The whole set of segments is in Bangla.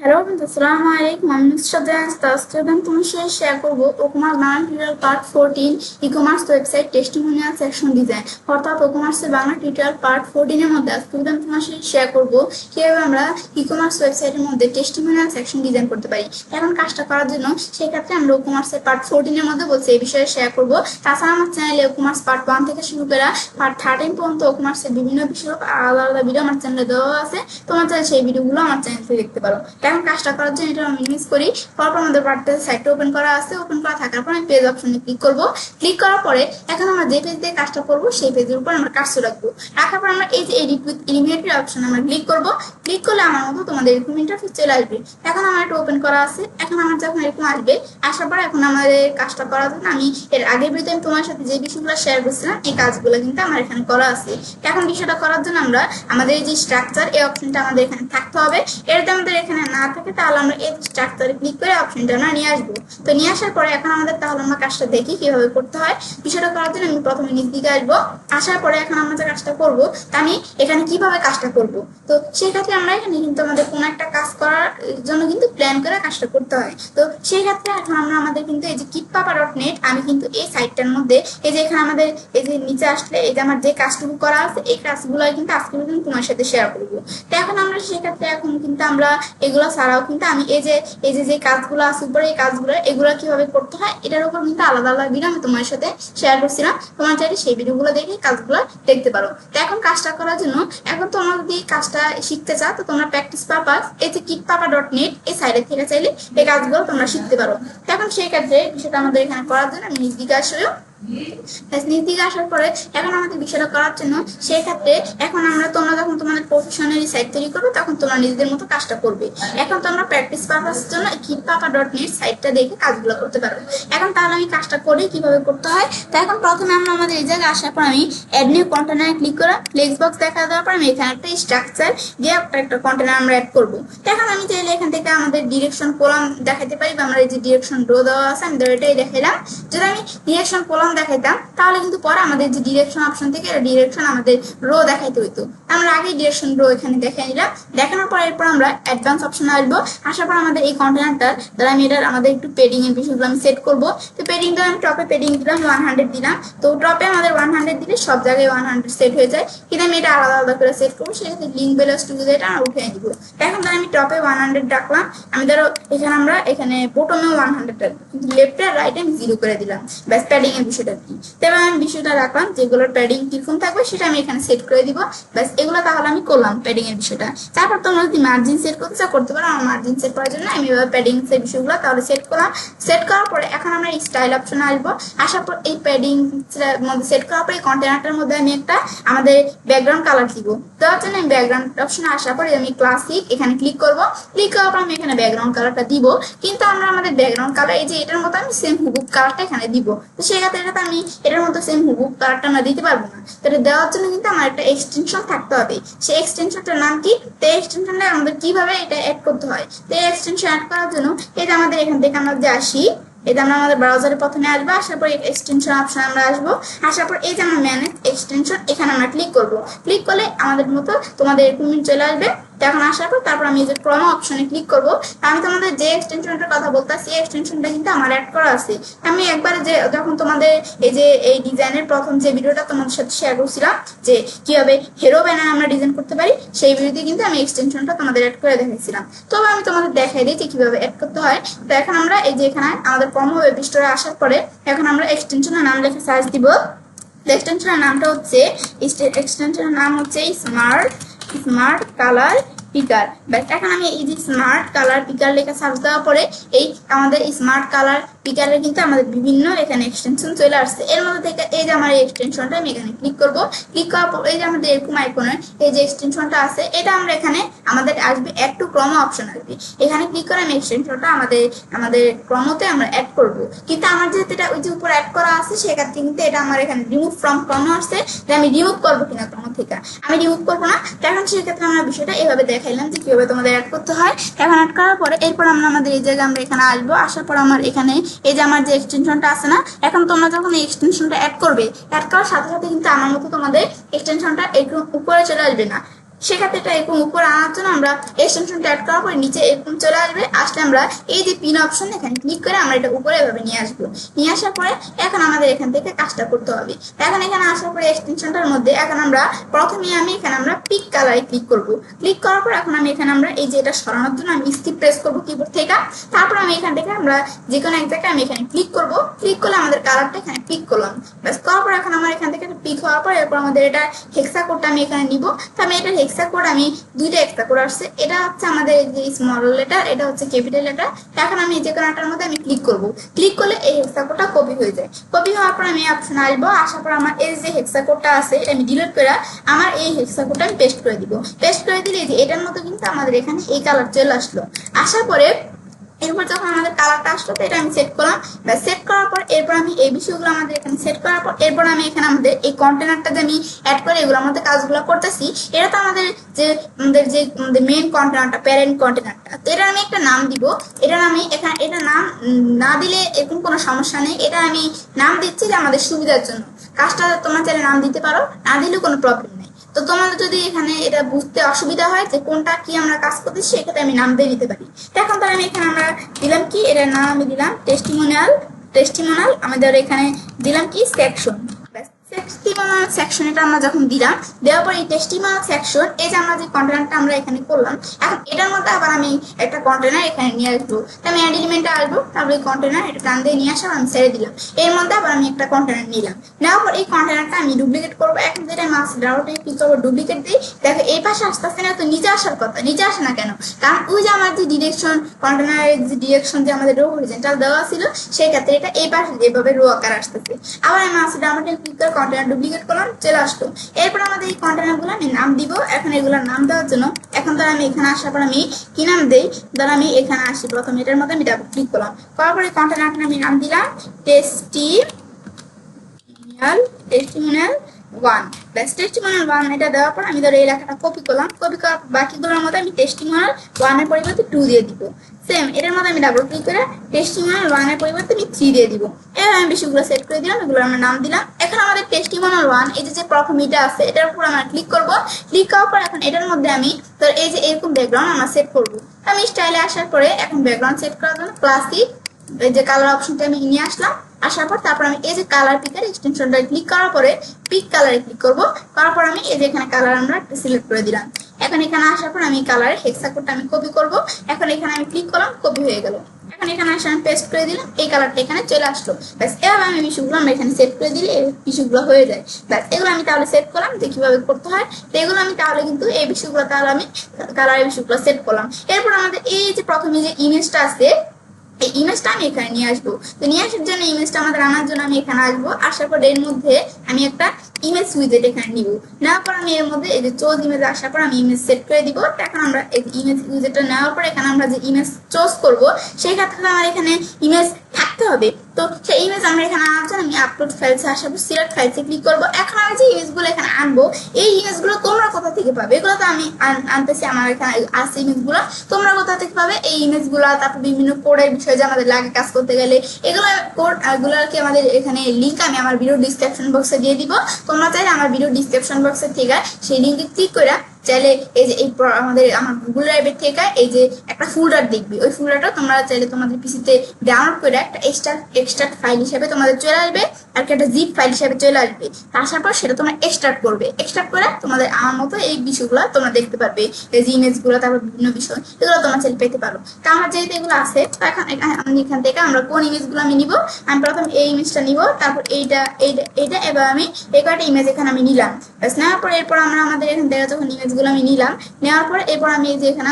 হ্যালো বন্ধু, আসসালামু আলাইকুম। আমি নুসরাত জাহান। আজকে আমি তোমার সাথে শেয়ার করবো WooCommerce Bangla tutorial part 14 e commerce website testimonial section design, অর্থাৎ ওকমার্সের বাংলা টিউটোরিয়াল পার্ট 14 এর মধ্যে আজকে আমি তোমার সাথে শেয়ার করবো কিভাবে আমরা ই কমার্স ওয়েবসাইটের মধ্যে টেস্টিমোনিয়াল সেকশন ডিজাইন করতে পারি। এখন কাজটা করার জন্য সেই ক্ষেত্রে আমরা ওকমার্সের পার্ট 14 এর মধ্যে বলছি এই বিষয়ে শেয়ার করবো। তাছাড়া আমার চ্যানেলে ওকমার্স পার্ট 1 থেকে শুরু করে পার্ট 13 পর্যন্ত ওকমার্সের বিভিন্ন বিষয় আলাদা আলাদা ভিডিও আমার চ্যানেলে দেওয়া আছে। তোমার চাইলে সেই ভিডিওগুলো আমার চ্যানেল থেকে দেখতে পারো। এখন কাজটা করার জন্য এটা আমি মিস করি। তারপর আমাদের ওয়ার্ডপ্রেস সাইটটা ওপেন করা আছে। ওপেন করা থাকার পর আমি পেজ অপশনে ক্লিক করব। ক্লিক করার পরে এখন আমরা যে পেজ দিয়ে কাজটা করব সেই পেজের উপর আমরা কাজটা রাখবো। রাখার পর আমরা এই যে এডিট উইথ ইলিমিনেটেড অপশন আমরা ক্লিক করব। ক্লিক করলে আমার মতো তোমাদের এরকম ইন্টারফেস চলে আসবে। এখন আমার এটা ওপেন করা আছে। এখন আমার যখন এরকম আসবে, আসার পর এখন আমাদের কাজটা করার জন্য আমি এর আগের ভিডিওতে আমি তোমার সাথে যে বিষয়গুলো শেয়ার করছিলাম এই কাজগুলো কিন্তু আমার এখানে করা আছে। এখন বিষয়টা করার জন্য আমরা আমাদের এই যে স্ট্রাকচার এই অপশনটা আমাদের এখানে থাকতে হবে। এটাতে আমাদের এখানে না থাকে তাহলে আমরা এই স্ট্রাকচারে ক্লিক করে অপশনটা আমরা নিয়ে আসবো। তো নিয়ে আসার পরে এখন আমাদের তাহলে আমরা কাজটা দেখি কিভাবে করতে হয়। বিষয়টা করার জন্য আমি প্রথমে নিচ দিকে আসবো। আসার পরে এখন আমরা যে কাজটা করবো তা আমি এখানে কিভাবে কাজটা করব। তো সেই ক্ষেত্রে আমরা এখানে কিন্তু আমাদের কোনো একটা কাজ করার জন্য কিন্তু প্ল্যান করে কাজটা করতে হয়। তো সেই ক্ষেত্রে এখন আমরা আমাদের কিন্তু এই যে kitpapa.net আমি কিন্তু এই সাইটটার মধ্যে এই যে এখানে আমাদের এই যে নিচে আসলে এই যে আমার যে কাজটুকু করা আছে এই কাজগুলো কিন্তু আজকে কিন্তু তোমার সাথে শেয়ার করবো। তো এখন আমরা সেক্ষেত্রে এখন কিন্তু আমরা এগুলো ছাড়াও কিন্তু আমি এই যে কাজগুলো আছে উপরে এই কাজগুলো এগুলো কিভাবে করতে হয় এটার উপর কিন্তু আলাদা আলাদা ভিডিও আমি তোমার সাথে শেয়ার করছিলাম। তোমার চাইলে সেই ভিডিওগুলো দেখে কাজগুলো দেখতে পারো। তো এখন কাজটা করার জন্য এখন তোমরা যদি কাজটা শিখতে চাও তো তোমরা প্র্যাকটিস পারপাস এই যে kitpapa.net এই সাইডে থেকে চাইলে এই কাজগুলো তোমরা শিখতে পারো। তো এখন সেই ক্ষেত্রে বিষয়টা আমাদের এখানে করার জন্য আমি নিজ দিকে আসলেও নিজ দিকে আসার পরে এখন আমাদের বিষয়টা করার জন্য সেই ক্ষেত্রে এখন তোমরা যখন তোমাদের প্রফেশনাল সাইট তৈরি করবে তখন তোমরা নিজেদের মতো কাজটা করবে। এখন তোমরা প্র্যাকটিস পারপাসের জন্য kitpapa.net সাইটটা দেখে কাজগুলো করতে পারো। এখন তাহলে আমি কাজটা করি কিভাবে করতে হয়। তো এখন প্রথমে আমরা আমাদের এই জায়গায় আসার পর আমি অ্যাড নিউ কন্টেনারে ক্লিক করে ফ্লেক্স বক্স দেখা দেওয়ার পর আমি এখানে একটা স্ট্রাকচার দিয়ে একটা কন্টেনার আমরা অ্যাড করবো। তো এখন আমি চাইলে এখান থেকে আমাদের ডিরেকশন কলাম দেখাতে পারি বা আমরা এই যে ডিরেকশন রো দেওয়া আছে আমি এটাই দেখাইলাম। যদি আমি ডিরেকশন কলাম দেখাইতাম তাহলে কিন্তু পরে আমাদের যে ডিরেকশন অপশন থেকে ডিরেকশন আমাদের রো দেখাইতে হইতো। আমরা আগে ডিরেকশন রো এখানে দেখাই নিলাম। দেখানোর পর এরপর আমরা অ্যাডভান্স অপশনে আসবো। আসার পর আমাদের এই কন্টেনারটার দ্বারা আমি এটার আমাদের একটু পেডিং এর বিষয়গুলো আমি সেট করবো। তো পেডিংটা আমি টপে পেডিং দিলাম 100 দিলাম। তো টপে আমাদের 100 দিলে সব জায়গায় 100 সেট হয়ে যায়, কিন্তু আমি এটা আলাদা আলাদা করে সেট করবো। সেক্ষেত্রে লিঙ্ক বেলাস টু এটা আমরা উঠে দিব। এখন ধর আমি টপে 100 রাখলাম। আমি ধরো এখানে আমরা এখানে বোটমেও 100 রাখবো, কিন্তু লেফট আর রাইটে আমি 0 করে দিলাম। ব্যাস প্যাডিং এর বিষয়টা কি। তবে আমি বিষয়টা রাখলাম যেগুলোর প্যাডিং কিরকম থাকবে সেটা আমি এখানে সেট করে দিব। ব্যাস এগুলো তাহলে আমি করলাম প্যাডিং এর বিষয়টা। তারপর তোমরা যদি মার্জিন সেট করতে চাও করতে পারো। আমার মার্জিন সেট করার জন্য আমি এভাবে প্যাডিং এর বিষয়গুলো তাহলে সেট করলাম। সেট করার পরে এখন আমরা স্টাইল অপশনে আসবো। আসার পর এই প্যাডিং মধ্যে সেট করার পর এই কন্টেনারটার মধ্যে আমি একটা আমাদের ব্যাকগ্রাউন্ড কালার দিব। দেওয়ার জন্য আমি ব্যাকগ্রাউন্ড অপশনে আসার পরে আমি ক্লাসিক এখানে ক্লিক করব। ক্লিক করার পর আমি এখানে ব্যাকগ্রাউন্ড কালারটা দিব, কিন্তু আমরা আমাদের ব্যাকগ্রাউন্ড কালার এই যে এটার মতো আমি সেম হুবহু কালারটা এখানে দিব। তো সেক্ষেত্রে এটাতে আমি এটার মতো সেম হুবহু কালারটা আমরা দিতে পারবো না। তো এটা দেওয়ার জন্য কিন্তু আমার একটা এক্সটেনশন থাকতে হবে। সেই এক্সটেনশনটার নাম কি, তো এক্সটেনশনটা আমাদের কিভাবে এটা অ্যাড করতে হয়। তো এই এক্সটেনশন অ্যাড করার জন্য এটা আমাদের এখান থেকে আমরা যে আসি এটা আমরা আমাদের ব্রাউজারে প্রথমে আসবো। আসার পর এক্সটেনশন অপশন আমরা আসবো। আসার পর এই যে আমরা ম্যানেজ এক্সটেনশন এখানে আমরা ক্লিক করবো। ক্লিক করলে আমাদের মতো তোমাদের এরকম চলে আসবে। এখন আসার পর তারপর আমি এই যে ক্রোমা অপশনে ক্লিক করবো। আমি তোমাদের যে এক্সটেনশনটার কথা বলতেছি এই এক্সটেনশনটা কিন্তু আমার অ্যাড করা আছে। আমি একবারে যে যখন তোমাদের এই যে এই ডিজাইনের প্রথম যে ভিডিওটা তোমাদের সাথে শেয়ার করছিলাম যে কিভাবে হিরো ব্যানার আমরা ডিজাইন করতে পারি সেই ভিডিওতে কিন্তু আমি এক্সটেনশনটা তোমাদের অ্যাড করে দেখাইছিলাম। তবে আমি তোমাদের দেখাই দিই যে কিভাবে অ্যাড করতে হয়। তো এখন আমরা এই যে এখানে আমাদের ক্রোমা ওয়েব স্টোরে আসার পরে এখন আমরা এক্সটেনশনের নাম লিখে সার্চ দিব। এক্সটেনশনের নামটা হচ্ছে এক্সটেনশনের নাম হচ্ছে স্মার্ট কালার পিকার। ব্যাস এখন আমি এই যে স্মার্ট কালার পিকার লেখা সার্চ দেওয়ার পরে এই আমাদের স্মার্ট কালার পিকারের কিন্তু আমাদের বিভিন্ন এখানে এক্সটেনশন চলে আসছে। এর মধ্যে থেকে এই যে আমার এই এক্সটেনশনটা আমি এখানে ক্লিক করব। ক্লিক করার পর এই যে আমাদের এরকম আইকনের এই যে এক্সটেনশনটা আছে এটা আমরা এখানে আমাদের আসবে অ্যাড টু ক্রোমা অপশন আসবে। এখানে ক্লিক করে আমি এক্সটেনশনটা আমাদের ক্রোমোতে আমরা অ্যাড করব। কিন্তু আমার যেহেতু এটা ওই যে উপর অ্যাড করা আছে সেক্ষেত্রে কিন্তু এটা আমার এখানে রিমুভ ফ্রম ক্রোমো আসছে যে আমি রিমুভ করবো কিনা ক্রোমো থেকে। আমি রিমুভ করবো না। এখন সেক্ষেত্রে আমরা বিষয়টা এভাবে দেখাইলাম যে কিভাবে তোমাদের অ্যাড করতে হয়। এখন অ্যাড করার পরে এরপর আমরা আমাদের এই জায়গায় আমরা এখানে আসবো। আসার পর আমার এখানে এই যে আমার যে এক্সটেনশনটা আছে না, এখন তোমরা যখন এই এক্সটেনশনটা অ্যাড করবে অ্যাড করার সাথে সাথে কিন্তু আমার মতো তোমাদের এক্সটেনশনটা একটু উপরে চলে আসবে না। সেক্ষেত্রে এটা এরকম উপরে আনার জন্য আমরা এক্সটেনশনটা অ্যাড করার পরে নিচে এরকম চলে আসবে, আসলে আমরা এই যে পিন অপশন এখানে ক্লিক করে আমরা এটা উপরে এভাবে নিয়ে আসবো। নিয়ে আসার পরে এখন আমাদের এখান থেকে কাজটা করতে হবে। এখন এখানে আসার পরে এক্সটেনশনটার মধ্যে এখন আমরা প্রথমে এখানে আমরা পিক কালারে ক্লিক করব। ক্লিক করার পর এখন এখানে আমরা এই যে এটা সরানোর জন্য আমি স্কিপ প্রেস করবো কিবোর্ড থেকে। তারপর আমি এখান থেকে আমরা যে কোনো এক জায়গায় আমি এখানে ক্লিক করব। ক্লিক করলে আমাদের কালারটা এখানে পিক করলাম। ব্যাস করার পর এখন আমার এখান থেকে পিক হওয়ার পর এরপর আমাদের এটা হেক্সা কোডটা আমি এখানে নিব। তো আমি এটা হেক্সা কোড আমি দুইটা হেক্সা কোড আসছে, এটা হচ্ছে আমাদের যে স্মল লেটার, এটা হচ্ছে ক্যাপিটাল লেটার। এখন আমি যে কোনো একটার মধ্যে আমি ক্লিক করব। ক্লিক করলে এই হেক্সা কোডটা কপি হয়ে যায়। কপি হওয়ার পর আমি অপশন আসবো, আসার পর আমার এই যে হেক্সা কোডটা আছে এটা আমি ডিলিট করে আমার এই হেক্সা কোডটা আমি পেস্ট করে দিব। পেস্ট করে দিলে যে এটার মতো কিন্তু আমাদের এখানে এই কালার চলে আসলো। আসার পরে এরপর যখন আমাদের কালারটা আসলো তো এটা আমি সেট করলাম। সেট করার পর এরপর আমি এই বিষয়গুলো আমাদের এখানে সেট করার পর এরপর আমি এখানে আমাদের এই কন্টেনারটা যে আমি অ্যাড করে এগুলো আমাদের কাজগুলো করতেছি, এটা তো আমাদের যে মেইন কন্টেনারটা, প্যারেন্ট কন্টেনারটা, তো এটা আমি একটা নাম দিব। এটা আমি এখানে এটা নাম না দিলে এরকম কোনো সমস্যা নেই, এটা আমি নাম দিচ্ছি যে আমাদের সুবিধার জন্য। কাজটা তোমরা চাইলে নাম দিতে পারো, না দিলেও কোনো প্রবলেম নেই। তো তোমাদের যদি এখানে এটা বুঝতে অসুবিধা হয় যে কোনটা কি আমরা কাজ করতেছি, সেক্ষেত্রে আমি নাম দিয়ে দিতে পারি। এখন তো আমি এখানে আমরা দিলাম কি, এটার নাম আমি দিলাম টেস্টিমোনিয়াল। আমাদের এখানে দিলাম কি সেকশন। টেস্টিমোনিয়াল সেকশন এটা আমরা যখন দিলাম, দেওয়ার পর এই টেস্টিমোনিয়াল সেকশন এই যে আমরা যে কন্টেনারটা আমরা এখানে করলাম, এখন এটার মধ্যে আবার আমি একটা কন্টেনার এখানে নিয়ে আসবো। আমি অ্যাড এলিমেন্টে আসবো, তারপর এই কন্টেনার এটা টান দিয়ে নিয়ে আসলাম, আমি ছেড়ে দিলাম। এর মধ্যে আবার আমি একটা কন্টেনার নিলাম। নেওয়ার পর এই কন্টেনারটা আমি ডুপ্লিকেট করবো। এখন যেটা মাস ডাউটে কি করবো, ডুপ্লিকেট দিই। দেখো এই পাশে আসতে আসতে না, তো নিচে আসার কথা, নিচে আসে না কেন? কারণ ওই যে আমার যে ডিরেকশন কন্টেনারের যে ডিরেকশন যে আমাদের রো হরিজন্টাল দেওয়া ছিল, সেই ক্ষেত্রে এটা এই পাশে যেভাবে রো আকার আসতেছে। আবার আমি মাস ডাউটে ক্লিক করে কন্টেনার ডুপ্লিকেট করলাম, চলে আসলো। এরপর আমাদের এই কন্টেনার গুলো আমি নাম দিব। এখন এগুলোর নাম দেওয়ার জন্য এখন ধর আমি এখানে আসার পর আমি কি নাম দেই, ধর আমি এখানে আসি প্রথম এটার মধ্যে আমি ডাবল ক্লিক করলাম, করার পরে কন্টেনারটা আমি নাম দিলাম টেস্টিমোনিয়াল 1। ব্যাস টেস্টিমোনিয়াল 1 এটা দেওয়ার পর আমি ধর এই লেখাটা কপি করলাম। কপি করার বাকিগুলোর মধ্যে আমি টেস্টিমোনিয়াল 1 এর পরিবর্তে 2 দিয়ে দিব। সেম এটার মধ্যে আমি ডাবল ক্লিক করে টেস্টিমোনিয়াল 1 এর পরিবর্তে আমি 3 দিয়ে দিব। এবার আমি বেশিগুলো সেট করে দিলাম, এগুলো আমরা নাম দিলাম। এখন আমাদের টেস্টিমোনিয়াল 1 এই যে প্রথম এটা আছে, এটার উপর আমরা ক্লিক করব। ক্লিক করার পর এখন এটার মধ্যে আমি ধর এই যে এরকম ব্যাকগ্রাউন্ড আমরা সেট করব। আমি স্টাইলে আসার পরে এখন ব্যাকগ্রাউন্ড সেট করার জন্য ক্লাসিক এই যে কালার অপশনটা আমি নিয়ে আসলাম। আসার পর তারপর আমি এই যে কালার পিকের এক্সটেনশনটা ক্লিক করার পরে পিক কালারে ক্লিক করব। করার পর আমি এই যে এখানে কালার আমরা সিলেক্ট করে দিলাম। এখন এখানে আসার পর আমি কালারের হেক্সা কোডটা আমি কপি করব। এখন এখানে আমি ক্লিক করলাম, কপি হয়ে গেল। এখন এখানে আসে আমি পেস্ট করে দিলাম, এই কালারটা এখানে চলে আসলো। ব্যাস এভাবে আমি বিষয়গুলো আমরা এখানে সেট করে দিলে এই বিষয়গুলো হয়ে যায়। ব্যাস এগুলো আমি তাহলে সেট করলাম যে কিভাবে করতে হয়। তো এগুলো আমি তাহলে কিন্তু এই বিষয়গুলো তাহলে আমি কালারের বিষয়গুলো সেট করলাম। এরপর আমাদের এই যে প্রথমে যে ইমেজটা আছে, এই ইমেজটা আমি এখানে নিয়ে আসবো। তো নিয়ে আসার জন্য ইমেজটা আমাদের আনার জন্য আমি এখানে আসবো। আসার পর এর মধ্যে আমি একটা ইমেজ উইজেট এখানে নিব। নেওয়ার পর আমি এর মধ্যে এই যে চোজ ইমেজ আসার পর আমি ইমেজ সেট করে দিব। এখন আমরা এই ইমেজ উইজেটটা নেওয়ার পর এখানে আমরা যে ইমেজ চুজ করব, সেই ক্ষেত্রে আমার এখানে ইমেজ থাকতে হবে। তো সেই ইমেজ আমরা এখানে আনার জন্য আমি আপলোড ফাইলসে আসার পর সিলেক্ট ফাইলসে ক্লিক করব। এখন আমি যে ইমেজগুলো এখানে আনবো, এই ইমেজগুলো তোমরা কোথা থেকে পাবে? এগুলো তো আমি আনতেছি, আমার এখানে আছে ইমেজগুলো, তোমরা কোথা থেকে পাবে এই ইমেজগুলো? তারপর বিভিন্ন কোডের বিষয় যে আমাদের লাগে কাজ করতে গেলে, এগুলো কোডগুলোকে আমাদের এখানে লিঙ্ক আমি আমার ভিডিও ডিসক্রিপশন বক্সে দিয়ে দিব। তোমরা চাইলে আমার ভিডিও ডিসক্রিপশন বক্সে থেকে সেই লিঙ্কে ক্লিক করে চাইলে এই যে এই আমার গুগল ড্রাইভের থেকে এই যে একটা ফোল্ডার দেখবি, ওই ফোল্ডারটা তোমরা চাইলে তোমাদের পিসিতে ডাউনলোড করে একটা এক্সট্রাক্ট ফাইল হিসেবে তোমাদের চলে আসবে, আর একটা জিপ ফাইল হিসেবে চলে আসবে। আসার পর সেটা তোমরা এক্সট্রাক্ট করবে। এক্সট্রাক্ট করে তোমাদের আমার মতো এই বিষয়গুলো তোমরা দেখতে পারবে, এই যে ইমেজগুলো, তারপর বিভিন্ন বিষয়, এগুলো তোমরা চাইলে পেতে পারো। তো আমার যেহেতু এগুলো আছে, তো এখন এখান থেকে আমরা কোন ইমেজগুলো আমি নিব, আমি প্রথম এই ইমেজটা নিব, তারপর এইটা এবার আমি এই কয়টা ইমেজ এখানে আমি নিলাম। নেওয়ার পর এরপর আমরা আমাদের এখান থেকে যখন ইমেজগুলো আমি নিলাম, নেওয়ার পর এরপর আমি এই যে এখানে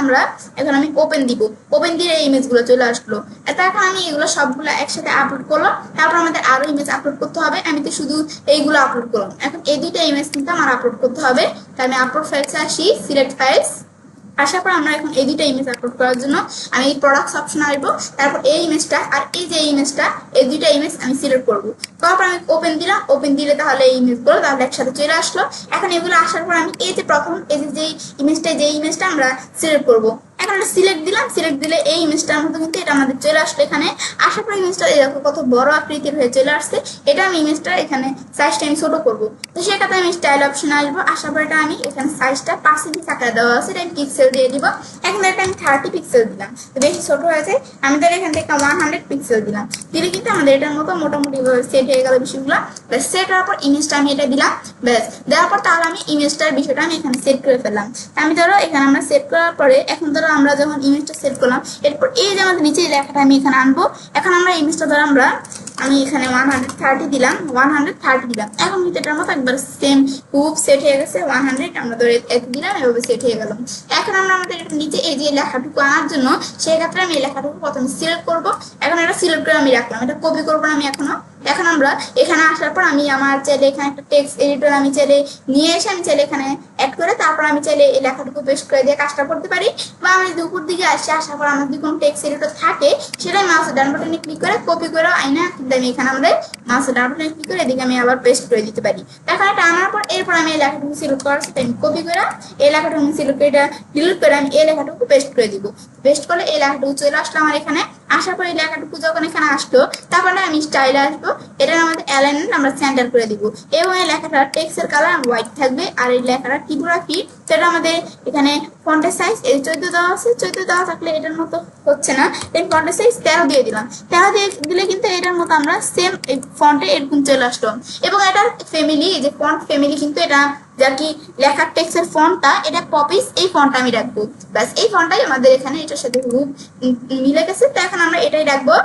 এখন আমি ওপেন দিব। ওপেন দিয়ে এই ইমেজগুলো চলে আসলো। তো এখন আমি এগুলো সবগুলো একসাথে আপলোড করলাম। তারপর আমাদের আরো ইমেজ আপলোড করতে হবে। আমি তো শুধু এইগুলো আপলোড করলাম, এখন এই দুইটা ইমেজ কিন্তু আমার আপলোড করতে হবে। তাই আমি আপলোড ফাইলসে আসি, সিলেক্ট ফাইলস। আসার পর আমরা এখন এই দুইটা ইমেজ আপলোড করার জন্য আমি এই প্রোডাক্টস অপশন আসবো। তারপর এই ইমেজটা আর এই যে ইমেজটা, এই দুইটা ইমেজ আমি সিলেক্ট করবো। তারপর আমি ওপেন দিলাম। ওপেন দিলে তাহলে এই ইমেজগুলো তাহলে একসাথে চলে আসলো। এখন এগুলো আসার পর আমি এই যে প্রথম এই যে ইমেজটা আমরা সিলেক্ট করবো। এখন আমরা সিলেক্ট দিলাম, সিলেক্ট দিলে এই ইমেজটার মতো কিন্তু এটা আমাদের চলে আসলো এখানে। আসার পর ইমেজটা এরকম কত বড় আকৃতির হয়ে চলে আসছে। এটা আমি ইমেজটা এখানে সাইজটা আমি ছোট করবো, তো সেক্ষেত্রে আমি স্টাইল অপশনে আসবো। আসার পর এটা আমি এখানে সাইজটা 5 ইঞ্চি আকারে দেওয়া আছে, এটা আমি পিক্সেল দিয়ে দিব। এখন এটা আমি 30 পিক্সেল দিলাম, তো বেশি ছোট হয়েছে, আমি তাহলে এখান থেকে 100 পিক্সেল দিলাম। দিলে কিন্তু আমাদের এটার মতো মোটামুটি সেট হয়ে গেল বিষয়গুলো। ব্যাস সেট হওয়ার পর ইমেজটা আমি এটা দিলাম, ব্যাস দেওয়ার পর তাহলে আমি ইমেজটার বিষয়টা আমি এখানে সেট করে ফেললাম। আমি ধরো এখানে আমরা সেট করার পরে এখন ধরো আমরা যখন ইমেজটা সেট করলাম, এরপর এই যে আমাদের নিচে লেখাটা আমি এখানে আনবো। এখন আমরা ইমেজটা ধরো আমি এখানে 130 দিলাম, 130 দিলাম। এখন কিন্তু এটার মতো একবার সেম খুব সেট হয়ে গেছে। 100 আমরা ধরে এক দিলাম, এভাবে সেট হয়ে গেল। এখন আমরা আমাদের নিচে এই যে লেখাটুকু আনার জন্য সেক্ষেত্রে আমি এই লেখাটুকু প্রথমে সিলেক্ট করবো। এখন এটা সিলেক্ট করে আমি রাখলাম, এটা কপি করবো না আমি এখনো। এখন আমরা এখানে আসার পর আমি আমার চাইলে এখানে একটা টেক্সট এডিটর আমি চাইলে নিয়ে এসে আমি চাইলে এখানে অ্যাড করে তারপর আমি চাইলে এই লেখাটুকু পেস্ট করে দিয়ে কাজটা করতে পারি। বা আমি যদি উপর দিকে আসি, আসার পর আমার যদি কোনো টেক্সট এডিটর থাকে সেটা মাউসের ডান বাটনে ক্লিক করে কপি করে আইনা কিন্তু আমি এখানে আমাদের মাউসের ডান বাটনে ক্লিক করে এদিকে আমি আবার পেস্ট করে দিতে পারি। এখন এটা আনার পর এরপর আমি এই লেখাটুকু সিলেক্ট করার সাথে আমি কপি করে এই লেখাটুকু সিলেক্ট করে এটা ডিলিট করে আমি এই লেখাটুকু পেস্ট করে দিব। পেস্ট করলে এই লেখাটুকু চলে আসলো আমার এখানে। আসার পর এই লেখাটুকু যখন এখানে আসলো তারপরে আমি স্টাইলে আসবো, এটা আমাদের অ্যালাইনমেন্ট আমরা সেন্টার করে দিব এবং এই লেখাটা টেক্সটের কালার হোয়াইট থাকবে। আর এই লেখাটা টিপোগ্রাফি সেটা আমাদের এখানে ফন্টের সাইজ এই 14 দেওয়া আছে, 14 দেওয়া থাকলে এটার মতো হচ্ছে না, এই ফন্টের সাইজ 13 দিয়ে দিলাম। 13 দিয়ে দিলে কিন্তু এটার মতো আমরা সেম এই ফন্টে এরকম চলে আসলো। এবং এটার ফ্যামিলি, এই যে ফন্ট ফ্যামিলি কিন্তু এটা যা কি লেখার টেক্সটের ফন্টটা এটা পপিস, এই ফন্টটা আমি রাখবো। ব্যাস এই ফন্টটাই আমাদের এখানে এটার সাথে খুব মিলে গেছে, তো এখন আমরা এটাই রাখবো।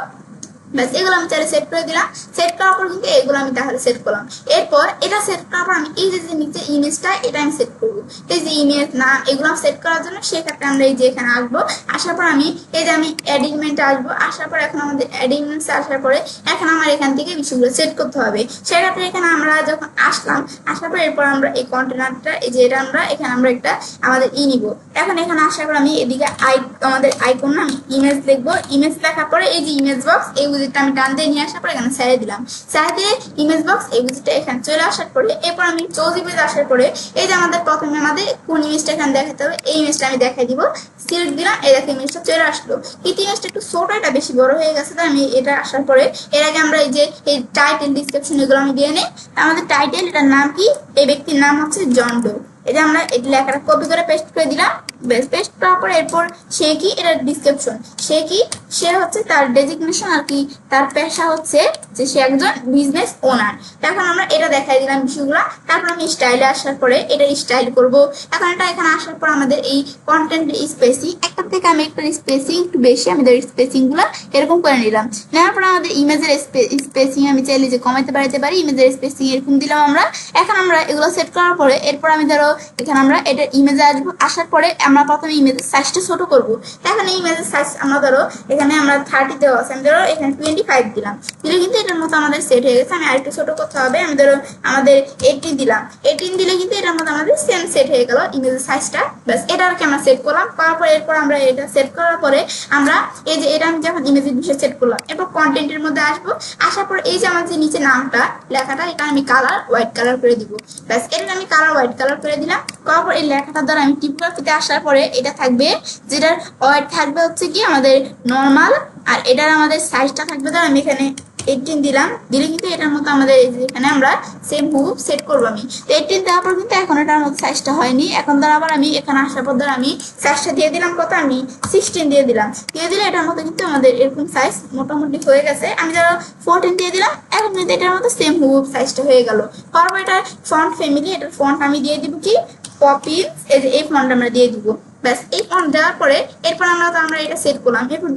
ব্যাস এগুলো আমি চাইলে সেট করে দিলাম। সেট করার পর কিন্তু এগুলো আমি তাহলে সেট করলাম। এরপর এটা সেট করার পর আমি এই যে নিচে ইমেজটা এটা আমি সেট করবো। এই যে ইমেজ নাম এগুলো সেট করার জন্য সেক্ষেত্রে আমরা এই যে এখানে আসবো। আসার পর আমি এই যে আমি এডিটমেন্টে আসবো। আসার পর এখন আমাদের এডিটমেন্টে আসার পরে এখন আমার এখান থেকে বিষয়গুলো সেট করতে হবে। সেক্ষেত্রে এখানে আমরা যখন আসলাম, আসার পর এরপর আমরা এই কন্টেনারটা এই যে এটা আমরা এখানে আমরা একটা আমাদের নিব। এখন এখানে আসার পর আমি এদিকে আমাদের আইকন না আমি ইমেজ লিখবো। ইমেজ লেখার পরে এই যে ইমেজ বক্স এই উইজেটটা আমি টান দিয়ে নিয়ে আসার পর এখানে ছেড়ে দিলাম। ছেড়ে দিয়ে ইমেজ বক্স এই উইজেটটা এখানে চলে আসার পরে এরপর আমি চোজ ইমেজ আসার পরে এই যে আমাদের প্রথমে আমাদের কোন ইমেজটা এখানে দেখাতে হবে এই ইমেজটা আমি দেখাই দিব। সিলেক্ট দিলাম, এই দেখো ইমেজটা চলে আসলো। এই ইমেজটা একটু ছোট, এটা বেশি বড় হয়ে গেছে, তো আমি এটা আসার পরে এর আগে আমরা এই যে এই টাইটেল ডিসক্রিপশন এগুলো আমি দিয়ে নিই। আমাদের টাইটেল এটার নাম কি, এই ব্যক্তির নাম হচ্ছে জন ডো। এই যে আমরা এই লেখাটা কপি করে পেস্ট করে দিলাম। বেশ পেস্ট করার পর এরপর সে কি এটা ডিসক্রিপশন, সে কি সে হচ্ছে তার ডেজিগনেশন আর কি তার পেশা হচ্ছে যে সে একজন বিজনেস ওনার। এখন আমরা এটা দেখাই দিলাম বিষয়গুলো। তারপর আমি স্টাইলে আসার পরে এটা স্টাইল করব। এখন এটা এখানে আসার পর আমাদের এই কন্টেন্ট স্পেসিং একটা থেকে আমি একটা স্পেসিং একটু বেশি আমি স্পেসিং গুলা এরকম করে নিলাম। নেওয়ার পর আমাদের ইমেজের স্পেসিং আমি চাইলে যে কমাইতে বাড়াইতে পারি, ইমেজের স্পেসিং এরকম দিলাম আমরা। এখন আমরা এগুলো সেট করার পরে এরপর আমি ধরো এখানে আমরা এটা ইমেজে আসবো। আসার পরে আমরা প্রথমে ইমেজের সাইজটা ছোট করবো। এখন এই ইমেজের সাইজ আমরা ধরো এখানে আমরা 30 দেওয়া আছে, আমি ধরো এখানে 25 দিলাম। দিলে কিন্তু এটার মতো আমাদের সেট হয়ে গেছে। আমি আরেকটু ছোট করতে হবে, আমি ধরো আমাদের 18 দিলাম। 18 দিলে কিন্তু এটার মতো আমাদের সেম সেট হয়ে গেল ইমেজের সাইজটা। ব্যাস এটা আর কি আমরা সেট করলাম। করার পর এরপর আমরা এটা সেট করার পরে আমরা এই যে এটা আমি যখন ইমেজের বিষয়ে সেট করলাম এরপর কন্টেন্টের মধ্যে আসবো। আসার পর এই যে আমার যে নিচে নামটা লেখাটা এটা আমি কালার হোয়াইট কালার করে দিব। ব্যাস এটা আমি কালার হোয়াইট কালার করে দিলাম। করার পর এই লেখাটা দ্বারা আমি টিপোগ্রাফিতে আসার পরে এটা থাকবে যেটার হোয়াইট থাকবে হচ্ছে কি আমাদের নর্মাল, আর এটার আমাদের সাইজটা থাকবে ধর আমি এখানে 18 দিলাম। দিলে কিন্তু এটার মতো আমাদের এখানে আমরা সেম হুব সেট করবো আমি। তো 18 দেওয়ার পর কিন্তু এখন এটার মতো সাইজটা হয়নি। এখন ধর আবার আমি এখানে আসার পর ধর আমি সাইজটা দিয়ে দিলাম কত, আমি 16 দিয়ে দিলাম। দিয়ে দিলে এটার মতো কিন্তু আমাদের এরকম সাইজ মোটামুটি হয়ে গেছে। আমি ধরো 14 দিয়ে দিলাম। এখন কিন্তু এটার মতো সেম হুব সাইজটা হয়ে গেল। তারপর এটার ফন্ট ফ্যামিলি, এটার ফন্ট আমি দিয়ে দিব কি পপিস, এই ফন্ট আমরা দিয়ে দিব। ব্যাস এই ফন্ট দেওয়ার পরে এরপর আমরা এটা সেট করলাম। এরপর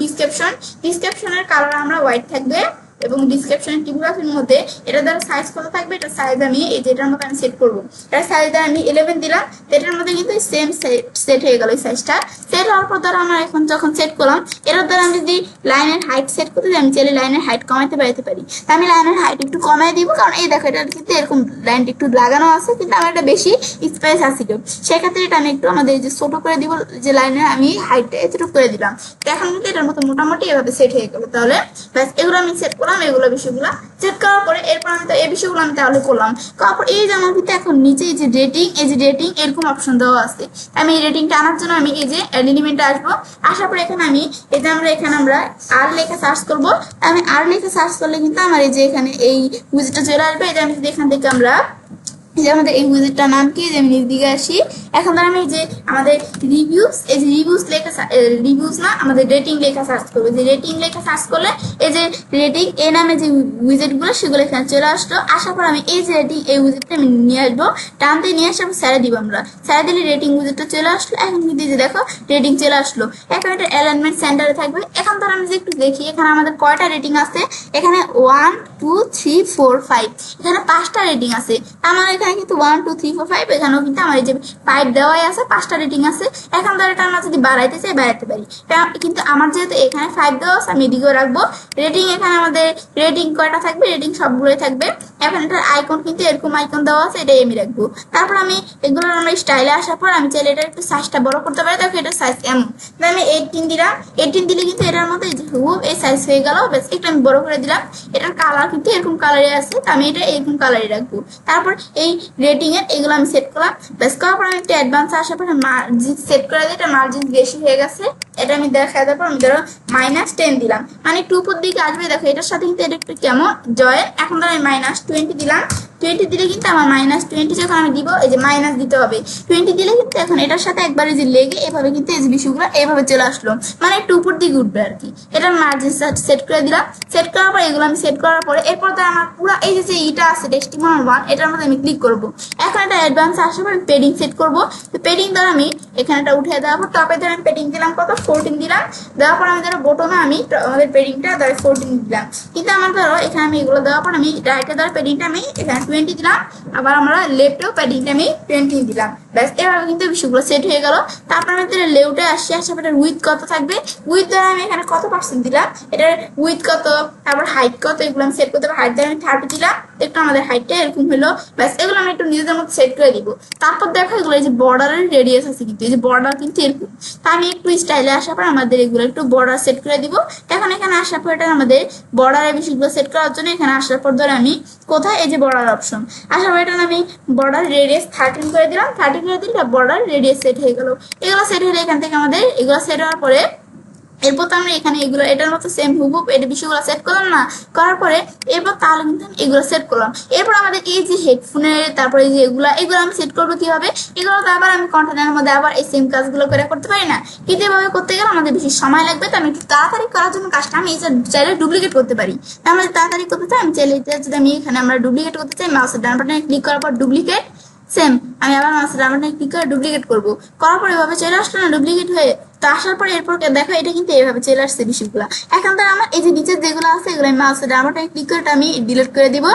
ডিসক্রিপশনের কালার আমরা হোয়াইট থাকবে এবং ডিসক্রিপশন টিপোগ্রাফির মধ্যে এটা দ্বারা সাইজ কত থাকবে, এটা সাইজ আমি এই যেটার মতো আমি সেট করবো। এটা সাইজ আমি 11 দিলাম। এটার মধ্যে কিন্তু সেম সেট হয়ে গেল। এই সাইজটা সেট হওয়ার পর দ্বারা আমরা এখন যখন সেট করলাম এটার দ্বারা আমি যদি লাইনের হাইট সেট করতে যাই আমি চাইলে লাইনের হাইট কমাইতে বাড়াতে পারি। তা আমি লাইনের হাইট একটু কমাই দিব, কারণ এই দেখো এটা কিন্তু এরকম লাইনটা একটু লাগানো আছে কিন্তু আমার এটা বেশি স্পেস আসছিল। সেক্ষেত্রে এটা আমি একটু আমাদের যে ছোট করে দিব, যে লাইনের আমি হাইটটা এতটুকু করে দিলাম। তো এখন কিন্তু এটার মতো মোটামুটি এভাবে সেট হয়ে গেল। তাহলে ব্যাস এগুলো আমি সেট করলাম। করলাম এগুলো বিষয়গুলো সেট করার পরে এরপর আমি তো এই বিষয়গুলো আমি তাহলে করলাম। করার পর এই যে আমার ভিতরে এখন নিচে এই যে রেটিং এরকম অপশন দেওয়া আছে। আমি এই রেটিংটা আনার জন্য আমি এই যে এলিমেন্টে আসবো, আসার পরে এখানে আমি এই যে এখানে আমরা আর লেখা সার্চ করব। আমি আর লেখা সার্চ করলে কিন্তু আমার এই যে এখানে এই উইজেটটা চলে আসবে। এই যে আমি যদি এখান থেকে আমরা এই যে আমাদের এই উইজেটটার নাম কি, যে আমি নিচ দিকে আসি, এখন ধর আমি যে আমাদের রিভিউস, এই যে রিভিউস লেখা, রিভিউস না আমাদের রেটিং লেখা সার্চ করবো। যে রেটিং লেখা সার্চ করলে এই যে রেটিং এই নামে যে উইজেটগুলো সেগুলো এখানে চলে আসলো। আসার পর আমি এই যে রেটিং এই উইজেটটা আমি নিয়ে আসবো, টানতে নিয়ে আসে আমি স্যারে দিব। আমরা স্যারে দিলে রেটিং উইজেটটা চলে আসলো। এখন কিন্তু যে দেখো রেটিং চলে আসলো। এখন এটা অ্যালাইনমেন্ট সেন্টারে থাকবে। এখন ধর আমি যে একটু দেখি এখানে আমাদের কয়টা রেটিং আছে, এখানে 1 2 3 4 5, এখানে 5টা রেটিং আছে। আমার এখানে কিন্তু 1 2 3 4 5, এখানেও কিন্তু আমার এই যে 5 দেওয়াই আছে, 5টা রেটিং আছে। এখন ধর এটা আমরা যদি বাড়াইতে চাই বাড়াইতে পারি, কিন্তু আমার যেহেতু এখানে 5 দেওয়া আছে আমি এদিকেও রাখবো। রেটিং এখানে আমাদের রেটিং কয়টা থাকবে, রেটিং সবগুলোই থাকবে। এখন এটার আইকন কিন্তু এরকম আইকন দেওয়া আছে, এটাই আমি রাখবো। তারপর আমি এগুলো আমরা স্টাইলে আসার পর আমি চাইলে এটা একটু সাইজটা বড় করতে পারি। দেখো এটা সাইজ এমন, আমি 18 দিলাম। 18 দিলে কিন্তু এটার মধ্যে এই সাইজ হয়ে গেল। বেশ একটু আমি বড় করে দিলাম। এটার কালার কিন্তু এরকম কালারে আছে, আমি এটা এরকম কালারে রাখবো। তারপর এই রেটিং এর এগুলো আমি সেট করলাম। বেশ করার পর আমি একটা অ্যাডভান্স আসার পরে মার্জিন সেট করে দিই। এটা মার্জিন বেশি হয়ে গেছে, এটা আমি দেখা দেওয়ার পর আমি ধরো -10 দিলাম, মানে একটু উপর দিকে আসবে। দেখো এটার সাথে কিন্তু এটা একটু কেমন জয়েন। এখন ধরো আমি -20 দিলাম। 20 দিলে কিন্তু আমার -20 যখন আমি দিব, এই যে মাইনাস দিতে হবে। 20 দিলে কিন্তু এখন এটার সাথে একবারে যে লেগে এভাবে কিন্তু এই যে বিষয়গুলো এইভাবে চলে আসলো, মানে একটু উপর দিকে উঠবে আর কি। এটার মার্জিন সেট করে দিলাম। সেট করার পর এগুলো আমি সেট করার পরে এরপর তো আমার পুরো এই যে ইটা আছে টেস্টিমোনিয়াল 1, এটার মধ্যে আমি ক্লিক করব। এখন এটা অ্যাডভান্স আসার পর আমি পেডিং সেট করব। তো পেডিং দ্বারা আমি এখানে এটা উঠে দেওয়ার পর টপে ধরে আমি পেডিং দিলাম কত 14 দিলাম। দেওয়ার পর আমি ধরো বটমে আমি আমাদের পেডিংটা ধরো 14 দিলাম। কিন্তু আমার ধরো এখানে আমি এগুলো দেওয়ার পর আমি রাইটে ধরো পেডিংটা আমি এখানে 20 দিলাম। আবার আমরা লেফটেও পেডিংটা আমি 20 দিলাম। ব্যাস এভাবে কিন্তু বিষয়গুলো সেট হয়ে গেল। তারপর আমি লেউটে আসি, আসার পর উইথ কত থাকবে, উইথ দ্বারা আমি এখানে কত % দিলাম, এটার উইথ কত, তারপর হাইট কত, এগুলো আমি সেট করতে পারি। হাইট দ্বারা আমি 30 দিলাম। একটু আমাদের হাইটটা এরকম হলো। ব্যাস এগুলো আমি একটু নিজেদের মধ্যে সেট করে দিব। তারপর দেখো এগুলো এই যে বর্ডারের রেডিয়াস আছে, কিন্তু এই যে বর্ডার কিন্তু এরকম। তা আমি একটু স্টাইলে আসার পর আমাদের এগুলো একটু বর্ডার সেট করে দিব। এখন এখানে আসার পর এটা আমাদের বর্ডারের বিষয়গুলো সেট করার জন্য এখানে আসার পর ধরে আমি কোথায় এই যে বর্ডার অপশন, আসার পর এটা আমি বর্ডার রেডিয়াস 13 করে দিলাম। 30 করে দিলে বর্ডার রেডিয়াস সেট হয়ে গেল। এগুলো সেট হলে এখান থেকে আমাদের এগুলো সেট হওয়ার পরে এরপর তো আমরা এখানে এগুলো এটার মতো সেম হুবহুব এটা বিষয়গুলো সেট করলাম না, করার পরে এরপর তাহলে কিন্তু আমি এগুলো সেট করলাম। এরপর আমাদের এই যে হেডফোনের তারপরে এই যে এগুলো আমি সেট করবো কিভাবে, এগুলো তো আবার আমি কন্টেনারের মধ্যে আবার এই সেম কাজগুলো করে করতে পারি না, কিন্তু এভাবে করতে গেলে আমাদের বেশি সময় লাগবে। তো আমি একটু তাড়াতাড়ি করার জন্য কাজটা আমি চাইলে ডুপ্লিকেট করতে পারি। আমরা তাড়াতাড়ি করতে চাই, আমি চাইলে যদি আমি এখানে আমরা ডুপ্লিকেট করতে চাই, মাউসের ডান বাটনে ক্লিক করার পর ডুপ্লিকেট, সেম আমি আবার মাউসের ডান বাটনে ক্লিক করে ডুপ্লিকেট করবো। করার পর এভাবে চলে আসলো না ডুপ্লিকেট হয়ে। তো আসার পরে এরপর দেখো এটা কিন্তু এইভাবে চলে আসছে বিষয়গুলো। এখন তো আমার এই যে নিচের যেগুলো আছে এগুলো আমি মাউসের ডান বাটনে ক্লিক করে আমি ডিলিট করে দিব।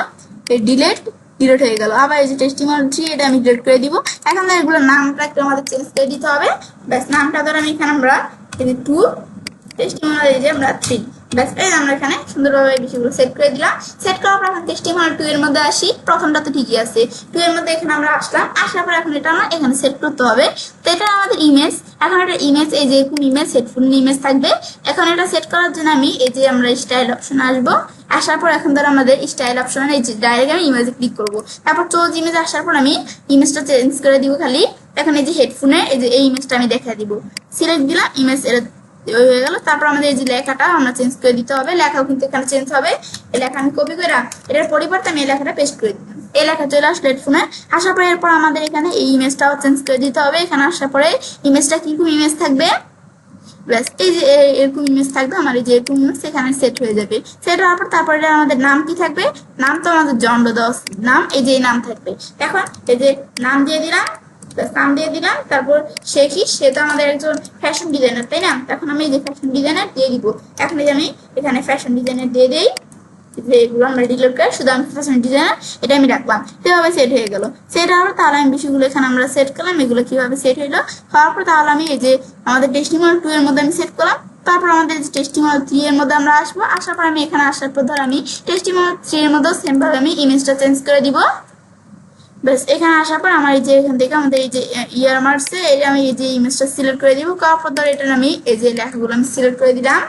এই ডিলিট হয়ে গেল। আবার এই যে টেস্টিমোনিয়াল 3 এটা আমি ডিলিট করে দিব। এখন এগুলো নামটা একটু আমাদের চেঞ্জ করে দিতে হবে। ব্যাস নামটা ধরে আমি এখানে আমরা এই যে 2 টেস্টিমোনিয়াল এই যে আমরা 3, ব্যাস এই আমরা এখানে সুন্দরভাবে বিষয়গুলো সেট করে দিলাম। সেট করার পর এখন টেস্টিমোনিয়াল 2 এর মধ্যে আসি। প্রথমটা তো ঠিকই আছে, 2 এর মধ্যে এখানে আমরা আসলাম। আসার পর এখন এটা আমরা এখানে সেট করতে হবে। তো এটা আমাদের ইমেজ। এখন এটা ইমেজ এই যে এরকম ইমেজ হেডফোন ইমেজ থাকবে। এখন এটা সেট করার জন্য আমি এই যে আমরা স্টাইল অপশন আসবো। আসার পর এখন ধরো আমাদের স্টাইল অপশন এই যে ডাইরেক্ট আমি ইমেজে ক্লিক করবো। তারপর চোজ ইমেজ আসার পর আমি ইমেজটা চেঞ্জ করে দিব খালি। এখন এই যে হেডফোনে এই যে এই ইমেজটা আমি দেখা দিব, সিলেক্ট দিলাম, ইমেজ হয়ে গেল। তারপর আমাদের এই যে লেখাটা আমরা চেঞ্জ করে দিতে হবে। লেখাও কিন্তু এখানে চেঞ্জ হবে। এই লেখা আমি কপি করে এটার পরিবর্তে আমি এই লেখাটা পেস্ট করে দিলাম। এই লেখা চলে আসলো হেডফোনে। আসার পরে এরপর আমাদের এখানে এই ইমেজটাও চেঞ্জ করে দিতে হবে। এখানে আসার পরে ইমেজটা কিরকম ইমেজ থাকবে, ব্যাস এই যে এরকম ইমেজ থাকবে। আমার এই যে এরকম ইমেজ এখানে সেট হয়ে যাবে। সেট হওয়ার পর তারপরে আমাদের নাম কি থাকবে, নাম তো আমাদের জন্ডদাস নাম, এই যে নাম থাকবে। এখন এই যে নাম দিয়ে দিলাম, নাম দিয়ে দিলাম। তারপর সে কি, সে তো আমাদের একজন ফ্যাশন ডিজাইনার, তাই না? এখন আমি এই যে ফ্যাশন ডিজাইনার দিয়ে দিব। এখন এই যে আমি এখানে ফ্যাশন ডিজাইনার দিয়ে দিই। এগুলো আমরা ডিলিট করে শুধু আমি ফ্যাশন ডিজাইনার এটা আমি রাখলাম। এভাবে সেট হয়ে গেল। সেট হওয়ার তাহলে আমি বিষয়গুলো এখানে আমরা সেট করলাম। এগুলো কিভাবে সেট হইলো, হওয়ার পর তাহলে আমি এই যে আমাদের টেস্টিমোনিয়াল 2 এর মধ্যে আমি সেট করলাম। তারপর আমাদের টেস্টিমোনিয়াল 3 এর মধ্যে আমরা আসবো। আসার পর আমি এখানে আসার পর ধর আমি টেস্টিমোনিয়াল 3 এর মধ্যে সেম ভাবে আমি ইমেজটা চেঞ্জ করে দিব। ব্যাস এখানে আসার পর আমার এই যে এখান থেকে আমাদের এই যে ইয়ার মার্কসে এই আমি এই যে ইমেজটা সিলেক্ট করে দিব। করার পর ধর এটা আমি এই যে লেখাগুলো আমি সিলেক্ট করে দিলাম।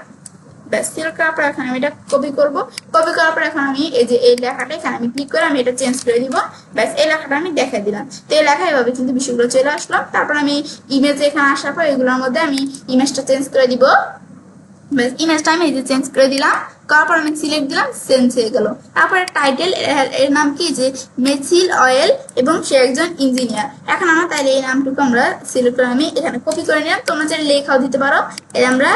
ব্যাস সিলেক্ট করার পর এখন আমি এটা কপি করব। কপি করার পর এখন আমি এই যে এই লেখাটা এখানে আমি ক্লিক করে আমি এটা চেঞ্জ করে দিব। ব্যাস এই লেখাটা আমি দেখাই দিলাম। তো এই লেখা এভাবে কিন্তু বিষয়গুলো চলে আসলো। তারপর আমি ইমেজে এখানে আসার পর এগুলোর মধ্যে আমি ইমেজটা চেঞ্জ করে দিব। ব্যাস ইমেজটা আমি এই যে চেঞ্জ করে দিলাম। করার পর আমি সিলেক্ট দিলাম, চেঞ্জ হয়ে গেল। তারপরে টাইটেল এর নাম কি যে মেথিল অয়েল এবং সে একজন ইঞ্জিনিয়ার। এখন আমরা তাহলে এই নামটুকু আমরা সিলেক্ট করে আমি এখানে কপি করে নিলাম। তোমরা যে লেখাও দিতে পারো, এই আমরা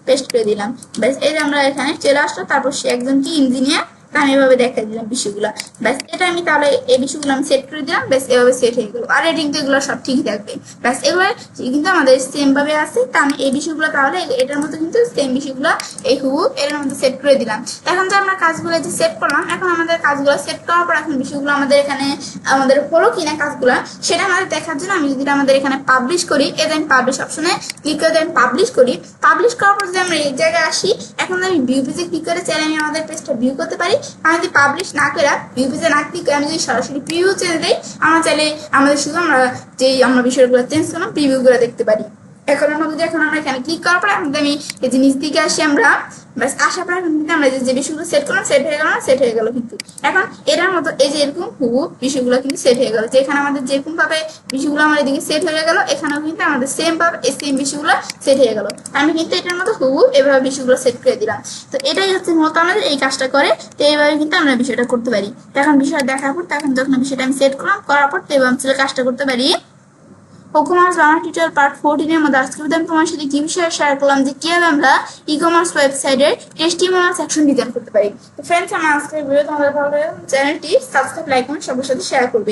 পেস্ট করে দিলাম। ব্যাস এই যে আমরা এখানে চলে আসলো। তারপর সে একজন কি ইঞ্জিনিয়ার, আমি এভাবে দেখাই দিলাম বিষয়গুলো। ব্যাস এটা আমি তাহলে এই বিষয়গুলো আমি সেট করে দিলাম। ব্যাস এভাবে সেট হয়ে গেল। আর রেটিং তো এগুলো সব ঠিকই থাকবে। ব্যাস এগুলো কিন্তু আমাদের সেম ভাবে আছে। তা আমি এই বিষয়গুলো তাহলে এটার মধ্যে কিন্তু সেম বিষয়গুলো এই হুবহু এর মধ্যে সেট করে দিলাম। এখন যে আমরা কাজগুলো যে সেট করলাম, এখন আমাদের কাজগুলো সেট করার পর এখন বিষয়গুলো আমাদের এখানে আমাদের হলো কিনা কাজগুলো সেটা আমাদের দেখার জন্য আমি যদি আমাদের এখানে পাবলিশ করি, এই যে আমি পাবলিশ অপশনে ক্লিক করে আমি পাবলিশ করি। পাবলিশ করার পর যদি আমরা এই জায়গায় আসি, এখন আমি ভিউ পেজে ক্লিক করে চাইলে আমি আমাদের পেজটা ভিউ করতে পারি। আমি যদি পাবলিশ না করে ভিউ পেজে না ক্লিক করে আমি যদি সরাসরি প্রিভিউ চেঞ্জ দিই, আমরা চাইলে আমাদের শুধু আমরা যেই আমরা বিষয়গুলো চেঞ্জ করলাম প্রিভিউ করে দেখতে পারি। এখন আমরা এখানে ক্লিক করার পরে আমি এই জিনিস দিকে আসি আমরা। ব্যাস আসার পরে কিন্তু আমরা যে বিষয়গুলো সেট করলাম সেট হয়ে গেল না, সেট হয়ে গেল। কিন্তু এখন এটার মতো এই যে এরকম হুবহু বিষয়গুলো কিন্তু সেট হয়ে গেল। যে এখানে আমাদের যেরকম ভাবে বিষয়গুলো আমার এদিকে সেট হয়ে গেল, এখানেও কিন্তু আমাদের সেম ভাবে এই সেম বিষয়গুলো সেট হয়ে গেল। আমি কিন্তু এটার মতো হুবহু এভাবে বিষয়গুলো সেট করে দিলাম। তো এটাই হচ্ছে মূলত আমাদের এই কাজটা করে। তো এইভাবে কিন্তু আমরা বিষয়টা করতে পারি। এখন বিষয় দেখার পর তখন যখন বিষয়টা আমি সেট করলাম, করার পর তো এভাবে কাজটা করতে পারি। ই-কমার্স বাংলা টিউটোরিয়াল পার্ট 14 এর মধ্যে আজকে আমি তোমার সাথে কি বিষয়ে শেয়ার করলাম যে কিভাবে আমরা ই-কমার্স ওয়েবসাইটের HTML সেকশন ডিজাইন করতে পারি। তো ফ্রেন্ডস, আমার আজকের ভিডিও তোমাদের ভালো লাগলে চ্যানেলটি সাবস্ক্রাইব, লাইক এবং সবার সাথে শেয়ার করবে।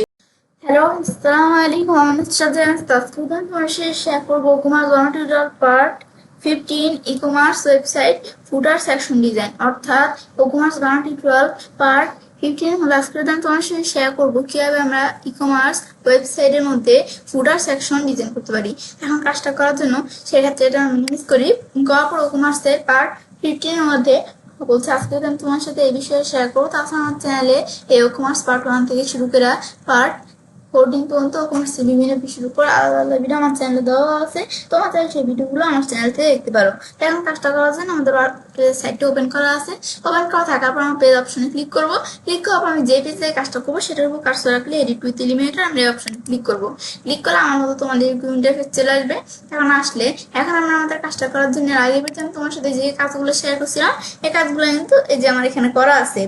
হ্যালো, আসসালামু আলাইকুম। আমার সাথে আজকে আমি তোমার সাথে শেয়ার করব ecommerce Bangla tutorial part 15 ecommerce website footer section design, অর্থাৎ ই-কমার্স বাংলা টিউটোরিয়াল পার্ট 15 হলো আজকে আমি তোমার সাথে শেয়ার করবো কিভাবে আমরা ই-কমার্স ওয়েবসাইটের মধ্যে ফুটার সেকশন ডিজাইন করতে পারি। এখন কাজটা করার জন্য সেক্ষেত্রে এটা আমি মিনিমাইজ করি। করার পর ই-কমার্সের পার্ট 15 এর মধ্যে বলছে আজকে আমি তোমার সাথে এই বিষয়ে শেয়ার করবো। তাছাড়া আমার চ্যানেলে এই ই-কমার্স পার্ট 1 থেকে শুরু করে পার্ট 14 পর্যন্ত ই-কমার্সের বিভিন্ন বিষয়ের উপর আলাদা আলাদা ভিডিও আমার চ্যানেলে দেওয়া আছে। তোমার চাইলে সেই ভিডিওগুলো আমার চ্যানেল থেকে দেখতে পারো। এখন কাজটা করার জন্য আমাদের সাইটটা ওপেন করা আছে। ওপেন করা থাকার পর আমরা পেজ অপশনে ক্লিক করবো। ক্লিক করার পর আমি যে পেজে কাজটা করবো সেটার উপর কার্সর রাখলে এডিট উইথ এলিমেন্টর আমরা এই অপশনে ক্লিক করবো। ক্লিক করলে আমার মতো তোমাদের ইন্টারফেস চলে আসবে। এখন আসলে এখন আমরা আমাদের কাজটা করার জন্য আগে আমি তোমার সাথে যে কাজগুলো শেয়ার করছিলাম এই কাজগুলো কিন্তু এই যে আমার এখানে করা আছে।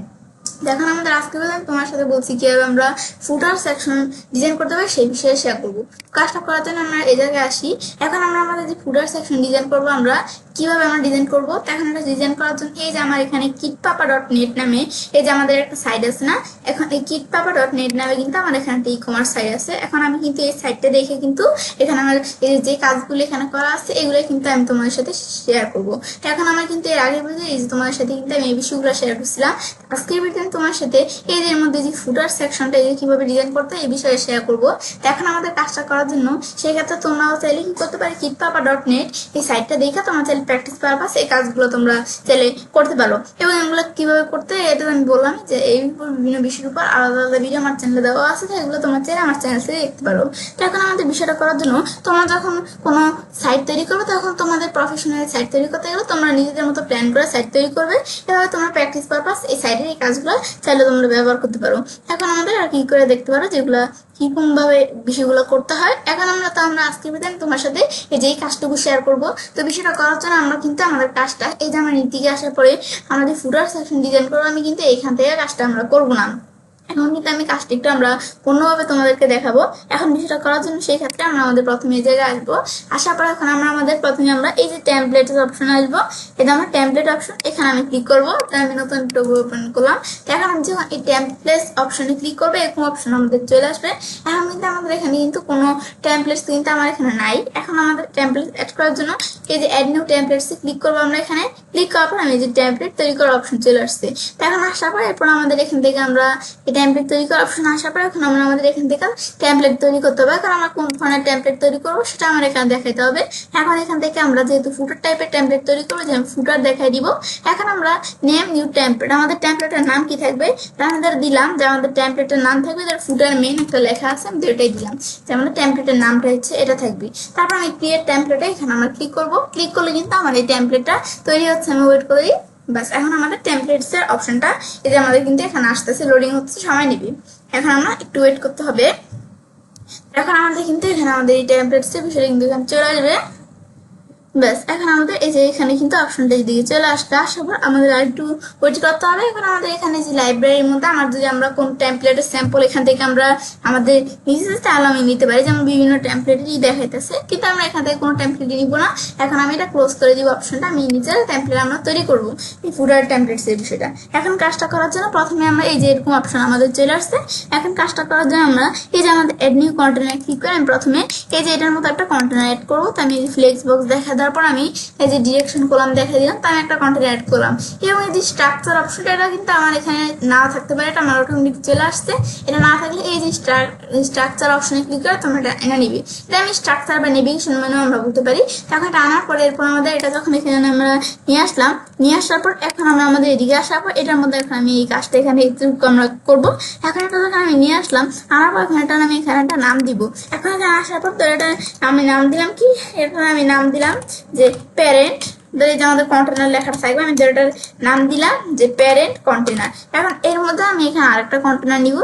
দেখুন, আমাদের আজকে তোমার সাথে বলছি কিভাবে আমরা ফুটার সেকশন ডিজাইন করতে পারি সেই বিষয়ে শেয়ার করবো। কাজটা করার জন্য আমরা এই জায়গায় আসি। এখন আমরা আমাদের যে ফুটার সেকশন ডিজাইন করবো আমরা কিভাবে আমরা ডিজাইন করবো, এখন আমরা ডিজাইন করার জন্য এই যে আমার এখানে kitpapa.net নামে এই যে আমাদের একটা সাইট আছে না, এখন এই kitpapa.net নামে কিন্তু আমার এখানে একটা ই-কমার্স সাইট আছে। এখন আমি কিন্তু এই সাইটটা দেখে কিন্তু এখানে আমার এই যে কাজগুলো এখানে করা আছে এগুলো কিন্তু আমি তোমাদের সাথে শেয়ার করবো। এখন আমার কিন্তু এর আগে বলতে এই যে তোমাদের সাথে কিন্তু আমি এই বিষয়গুলো শেয়ার করছিলাম। আজকের ভিডিওতে তোমার সাথে এই যে মধ্যে যে ফুটার সেকশনটা এই কিভাবে ডিজাইন করতে এই বিষয়ে শেয়ার করবো। এখন আমাদের কাজটা করার জন্য সেক্ষেত্রে তোমরাও চাইলে কি করতে পারি kitpapa.net এই সাইটটা দেখে তোমরা চাইলে প্র্যাকটিস পারপাস এই কাজগুলো তোমরা চাইলে করতে পারো। এবং এগুলো কিভাবে করতে এটা আমি বললাম যে এই বিভিন্ন বিষয়ের উপর আলাদা আলাদা ভিডিও আমার চ্যানেলে দেওয়া আছে, এগুলো তোমরা চাইলে আমার চ্যানেল থেকে দেখতে পারো। তো এখন আমাদের বিষয়টা করার জন্য তোমরা যখন কোনো সাইট তৈরি করবে তখন তোমাদের প্রফেশনাল সাইট তৈরি করতে গেলে তোমরা নিজেদের মতো প্ল্যান করে সাইট তৈরি করবে। এভাবে তোমরা প্র্যাকটিস পারপাস এই সাইটের এই কাজগুলো চাইলে তোমরা ব্যবহার করতে পারো। এখন আমাদের আর কি করে দেখতে পারো যেগুলা কিরকম ভাবে বিষয়গুলো করতে হয়। এখন আমরা আজকে তোমার সাথে এই যে কাজটুকু শেয়ার করবো। তো বিষয়টা করার জন্য আমরা কিন্তু আমাদের কাজটা এই যে আমার নীতিকে আসার পরে আমরা যে ফুটার সেকশন ডিজাইন করবো আমি কিন্তু এখান থেকে কাজটা আমরা করবো না। এখন কিন্তু আমি কাজটা একটু আমরা পূর্ণভাবে তোমাদেরকে দেখাবো। এখন বিষয়টা করার জন্য সেই ক্ষেত্রে আমরা আমাদের প্রথমে এই জায়গায় আসবো। আসার পর এখন আমরা প্রথমে আমরা এই যে টেমপ্লেটের অপশনে আসবো। এটা আমার টেমপ্লেট অপশন, এখানে আমি ক্লিক করবো। আমি নতুন ট্যাব ওপেন করলাম। এখন আমি যখন এই টেমপ্লেট অপশনে ক্লিক করবো এরকম অপশন আমাদের চলে আসবে। এখন কিন্তু আমাদের এখানে কিন্তু কোনো টেমপ্লেটস কিন্তু আমার এখানে নাই। এখন আমাদের টেমপ্লেট অ্যাড করার জন্য এই যে অ্যাড নিউ টেমপ্লেটসে ক্লিক করবো আমরা। এখানে ক্লিক করার পর আমি যে টেমপ্লেট তৈরি করার অপশন চলে আসছে। এখন আসার পর এরপর আমাদের এখান থেকে আমরা এই টেমপ্লেট তৈরি করার অপশন আসার পর এখন আমরা আমাদের এখান থেকে টেমপ্লেট তৈরি করতে হবে। এখন আমরা কোন ধরনের টেমপ্লেট তৈরি করবো সেটা আমার এখানে দেখাইতে হবে। এখন এখান থেকে আমরা যেহেতু ফুটার টাইপের টেমপ্লেট তৈরি করবো, যে ফুটার দেখাই দিব। এখন আমরা নেম নিউ টেমপ্লেট, আমাদের টেমপ্লেটের নাম কি থাকবে আমাদের দিলাম, যে আমাদের টেমপ্লেটের নাম থাকবে, তার ফুটার মেন একটা লেখা আছে, আমি এটাই দিলাম যে আমাদের টেমপ্লেটের নামটা হচ্ছে এটা থাকবে। তারপর আমি ক্রিয়েট টেমপ্লেটে এখানে আমরা ক্লিক করবো। ক্লিক করলে কিন্তু আমার এই টেমপ্লেটটা তৈরি হচ্ছে। আমি ওয়েট করি, বাস এখন আমাদের টেমপ্লেটস এর অপশনটা এই যে আমাদের কিন্তু এখানে আসতেছে, লোডিং হচ্ছে, সময় নেবে। এখন আমরা একটু ওয়েট করতে হবে। এখন আমাদের কিন্তু এখানে আমাদের এই টেমপ্লেটস এর বিষয়টা কিন্তু এখানে চলে আসবে। ব্যাস এখন আমাদের এই যে এখানে কিন্তু অপশনটা দিকে চলে আসলে আসার পর আমাদের আর একটু ওয়েট করতে হবে। এখন আমাদের এখানে যে লাইব্রেরির মধ্যে আমার যদি আমরা কোন টেমপ্লেটের স্যাম্পল এখান থেকে আমরা আমাদের নিজে তাহলে আমি নিতে পারি, যেমন বিভিন্ন টেমপ্লেটই দেখাইতেছে, কিন্তু আমরা এখান থেকে কোনো টেমপ্লেটই নিব না। এখন আমি এটা ক্লোজ করে দিব অপশনটা, আমি নিজের টেমপ্লেট আমরা তৈরি করবো এই ফুটার টেমপ্লেটস এর বিষয়টা। এখন কাজটা করার জন্য প্রথমে আমরা এই যে এরকম অপশন আমাদের চলে আসছে। এখন কাজটা করার জন্য আমরা এই যে আমাদের অ্যাড নিউ কন্টেনার ক্লিক করে আমি প্রথমে এই যে এটার মতো একটা কন্টেনার অ্যাড করবো। তো আমি ফ্লেক্স বক্স দেখা তারপর আমি এই যে ডিরেকশন কলাম দেখা দিলাম, তো আমি একটা কন্টেন্ট অ্যাড করলাম। এবং এই যে স্ট্রাকচার অপশনটা এটা কিন্তু আমার এখানে না থাকতে পারে, এটা আমার অটোমেটিক চলে আসছে। এটা না থাকলে এই যে স্ট্রাকচার অপশনে ক্লিক করে তোমরা এটা এনে নিবি। এটা আমি স্ট্রাকচার বা নেভিগেশন মানে আমরা বলতে পারি। এখন এটা আনার পরে এরপর আমাদের এটা যখন এখানে আমরা নিয়ে আসলাম, নিয়ে আসার পর এখন আমরা আমাদের এদিকে আসার পর এটার মধ্যে এখন আমি এই কাজটা এখানে আমরা করবো। এখন এটা যখন আমি নিয়ে আসলাম, আনার পর এখন এটা আমি এখানে একটা নাম দিব। এখন এখানে আসার পর তো এটা আমি নাম দিলাম কি, এরপর আমি নাম দিলাম যে প্যারেন্ট। যে আমাদের কন্টেনার লেখা থাকবে, আমি যেটার নাম দিলাম যে প্যারেন্ট কন্টেনার। এখন এর মধ্যে আমি এখানে আরেকটা কন্টেনার নিব।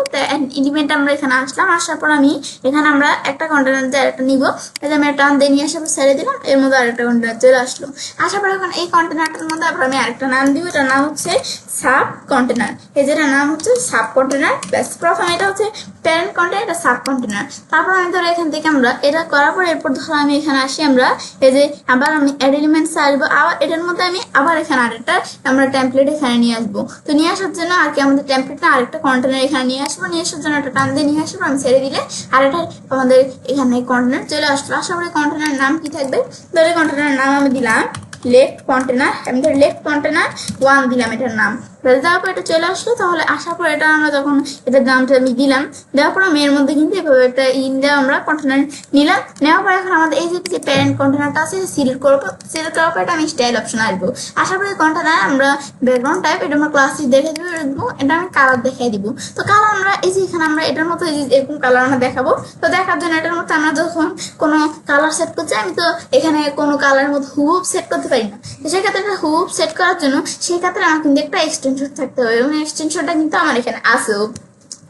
এলিমেন্ট আমরা এখানে আসলাম, আসার পর আমি এখানে আমরা একটা কন্টেনার দিয়ে আরেকটা নিব। এই যে আমি টান দিয়ে নিয়ে আসার পর ছেড়ে দিলাম, এর মধ্যে আরেকটা কন্টেনার চলে আসলো। আসার পর এখন এই কন্টেনারটার মধ্যে আবার আমি আরেকটা নাম দিব, এটার নাম হচ্ছে সাব কন্টেনার। এই যেটার নাম হচ্ছে সাব কন্টেনার। ব্যাস প্রথমে এটা হচ্ছে প্যারেন্ট কন্টেনার, এটা সাব কন্টেনার। তারপর আমি ধরো এখান থেকে আমরা এটা করার পর এরপর ধরো আমি এখানে আসি, আমরা এই যে আবার আমি অ্যাড এলিমেন্টস আসবো, আবার এটার মধ্যে আমি আবার এখানে আরেকটা আমরা টেমপ্লেট এখানে নিয়ে আসবো। তো নিয়ে আসার জন্য আর কি আমাদের টেমপ্লেটটা আরেকটা কন্টেনার এখানে নিয়ে আসবো। নিয়ে আসার জন্য একটা টান দিয়ে নিয়ে আসবো, আমি ছেড়ে দিলে আর এটা আমাদের এখানে কন্টেনার চলে আসলো। আসার পরে কন্টেনার নাম কি থাকবে, ধরে কন্টেনার নাম আমি দিলাম লেফট কন্টেনার, আমি ধর লেফট কন্টেনার 1 দিলাম এটার নাম। দেওয়ার পর এটা চলে আসলো। তাহলে আসার পর এটা আমরা যখন এটার দামটা আমি দিলাম, দেওয়ার পর আমি এর মধ্যে কিন্তু এভাবে একটা ইন্ডিয়া আমরা কন্টেনার নিলাম। নেওয়ার পর এখন আমাদের এই যে প্যারেন্ট কন্টেনারটা আছে সিলেক্ট করবো। সিলেক্ট করার পর এটা আমি স্টাইল অপশন আসবো। আসার পরে কন্টেনার আমরা ব্যাকগ্রাউন্ড টাইপ এটা আমরা ক্লাসে দেখে দিব, এটা আমি কালার দেখাই দিব। তো কালার আমরা এই যে এখানে আমরা এটার মতো এরকম কালার আমরা দেখাবো। তো দেখার জন্য এটার মতো আমরা যখন কোনো কালার সেট করছি, আমি তো এখানে কোনো কালারের মতো হুব সেট করতে পারি না। তো সেক্ষেত্রে একটা হুব সেট করার জন্য সেই ক্ষেত্রে আমার কিন্তু একটা এক্সটেনশন থাকতে হবে, এবং এক্সটেনশনটা কিন্তু আমার এখানে আছেও।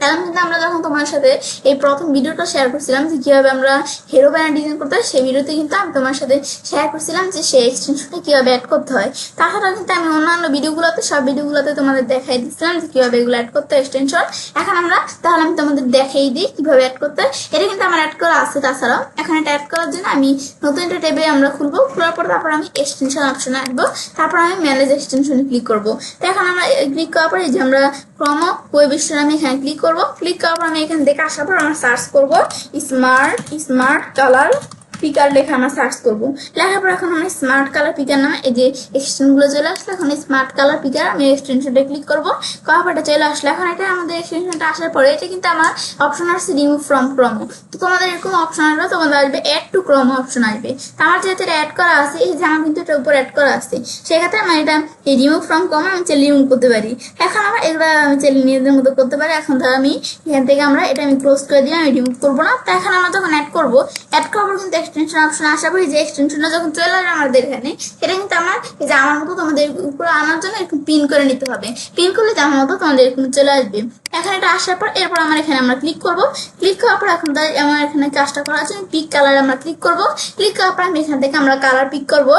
এখন কিন্তু আমরা যখন তোমার সাথে এই প্রথম ভিডিওটা শেয়ার করছিলাম যে কিভাবে আমরা হিরো ব্যানার ডিজাইন করতে হয়, সেই ভিডিওতে কিন্তু আমি তোমার সাথে শেয়ার করছিলাম যে সেই এক্সটেনশনটা কিভাবে অ্যাড করতে হয়। তাছাড়াও কিন্তু আমি অন্যান্য ভিডিওগুলোতে সব ভিডিওগুলোতে তোমাদের দেখাই দিচ্ছিলাম যে কিভাবে এগুলো অ্যাড করতে হয় এক্সটেনশন। এখন আমরা তাহলে আমি তোমাদের দেখাই দিই কিভাবে অ্যাড করতে হয়। এটা কিন্তু আমার অ্যাড করা আছে। তাছাড়াও এখন এটা অ্যাড করার জন্য আমি নতুন একটা ট্যাবে আমরা খুলবো, খোলার পর তারপর আমি এক্সটেনশন অপশনে আসবো, তারপর আমি ম্যানেজ এক্সটেনশনে ক্লিক করবো। তো এখন আমরা ক্লিক করার পর এই যে আমরা ক্রোমো ওয়েব স্টোর আমি এখানে ক্লিক করবো। ক্লিক করার পর আমি এখান থেকে আসার পর আমরা সার্চ করবো স্মার্ট কালার পিকার লেখা আমরা সার্চ করবো। লেখার পর এখন আমি স্মার্ট কালার পিকার নামে এই যে এক্সটেনশন গুলো চলে আসলো। এখন স্মার্ট কালার পিকার আমি এক্সটেনশনটা ক্লিক করবো, করার পর এটা চলে আসলো। এখন এটা আমাদের এক্সটেনশনটা আসার পরে এটা কিন্তু আমার অপশন আসছে রিমুভ ফ্রম ক্রোমো। তো তোমাদের এরকম অপশন আসবে, তোমাদের আসবে অ্যাড টু ক্রোমো অপশন আসবে। তো আমার যেহেতু এটা অ্যাড করা আছে, এই যে আমার কিন্তু এটার উপর অ্যাড করা আছে, সেক্ষেত্রে আমি এটা এই রিমুভ ফ্রম ক্রোমো আমি চাইলে রিমুভ করতে পারি। এখন আমার এগুলো আমি চাইলে নিজেদের মতো করতে পারি। এখন ধর আমি এখান থেকে আমরা এটা আমি ক্লোজ করে দিই, আমি রিমুভ করবো না। তো এখন আমরা যখন অ্যাড করবো, অ্যাড করার পর কিন্তু এক্সটেনশন অপশন আসা পরে যে এক্সটেনশনটা যখন চলে আসবে আমাদের এখানে, এটা কিন্তু আমার এই যে আমার মতো তোমাদের উপরে আনার জন্য একটু পিন করে নিতে হবে। পিন করলে আমার মতো তোমাদের এখানে চলে আসবে। এখন এটা আসার পর এরপর আমার এখানে আমরা ক্লিক করবো। ক্লিক করার পর এখন আমার এখানে কাজটা করা আছে, পিক কালার আমরা ক্লিক করবো। ক্লিক করার পর আমি এখান থেকে আমরা কালার পিক করবো।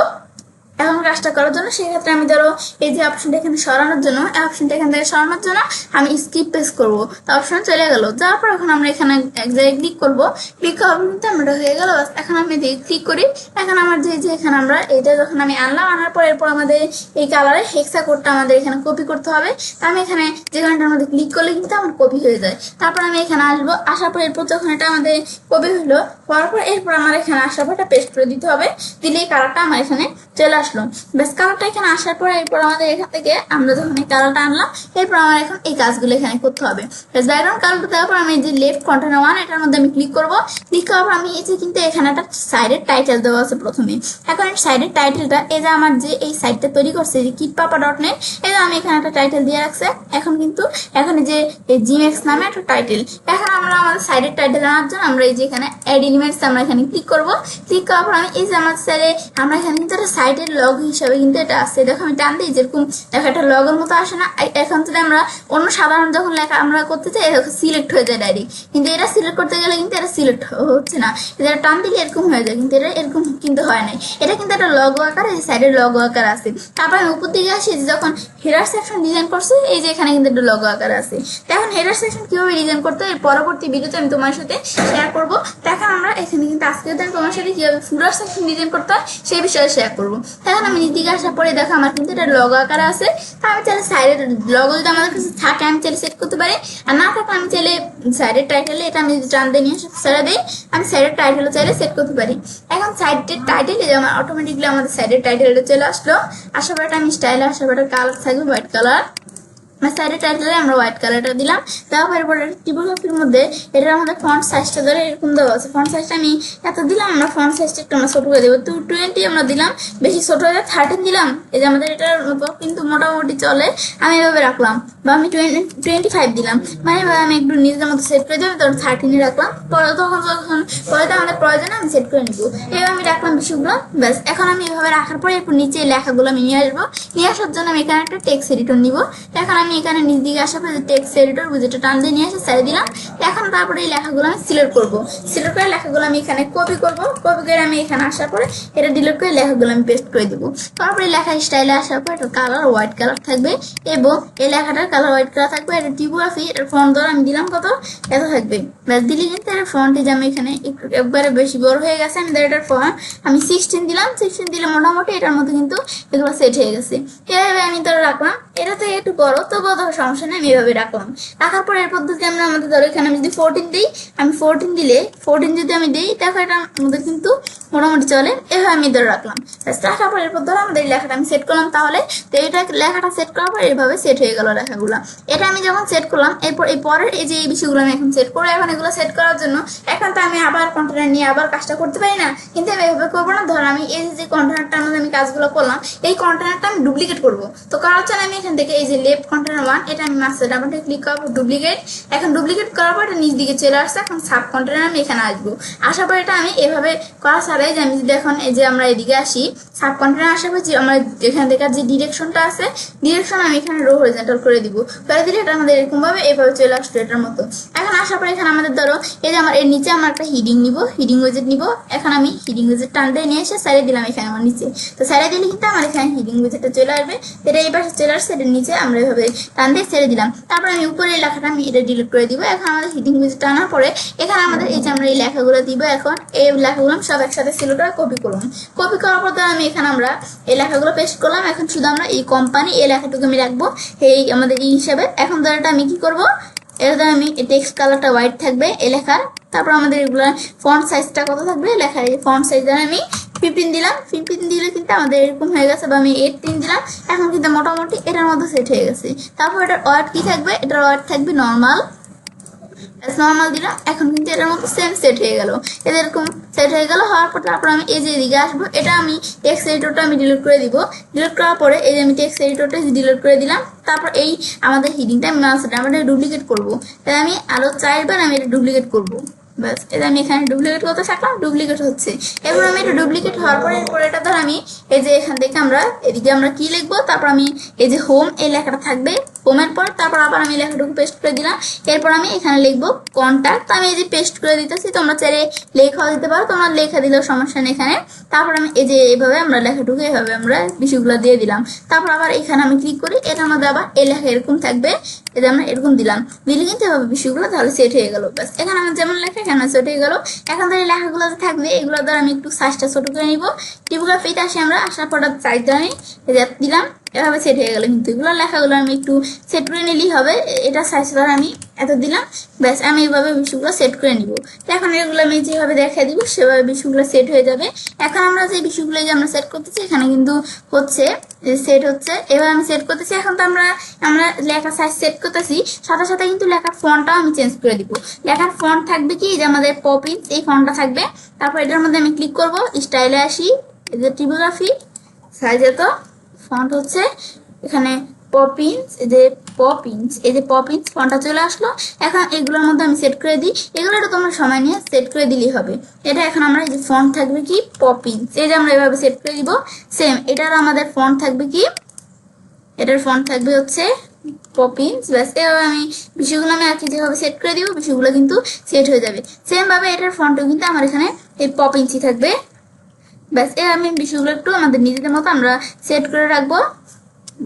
এখন কাজটা করার জন্য সেক্ষেত্রে আমি ধরো এই যে অপশনটা এখানে সরানোর জন্য, এই অপশনটা এখান থেকে সরানোর জন্য আমি স্কিপ প্রেস করবো। তো অপশন চলে গেল। যাওয়ার পর এখন আমরা এখানে এক জায়গায় ক্লিক করবো। ক্লিক করার কিন্তু আমরা হয়ে গেল। এখন আমি ক্লিক করি। এখন আমার যে এখানে আমরা এটা যখন আমি আনলাম, আনার পর এরপর আমাদের এই কালারে হেক্সা কোডটা আমাদের এখানে কপি করতে হবে। তো আমি এখানে যেখানটার মধ্যে ক্লিক করলে কিন্তু আমার কপি হয়ে যায়। তারপর আমি এখানে আসবো, আসার পর এরপর যখন এটা আমাদের কপি হলো, হওয়ার পর এরপর আমার এখানে আসার পর এটা পেস্ট করে দিতে হবে। দিলে এই কালারটা আমার এখানে চলে আসবে। আসলো। বেশ কালারটা এখানে আসার পরে এরপর আমাদের এখান থেকে আমরা যখন এই কালারটা আনলাম এরপর আমার এখন এই কাজগুলো এখানে করতে হবে। বেশ ব্যাকগ্রাউন্ড কালারটা দেওয়ার পর আমি যে লেফট কন্টেনার 1 এটার মধ্যে আমি ক্লিক করব। ক্লিক করার পর আমি এই যে কিন্তু এখানে একটা সাইডের টাইটেল দেওয়া আছে প্রথমে। এখন এই সাইডের টাইটেলটা এই যে আমার যে এই সাইটটা তৈরি করছে যে kitpapa.net, এই যে আমি এখানে একটা টাইটেল দিয়ে রাখছে। এখন কিন্তু এখানে যে জিমেক্স নামে একটা টাইটেল, এখন আমরা আমাদের সাইডের টাইটেল আনার জন্য আমরা এই যে এখানে অ্যাড এলিমেন্টস আমরা এখানে ক্লিক করব। ক্লিক করার পর আমি এই যে আমার সাইডে আমরা এখানে কিন্তু একটা সাইটের লগ হিসাবে কিন্তু এটা আসছে। দেখো আমি টান দিই যেরকম দেখো একটা লগের মতো আসে না। এখন যদি আমরা অন্য সাধারণ যখন লেখা আমরা করতে চাই সিলেক্ট হয়ে যায় ডাইরেক্ট, কিন্তু এটা সিলেক্ট করতে গেলে কিন্তু এটা সিলেক্ট হচ্ছে না। এটা টান দিলে এরকম হয়ে যায়, কিন্তু এটা এরকম কিন্তু হয় নাই। এটা কিন্তু একটা লগো আকার, এই সাইডের লগো আকার আছে। তারপর আমি উপর দিকে আসি যখন হেডার সেকশন ডিজাইন করছে এই যে এখানে কিন্তু একটা লগো আকার আছে। এখন হেডার সেকশন কিভাবে ডিজাইন করতে হয় পরবর্তী ভিডিওতে আমি তোমার সাথে শেয়ার করবো। এখন আমরা এখানে কিন্তু আজকে তোমার সাথে কিভাবে ফুলার সেকশন ডিজাইন করতে হয় সেই বিষয়ে শেয়ার করবো। এখন আমি নিচে আসার পরে দেখো আমার কিন্তু এটা লগো আকারে আছে। আমি চাইলে সাইডের লগো যদি আমাদের কাছে থাকে আমি চাইলে সেট করতে পারি, আর না থাকলে আমি চাইলে সাইডের টাইটেলে এটা আমি যদি টান দিয়ে নিয়ে ছেড়ে দিই আমি সাইডের টাইটেলও চাইলে সেট করতে পারি। এখন সাইডের টাইটেলে আমার অটোমেটিকলি আমাদের সাইডের টাইটেলটা চলে আসলো। আসার পরে আমি স্টাইলে আসার পরে কালার থাকবে হোয়াইট কালার। সাইডের টাইটেলে আমরা হোয়াইট কালারটা দিলাম। তারপরে পরে টিপোগ্রাফির মধ্যে এটা আমাদের ফন্ট সাইজটা ধরে এরকম দেওয়া আছে। ফন্ট সাইজটা আমি এত দিলাম, আমরা ফন্ট সাইজটা একটু আমরা ছোট করে দেবো। 220 আমরা দিলাম, বেশি ছোট হয়ে 13 দিলাম। এই যে আমাদের এটার কিন্তু মোটামুটি চলে, আমি এভাবে রাখলাম। বা আমি 25 দিলাম, মানে আমি একটু নিজের মতো সেট করে দেবো, তখন 13 রাখলাম। পরে তখন পরে তো আমাদের প্রয়োজনে আমি সেট করে নিবো। এবার আমি রাখলাম বিষয়গুলো। ব্যাস এখন আমি এভাবে রাখার পরে এরপর নিচে লেখাগুলো আমি নিয়ে আসবো। নিয়ে আসার জন্য আমি এখানে একটা টেক্সট এডিটর নিবো। এখন আমি এখানে নিচ দিকে আসার পরে টেক্সট এডিটর বুঝেটা টান দিয়ে নিয়ে এসে ছেড়ে দিলাম। এখন তারপরে এই লেখাগুলো আমি সিলেক্ট করবো। সিলেক্ট করে লেখাগুলো আমি এখানে কপি করবো। কপি করে আমি এখানে আসার পরে এটা ডিলিট করে লেখাগুলো আমি পেস্ট করে দিব। তারপরে লেখা স্টাইলে আসার পর এটা কালার হোয়াইট কালার থাকবে এবং এই লেখাটার কালার হোয়াইট কালার থাকবে। এটা টিপোগ্রাফি এটার ফন্ট ধরে আমি দিলাম কত এত থাকবে। ব্যাস দিলে কিন্তু এটার ফন্টে যে আমি এখানে একবারে বেশি বড় হয়ে গেছে, আমি এটার ফন্ট আমি 16 দিলাম। 16 দিলে মোটামুটি এটার মধ্যে কিন্তু এগুলো সেট হয়ে গেছে। এভাবে আমি ধরে রাখলাম। এটা থেকে একটু বড় তো বড় সমস্যা নেই, আমি এভাবে রাখলাম। রাখার পরে এর পদ্ধতি আমরা আমাদের ধরো এখানে আমি যদি 14 দিই, আমি 14 দিলে 14 যদি আমি দিই দেখো এটা আমাদের কিন্তু মোটামুটি চলে। এভাবে আমি ধরে রাখলাম। রাখার পর এরপর ধরো আমাদের লেখাটা আমি সেট করলাম। তাহলে তো এটা লেখাটা সেট করার পর এইভাবে সেট হয়ে গেল লেখাগুলো। এটা আমি যখন সেট করলাম এরপর এই পরের এই যে এই বিষয়গুলো আমি এখন সেট করবো। এখন এগুলো সেট করার জন্য এখন তো আমি আবার কন্টেনার নিয়ে আবার কাজটা করতে পারি না, কিন্তু আমি এভাবে করবো না। ধর আমি এই যে কন্টেনারটার মধ্যে আমি কাজগুলো করলাম এই কন্টেনারটা আমি ডুপ্লিকেট করবো। তো করার জন্য আমি এখান থেকে এই যে লেফট কন্টেনার 1 এটা আমি মাস্টার ডাবলটা ক্লিক করবো ডুপ্লিকেট। এখন ডুপ্লিকেট করার পর এটা নিচ দিকে চলে আসছে। এখন সাব কন্টেনার আমি এখানে আসবো। আসার পর এটা আমি এভাবে করা ছাড়াই যে আমি যদি এখন এই যে আমরা এদিকে আসি সাব কন্টেনার আসার পর যে আমরা এখান থেকে যে ডিরেকশনটা আছে ডিরেকশন আমি এখানে রো হরিজন্টাল করে দিব। করে দিলে এটা আমাদের এরকম ভাবে এভাবে চলে আসতো এটার মতো। এখন আসার পর এখানে আমাদের ধরো এই যে আমার এর নিচে আমার একটা হিডিং নিব, হিডিং উইজেট নিব। এখন আমি হিডিং উইজেট টান দিয়ে নিয়ে এসে সাইডে দিলাম এখানে আমার নিচে। তো সাইডে দিলে কিন্তু আমার এখানে হিডিং উইজেটটা চলে আসবে। এটা এই পাশে চলে আসছে, এটার নিচে আমরা এভাবে টান দিয়ে ছেড়ে দিলাম। তারপর আমি উপরে এই লেখাটা আমি এটা ডিলিট করে দিব। এখন আমাদের হিডিং উইজেট টানার পরে এখানে আমাদের এই যে আমরা এই লেখাগুলো দিব। এখন এই লেখাগুলো সব একসাথে সিলেক্ট করে কপি করলাম। কপি করার পর আমি এখানে আমরা এই লেখাগুলো পেস্ট করলাম। এখন শুধু আমরা এই কোম্পানি এই লেখাটুকু আমি রাখবো এই আমাদের এই হিসাবে। এখন ধর এটা আমি কি করবো, এটা আমি টেক্সট কালারটা হোয়াইট থাকবে এই লেখার। তারপর আমাদের এগুলো ফন্ট সাইজটা কত থাকবে লেখার এই ফন্ট সাইজ আমি 15 দিলাম। 15 দিলে কিন্তু আমাদের এরকম হয়ে গেছে। বা আমি 18 দিলাম। এখন কিন্তু মোটামুটি এটার মধ্যে সেট হয়ে গেছে। তারপর এটার ওয়ার্ড কি থাকবে, এটার ওয়ার্ড থাকবে নর্মাল। নর্মাল দিলাম। এখন কিন্তু এটার মতো সেম সেট হয়ে গেল। এরকম সেট হয়ে গেল। হওয়ার পর তারপর আমি এই যে এদিকে আসবো, এটা আমি টেক্সট এডিটরটা আমি ডিলিট করে দিব। ডিলিট করার পরে এই যে আমি টেক্সট এডিটরটা ডিলিট করে দিলাম। তারপর এই আমাদের হিডিংটা আমি আমরা ডুপ্লিকেট করবো। তাই আমি আরো 4 বার আমি এটা ডুপ্লিকেট করবো। ব্যাস এটা আমি এখানে ডুপ্লিকেট করতে থাকলাম, ডুপ্লিকেট হচ্ছে। এবার আমি এটা ডুপ্লিকেট হওয়ার পরে এরপর এটা ধর আমি এই যে এখান থেকে আমরা এদিকে আমরা কি লিখবো, তারপর আমি এই যে হোম এই লেখাটা থাকবে। হোমের পর তারপর আবার আমি লেখাটুকু পেস্ট করে দিলাম। এরপর আমি এখানে লিখবো কন্ট্যাক্ট। আমি এই যে পেস্ট করে দিতেছি, তোমরা চাইলে লেখা দিতে পারো, তোমরা লেখা দিলেও সমস্যা নেই এখানে। তারপর আমি এই যে এইভাবে আমরা লেখাটুকু এইভাবে আমরা বিষয়গুলো দিয়ে দিলাম। তারপর আবার এখানে আমি ক্লিক করি, এটার মধ্যে আবার এই লেখা এরকম থাকবে। এটা আমরা এরকম দিলাম, দিলে কিন্তু এভাবে বিষয়গুলো তাহলে সেট হয়ে গেল। ব্যাস এখানে আমার যেমন লেখা এখানে সেট হয়ে গেল। এখন ধরে লেখাগুলো যে থাকবে এগুলো দ্বারা আমি একটু সাইজটা ছোট করে নিব। টিপোগ্রাফিতে আসি আমরা, আসার পর সাইজটা আমি দিলাম। এভাবে সেট হয়ে গেল। কিন্তু এগুলো লেখাগুলো আমি একটু সেট করে নিলেই হবে। এটা সাইজ ধর আমি এত দিলাম, ব্যাস আমি এইভাবে বিষয়গুলো সেট করে নিব। তো এখন এগুলো আমি যেভাবে দেখা দিব সেভাবে বিষয়গুলো সেট হয়ে যাবে। এখন আমরা যে বিষয়গুলো যে আমরা সেট করতেছি এখানে কিন্তু হচ্ছে সেট হচ্ছে, এবার আমি সেট করতেছি। এখন তো আমরা লেখা সাইজ সেট করতেছি, সাথে সাথে কিন্তু লেখার ফন্টটাও আমি চেঞ্জ করে দিব। লেখার ফন্ট থাকবে কি যে আমাদের পপিন্স, এই ফন্টটা থাকবে। তারপর এটার মধ্যে আমি ক্লিক করব, স্টাইলে আসি, এই যে টিপোগ্রাফি সাইজ এত, ফন্ট হচ্ছে এখানে পপিন্স, এই যে পপিন্স ফন্টটা চলে আসলো। এখন এগুলোর মধ্যে আমি সেট করে দিই। এগুলো একটু তোমরা সময় নিয়ে সেট করে দিলেই হবে। এটা এখন আমরা এই যে ফন্ট থাকবে কি পপিন্স, এই যে আমরা এভাবে সেট করে দিব। সেম এটার আমাদের ফন্ট থাকবে কি, এটার ফন্ট থাকবে হচ্ছে পপিন্স। ব্যাস এভাবে আমি বিষয়গুলো আমি আর কি যেভাবে সেট করে দিব বিষয়গুলো কিন্তু সেট হয়ে যাবে। সেম ভাবে এটার ফন্টও কিন্তু আমার এখানে এই পপিন্সই থাকবে। ব্যাস এর আমি বিষয়গুলো একটু আমাদের নিজেদের মতো আমরা সেট করে রাখবো।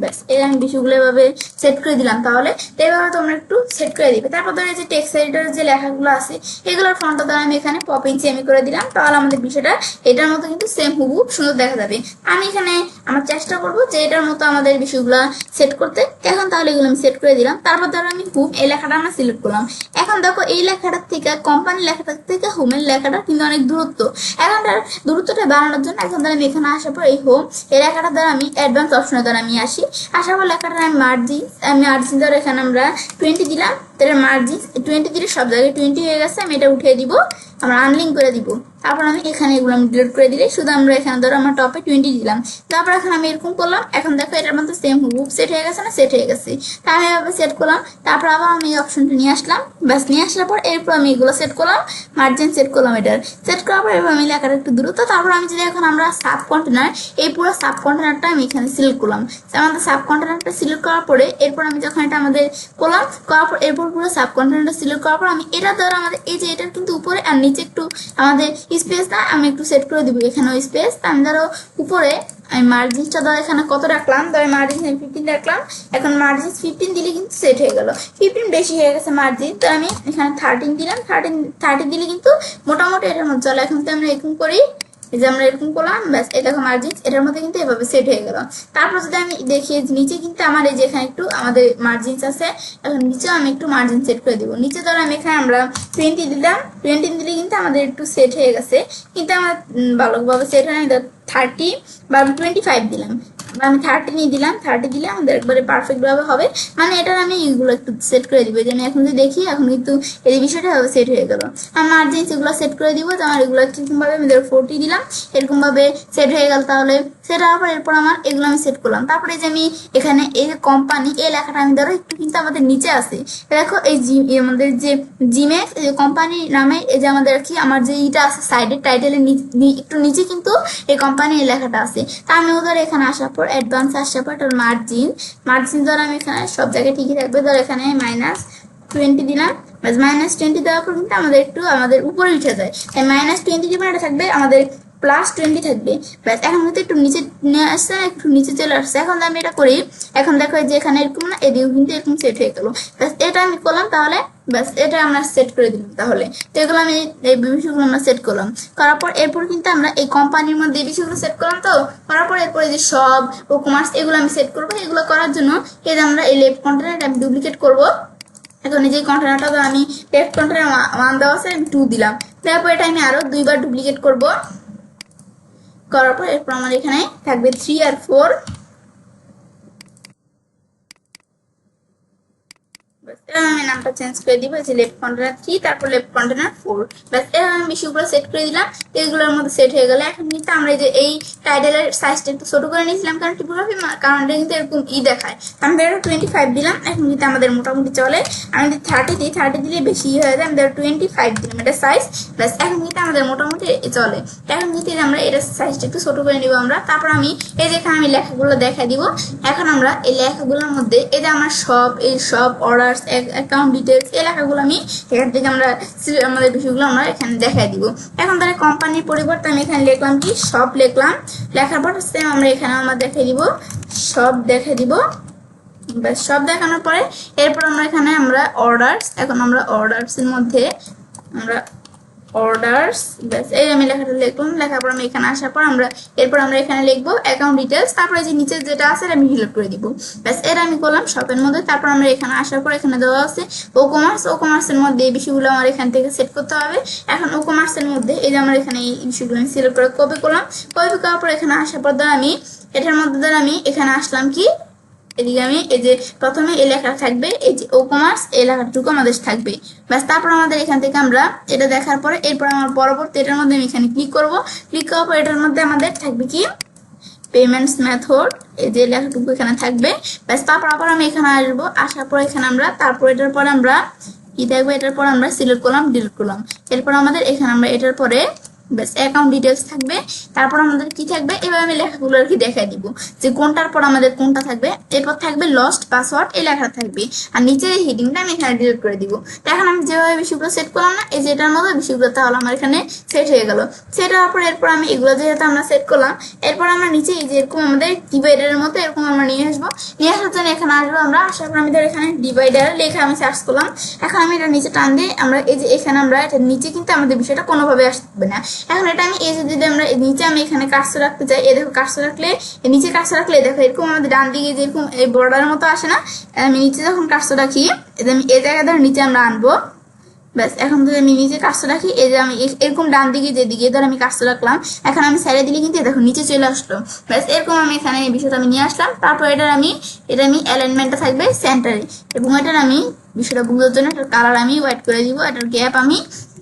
ব্যাস এর আমি বিষয়গুলো এভাবে সেট করে দিলাম। তাহলে এইভাবে তোমরা একটু সেট করে দিবে। তারপর ধরো যে টেক্সট এডিটরের যে লেখাগুলো আছে এগুলোর ফন্টটা ধরো আমি এখানে পপিন্স আমি করে দিলাম। তাহলে আমাদের বিষয়টা এটার মতো কিন্তু সেম হুবহু সুন্দর দেখা যাবে। আমি এখানে আমার চেষ্টা করব যে এটার মতো আমাদের বিষয়গুলো সেট করতে। এখন তাহলে এগুলো আমি সেট করে দিলাম। তারপর ধরো আমি হোম এই লেখাটা আমরা সিলেক্ট করলাম। এখন দেখো এই লেখাটার থেকে কোম্পানির লেখাটার থেকে হোমের লেখাটা কিন্তু অনেক দূরত্ব। এখন তার দূরত্বটা বাড়ানোর জন্য এখন ধরো আমি এখানে আসার পর এই হোম এই লেখাটা দ্বারা আমি অ্যাডভান্স অপশনের দ্বারা আমি আসি। আসার পর লেখাটা আমি মার্জিন ধরো এখানে আমরা 20 দিলাম। তাহলে মার্জিন 20 দিলে সব জায়গায় 20 হয়ে গেছে। আমি এটা উঠিয়ে দিব, আমরা আনলিঙ্ক করে দিব। তারপর আমি এখানে এগুলো আমি ডিলিট করে দিলে শুধু আমরা এখানে ধরো আমার টপে 20 দিলাম। তারপর এখন আমি এরকম করলাম। এখন দেখো এটার মধ্যে সেম হুবহু সেট হয়ে গেছে না, সেট হয়ে গেছে। তা আমি এভাবে সেট করলাম। তারপর আবার আমি এই অপশনটা নিয়ে আসলাম। ব্যাস নিয়ে আসার পর এরপর আমি এগুলো সেট করলাম, মার্জিন সেট করলাম। এটার সেট করার পর এবার আমি লেখাটা একটু দূরত্ব। তারপর আমি যদি এখন আমরা সাব কন্টেনার, এই পুরো সাব কন্টেনারটা আমি এখানে সিলেক্ট করলাম। আমাদের সাব কন্টেনারটা সিলেক্ট করার পরে এরপর আমি যখন এটা আমাদের করলাম করার পর এরপর পুরো সাব কন্টেনারটা সিলেক্ট করার পর আমি এটা ধরো আমাদের এই যে এটার কিন্তু উপরে আর নিচে একটু আমাদের স্পেস না আমি একটু সেট করে দিব। এখানেও স্পেস আমি ধরো উপরে আমি মার্জিনটা ধরো এখানে কত রাখলাম, ধরো মার্জিন 15 রাখলাম। এখন মার্জিন 15 দিলে কিন্তু সেট হয়ে গেল। 15 বেশি হয়ে গেছে মার্জিন, তো আমি এখানে 13 দিলাম। 30 দিলে কিন্তু মোটামুটি এটার মধ্যে চলে। এখন তো আমরা এরকম করি, এই যে আমরা এরকম করলাম। ব্যাস এই দেখো মার্জিন এটার মধ্যে কিন্তু এভাবে সেট হয়ে গেল। তারপর যদি আমি দেখি নিচে কিন্তু আমার এই যে এখানে একটু আমাদের মার্জিন আছে, এখন নিচেও আমি একটু মার্জিন সেট করে দিব। নিচে ধরো আমি এখানে আমরা 20 দিলাম। 20 দিলে কিন্তু আমাদের একটু সেট হয়ে গেছে, কিন্তু আমার ভালোভাবে সেট হয় না। 30 বা 25 দিলাম, আমি 30 নিয়ে দিলাম। 30 দিলে আমাদের একবারে পারফেক্ট ভাবে হবে। মানে এটার আমি এগুলো একটু সেট করে দিব। যে আমি এখন যদি দেখি এখন কিন্তু এই বিষয়টা সেট হয়ে গেল। আমি মার্জিন এগুলো সেট করে দিব। তো আমার এগুলো কিরকম ভাবে আমি 40 দিলাম, এরকম ভাবে সেট হয়ে গেল। তাহলে সেট হওয়ার পর এরপর আমার এগুলো আমি সেট করলাম। তারপরে যে আমি এখানে এই যে কোম্পানি এই লেখাটা আমি ধরো একটু কিন্তু আমাদের নিচে আছে। দেখো এই আমাদের যে জিমেক্স এই যে কোম্পানি নামে এই যে আমাদের কি আমার যে ইটা আছে সাইডের টাইটেলের একটু নিচে কিন্তু এই কোম্পানি এই লেখাটা আছে। তা আমি ধরো এখানে আসার পর অ্যাডভান্স আসার পর এটার মার্জিন ধরো আমি এখানে সব জায়গায় ঠিকই থাকবে। ধরো এখানে -20 দিলাম। -20 দেওয়ার পর কিন্তু আমাদের একটু আমাদের উপরে উঠে যায়। তাই -20 দিলে এটা থাকবে আমাদের +20 থাকবে। ব্যাস এখন কিন্তু একটু নিচে নিয়ে আসছে, একটু নিচে চলে আসছে। এখন আমি এটা করি, এখন দেখো যে এখানে এরকম না, এদিকেও কিন্তু এরকম সেট হয়ে গেল। ব্যাস এটা আমি করলাম। তাহলে ব্যাস এটা আমরা সেট করে দিলাম। তাহলে তো এগুলো আমি এই বিষয়গুলো আমরা সেট করলাম। করার পর এরপর কিন্তু আমরা এই কোম্পানির মধ্যে এই বিষয়গুলো সেট করলাম। তো করার পর এরপরে যে সব ও কমার্স এগুলো আমি সেট করবো। এগুলো করার জন্য এই যে আমরা এই লেফট কন্টেনারটা আমি ডুপ্লিকেট করবো। এখন এই যে কন্টেনারটা তো আমি লেফট কন্টেনার 1 দেওয়া আছে, আমি 2 দিলাম। তারপর এটা আমি আরো 2বার ডুপ্লিকেট করবো। করার পর এরপর আমার এখানে থাকবে 3 আর 4। আমি নামটা চেঞ্জ করে দিব, যে লেফট কন্টেনার 3 তারপর লেফট কন্টেনার 4। ব্যাস এভাবে আমি বিষয়গুলো সেট করে দিলাম। এগুলোর মধ্যে সেট হয়ে গেল। এখন কিন্তু আমরা এই যে এই টাইটেলের সাইজটা একটু ছোট করে নিয়েছিলাম কারণ টিপোগ্রাফি, কারণ এটা কিন্তু এরকম দেখায়। আমি ধরো 25 দিলাম। এখন কিন্তু আমাদের মোটামুটি চলে। আমি যদি 30 দিই, 30 দিলে বেশি হয়ে যায়। আমি ধরো 25 দিলাম এটা সাইজ। ব্যাস এখন কিন্তু আমাদের মোটামুটি চলে। এখন কিন্তু আমরা এটা সাইজটা একটু ছোট করে নিব আমরা। তারপর আমি এই যে এখানে আমি লেখাগুলো দেখা দিব। এখন আমরা এই লেখাগুলোর মধ্যে এই যে আমার সব অর্ডার অ্যাকাউন্ট ডিটেলস এই লেখাগুলো আমি এখান থেকে আমরা আমাদের বিষয়গুলো আমরা এখানে দেখাই দিব। এখন তাহলে কোম্পানির পরিবর্তে আমি এখানে লিখলাম কি সব লিখলাম। লেখার পর সেম আমরা এখানে আমরা দেখাই দিব, সব দেখাই দিব। ব্যাস সব দেখানোর পরে এরপর আমরা এখানে আমরা অর্ডারস, এখন আমরা অর্ডারস এর মধ্যে আমরা অর্ডারস, ব্যাস এই আমি লেখাটা লিখলাম। লেখার পর আমি এখানে আসার পর এরপর আমরা এখানে লিখবো অ্যাকাউন্ট ডিটেলস, তারপরে যে নিচে যেটা আছে আমি ফিল আপ করে দিব। ব্যাস এটা আমি করলাম শপের মধ্যে। তারপর আমরা এখানে আসার পর এখানে দেওয়া আছে ও কমার্সের মধ্যে এই বিষয়গুলো আমার এখান থেকে সেট করতে হবে। এখন ও কমার্সের মধ্যে এই যে আমার এখানে এই বিষয়গুলো আমি সিলেক্ট করে কপি করলাম। কপি করার পর এখানে আসার পর ধর আমি এটার মধ্যে ধর আমি এখানে আসলাম কি এদিকে আমি এই যে প্রথমে এই লেখা থাকবে এই যে ও কমার্স এই লেখাটুকু আমাদের থাকবে। ব্যাস তারপর আমাদের এখান থেকে আমরা এটা দেখার পরে এরপর আমার পরবর্তী এটার মধ্যে আমি এখানে ক্লিক করব। ক্লিক করার পর এটার মধ্যে আমাদের থাকবে কি পেমেন্টস মেথড, এই যে লেখাটুকু এখানে থাকবে। ব্যাস তারপর আবার আমি এখানে আসবো। আসার পর এখানে আমরা তারপর এটার পরে আমরা কি দেখবো, এটার পর আমরা সিলেক্ট করলাম, ডিলিট করলাম। এরপর আমাদের এখানে আমরা এটার পরে ব্যাস অ্যাকাউন্ট ডিটেলস থাকবে। তারপর আমাদের কি থাকবে, এবার আমি লেখাগুলো আর কি দেখাই দিব যে কোনটার পর আমাদের কোনটা থাকবে। এরপর থাকবে লস্ট পাসওয়ার্ড এই লেখা থাকবে, আর নিচে এই হেডিংটা আমি এখানে ডিলিট করে দিব। তো এখন আমি যেভাবে বিষয়গুলো সেট করলাম না এই যে এটার মধ্যে বিষয়গুলো, তাহলে আমার এখানে সেট হয়ে গেল। সেট হওয়ার পর এরপর আমি এগুলো যেহেতু আমরা সেট করলাম, এরপর আমরা নিচে এই যে এরকম আমাদের ডিভাইডারের মতো এরকম আমরা নিয়ে আসবো। নিয়ে আসার জন্য এখানে আসবো আমরা। আসার পর আমি ধর এখানে ডিভাইডার লেখা আমি সার্চ করলাম। এখন আমি এটা নিচে টান দিয়ে আমরা এই যে এখানে আমরা এটা নিচে কিন্তু আমাদের বিষয়টা কোনোভাবে আসবে না। এখন এটা আমি এই যদি আমরা নিচে আমি এখানে কার্সর রাখতে চাই, এই দেখো কার্সর রাখলে নিচে কার্সর রাখলে দেখো এরকম আমাদের ডান দিকে যেরকম এই বর্ডারের মতো আসে না, আমি নিচে যখন কার্সর রাখি আমি এই জায়গা ধরে নিচে আমরা আনবো। ব্যাস এখন যদি আমি নিচে কার্সর রাখি এই যে আমি এরকম ডান দিকে যেদিকে ধর আমি কার্সর রাখলাম, এখন আমি সাইডে দিলে কিন্তু দেখো নিচে চলে আসলো। ব্যাস এরকম আমি এখানে এই বিষয়টা আমি নিয়ে আসলাম। তারপর এটা আমি অ্যালাইনমেন্টটা থাকবে সেন্টারে, এবং এটার আমি বিষয়টা বোঝার জন্য এটার কালার আমি হোয়াইট করে দিব, এটার গ্যাপ আমি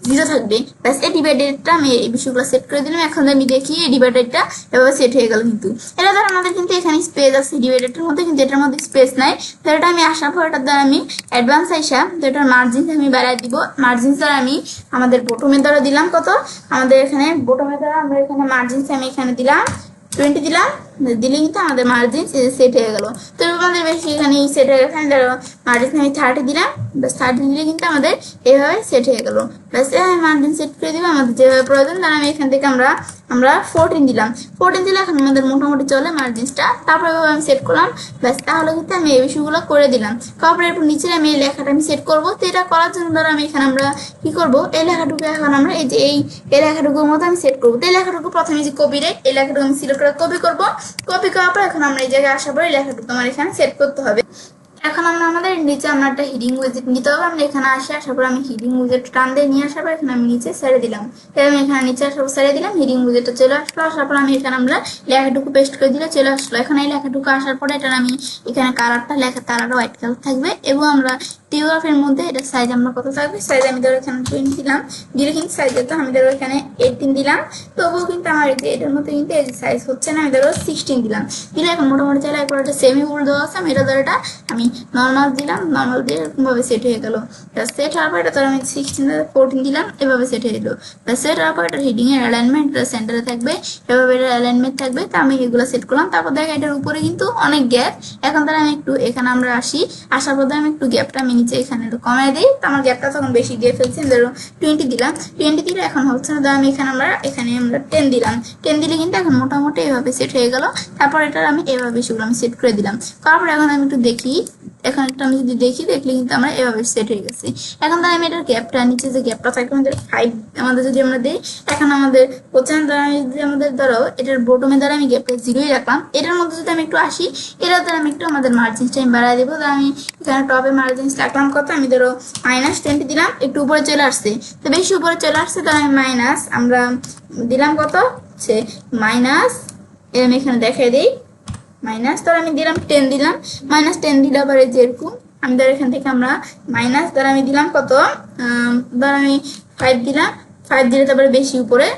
0 থাকবে। ব্যাস এই ডিভাইডেডটা আমি এই বিষয়গুলো সেট করে দিলাম। এখন আমি দেখি এই ডিভাইডেডটা এভাবে সেট হয়ে গেল। কিন্তু এটা ধর আমাদের কিন্তু এখানে স্পেস আছে ডিভাইডেডটার মধ্যে, কিন্তু এটার মধ্যে স্পেস নাই। তো এটা আমি আসার পর এটার দ্বারা আমি অ্যাডভান্স আইসা তো এটার মার্জিন আমি বাড়াই দিব। মার্জিন দ্বারা আমি আমাদের বটমের দ্বারা দিলাম কত, আমাদের এখানে বটমের দ্বারা আমরা এখানে মার্জিন আমি এখানে দিলাম 20 দিলাম, দিলে কিন্তু আমাদের মার্জিন সেট হয়ে গেল। তো আমাদের বেশি এখানে সেট হয়ে গেছে, মার্জিন আমি 30 দিলাম। ব্যাস 30 দিলে কিন্তু আমাদের এইভাবে সেট হয়ে গেল। ব্যাস মার্জিন সেট করে দিব আমাদের যেভাবে প্রয়োজন। তাহলে আমি এখান থেকে আমরা 14 দিলাম। 14 দিলে এখন আমাদের মোটামুটি চলে মার্জিনটা। তারপর আমি সেট করলাম। ব্যাস তাহলে কিন্তু আমি এই বিষয়গুলো করে দিলাম। তারপরে এরপর নিচে আমি এই লেখাটা আমি সেট করবো। তো এটা করার জন্য ধরো আমি এখানে আমরা কি করবো, এই লেখাটুকু এখন আমরা এই যে এই লেখাটুকুর মতো আমি সেট করবো। তো এই লেখাটুকু প্রথমে যে কপি রেট এই লেখাটুকু আমি সিলেক্ট করে কপি করবো। কপি করার পর এখন আমরা এই জায়গায় আসার পরে লেখাটুকু আমার এখানে সেট করতে হবে। এখন আমরা আমাদের নিচে আমরা একটা হিডিং উইজেট নিতে হবে। আমরা এখানে আসার পর আমি হিডিং উইজেট টান দিয়ে নিয়ে আসার পর এখানে আমি নিচে ছেড়ে দিলাম। আমি এখানে নিচে আসার পর ছেড়ে দিলাম, হিডিং উইজেটটা চলে আসলো। আসার পর আমি এখানে আমরা লেখাটুকু পেস্ট করে দিলে চলে আসলো। এখন এই লেখাটুকু আসার পরে এটা আমি এখানে কালারটা লেখার কালারটা হোয়াইট কালার থাকবে, এবং আমরা টিউগ্রাফের মধ্যে এটা সাইজ আমরা কত থাকবে, সাইজ আমি ধরো এখানে 20 দিলাম। দিলে কিন্তু সাইজ যেত আমি ধরো এখানে 18 দিলাম। তবুও কিন্তু আমার এটার মধ্যে কিন্তু এই সাইজ হচ্ছে না, আমি ধরো 16 দিলাম। দিলে এখন মোটামুটি চাইলে একবার একটা সেমি উল দেওয়া আছে, আমি এটা ধরো এটা আমি নর্মাল দিলাম, নর্মাল দিয়ে এরকমভাবে সেট হয়ে গেল। সেট হওয়ার পর এটা ধরো আমি 16 14 দিলাম, এভাবে সেট হয়ে গেলো। সেট হওয়ার পর এটা হিডিং এর অ্যালাইনমেন্ট সেন্টারে থাকবে, এভাবে এটা অ্যালাইনমেন্ট থাকবে। তো আমি এগুলো সেট করলাম। তারপর দেখ এটার উপরে কিন্তু অনেক গ্যাপ। এখন তাহলে আমি একটু এখানে আমরা আসি, আসার পর আমি একটু গ্যাপটা আমি নিচে এখানে একটু কমাই দিই। তো আমার গ্যাপটা তখন বেশি দিয়ে ফেলছি, ধরো 20 দিলাম। 20 দিলে এখন হচ্ছে না, আমি এখানে আমরা 10 দিলাম। 10 দিলে কিন্তু এখন মোটামুটি এভাবে সেট হয়ে গেল। তারপর এটা আমি এভাবে সেগুলো আমি সেট করে দিলাম। তারপর এখন আমি একটু দেখি, এখন একটা আমি যদি দেখি দেখলে কিন্তু আমরা এভাবে সেট হয়ে গেছে। এখন তাহলে আমি এটার গ্যাপটা নিচে যে গ্যাপটা থাকবে আমাদের 5 আমাদের যদি আমরা দিই, এখন আমাদের হচ্ছে না আমি যদি আমাদের ধরো এটার বটমের দ্বারা আমি গ্যাপটা 0ই রাখলাম। এটার মধ্যে যদি আমি একটু আসি, এটার দ্বারা আমি একটু আমাদের মার্জিনটা আমি বাড়াই দেবো। তো আমি এখানে টপে মার্জিন রাখলাম কত, আমি ধরো -20 দিলাম। একটু উপরে চলে আসছে, তো বেশি উপরে চলে আসছে, তাহলে আমি মাইনাস আমরা দিলাম কত হচ্ছে মাইনাস, আমি এখানে দেখাই দিই মাইনাস, তাহলে আমি দিলাম 10 দিলাম। -10 দিলে আবার যেরকম আমি ধর এখান থেকে আমরা মাইনাস ধর আমি দিলাম কত, ধর আমি 5 দিলাম। 5 দিলে তারপরে বেশি উপরে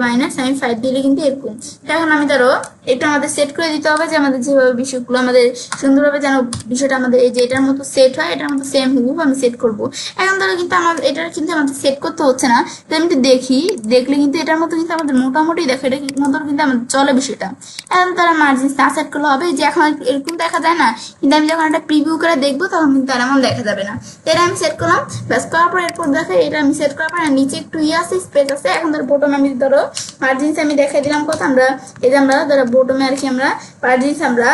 মাইনাস আমি 5 দিলে কিন্তু এরকম। এখন আমি ধরো এটা আমাদের সেট করে দিতে হবে যে আমাদের যেভাবে বিষয়গুলো আমাদের সুন্দরভাবে যেন বিষয়টা আমাদের এই যে এটার মতো সেট হয়, এটার মতো সেম হুবহু আমি সেট করব। এখন ধরো কিন্তু আমাদের এটা কিন্তু আমাদের সেট করতে হচ্ছে না, তো আমি দেখি দেখলে কিন্তু এটার মতো কিন্তু আমাদের মোটামুটি দেখো এটা মতো কিন্তু আমাদের চলে বিষয়টা। এখন তারা মার্জিন না সেট করলে হবে যে এখন এরকম দেখা যায় না, কিন্তু আমি যখন একটা প্রিভিউ করে দেখবো তখন কিন্তু তার এমন দেখা যাবে না। এটা আমি সেট করলাম। ব্যাস করার পর এরপর দেখো এটা আমি সেট করার পর নিচে একটু আছে স্পেস আছে। এখন ধরো বটম আমি ধরো মার্জিন আমি দেখাই দিলাম কত, আমরা এই যে আমরা ধরো বটমে আর কি আমরা মার্জিনস আমরা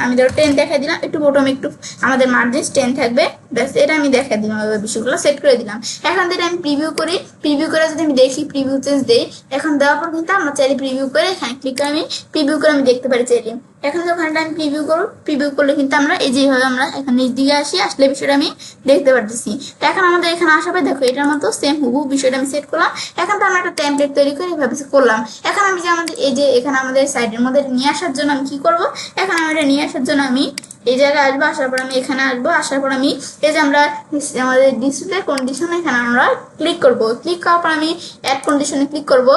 আমি ধরো 10 দেখাই দিলাম, একটু বটমে একটু আমাদের মার্জিনস 10 থাকবে, ব্যাস এটা আমি দেখাই দিলাম, বিষয়গুলো সেট করে দিলাম। এখন থেকে আমি প্রিভিউ করি, প্রিভিউ করে যদি আমি দেখি প্রিভিউ চেঞ্জ দেই, এখন দেওয়ার পর কিন্তু আমরা চাইলে প্রিভিউ করে এখানে ক্লিক করে আমি প্রিভিউ করে আমি দেখতে পারি চাইলে। এখন যখন আমি প্রিভিউ করব, প্রিভিউ করলে কিন্তু আমরা এই যেভাবে আমরা এখানে নিচ দিকে আসি, আসলে বিষয়টা আমি দেখতে পারতেছি। তো এখন আমাদের এখানে আসার পর দেখো এটার মতো সেম হুবহু বিষয়টা আমি সেট করলাম। এখন তো আমরা একটা টেমপ্লেট তৈরি করে এভাবে করলাম। এখন আমি যে আমাদের এই যে এখানে আমাদের সাইডের মধ্যে নিয়ে আসার জন্য আমি কি করব, এখন আমি এটা নিয়ে আসার জন্য আমি এই জায়গায় আসবো, আসার পর আমি এখানে আসবো, আসার পর আমি এই যে আমরা আমাদের ডিসপ্লে কন্ডিশন এখানে আমরা ক্লিক করব, ক্লিক করার পর আমি অ্যাড কন্ডিশনে ক্লিক করব।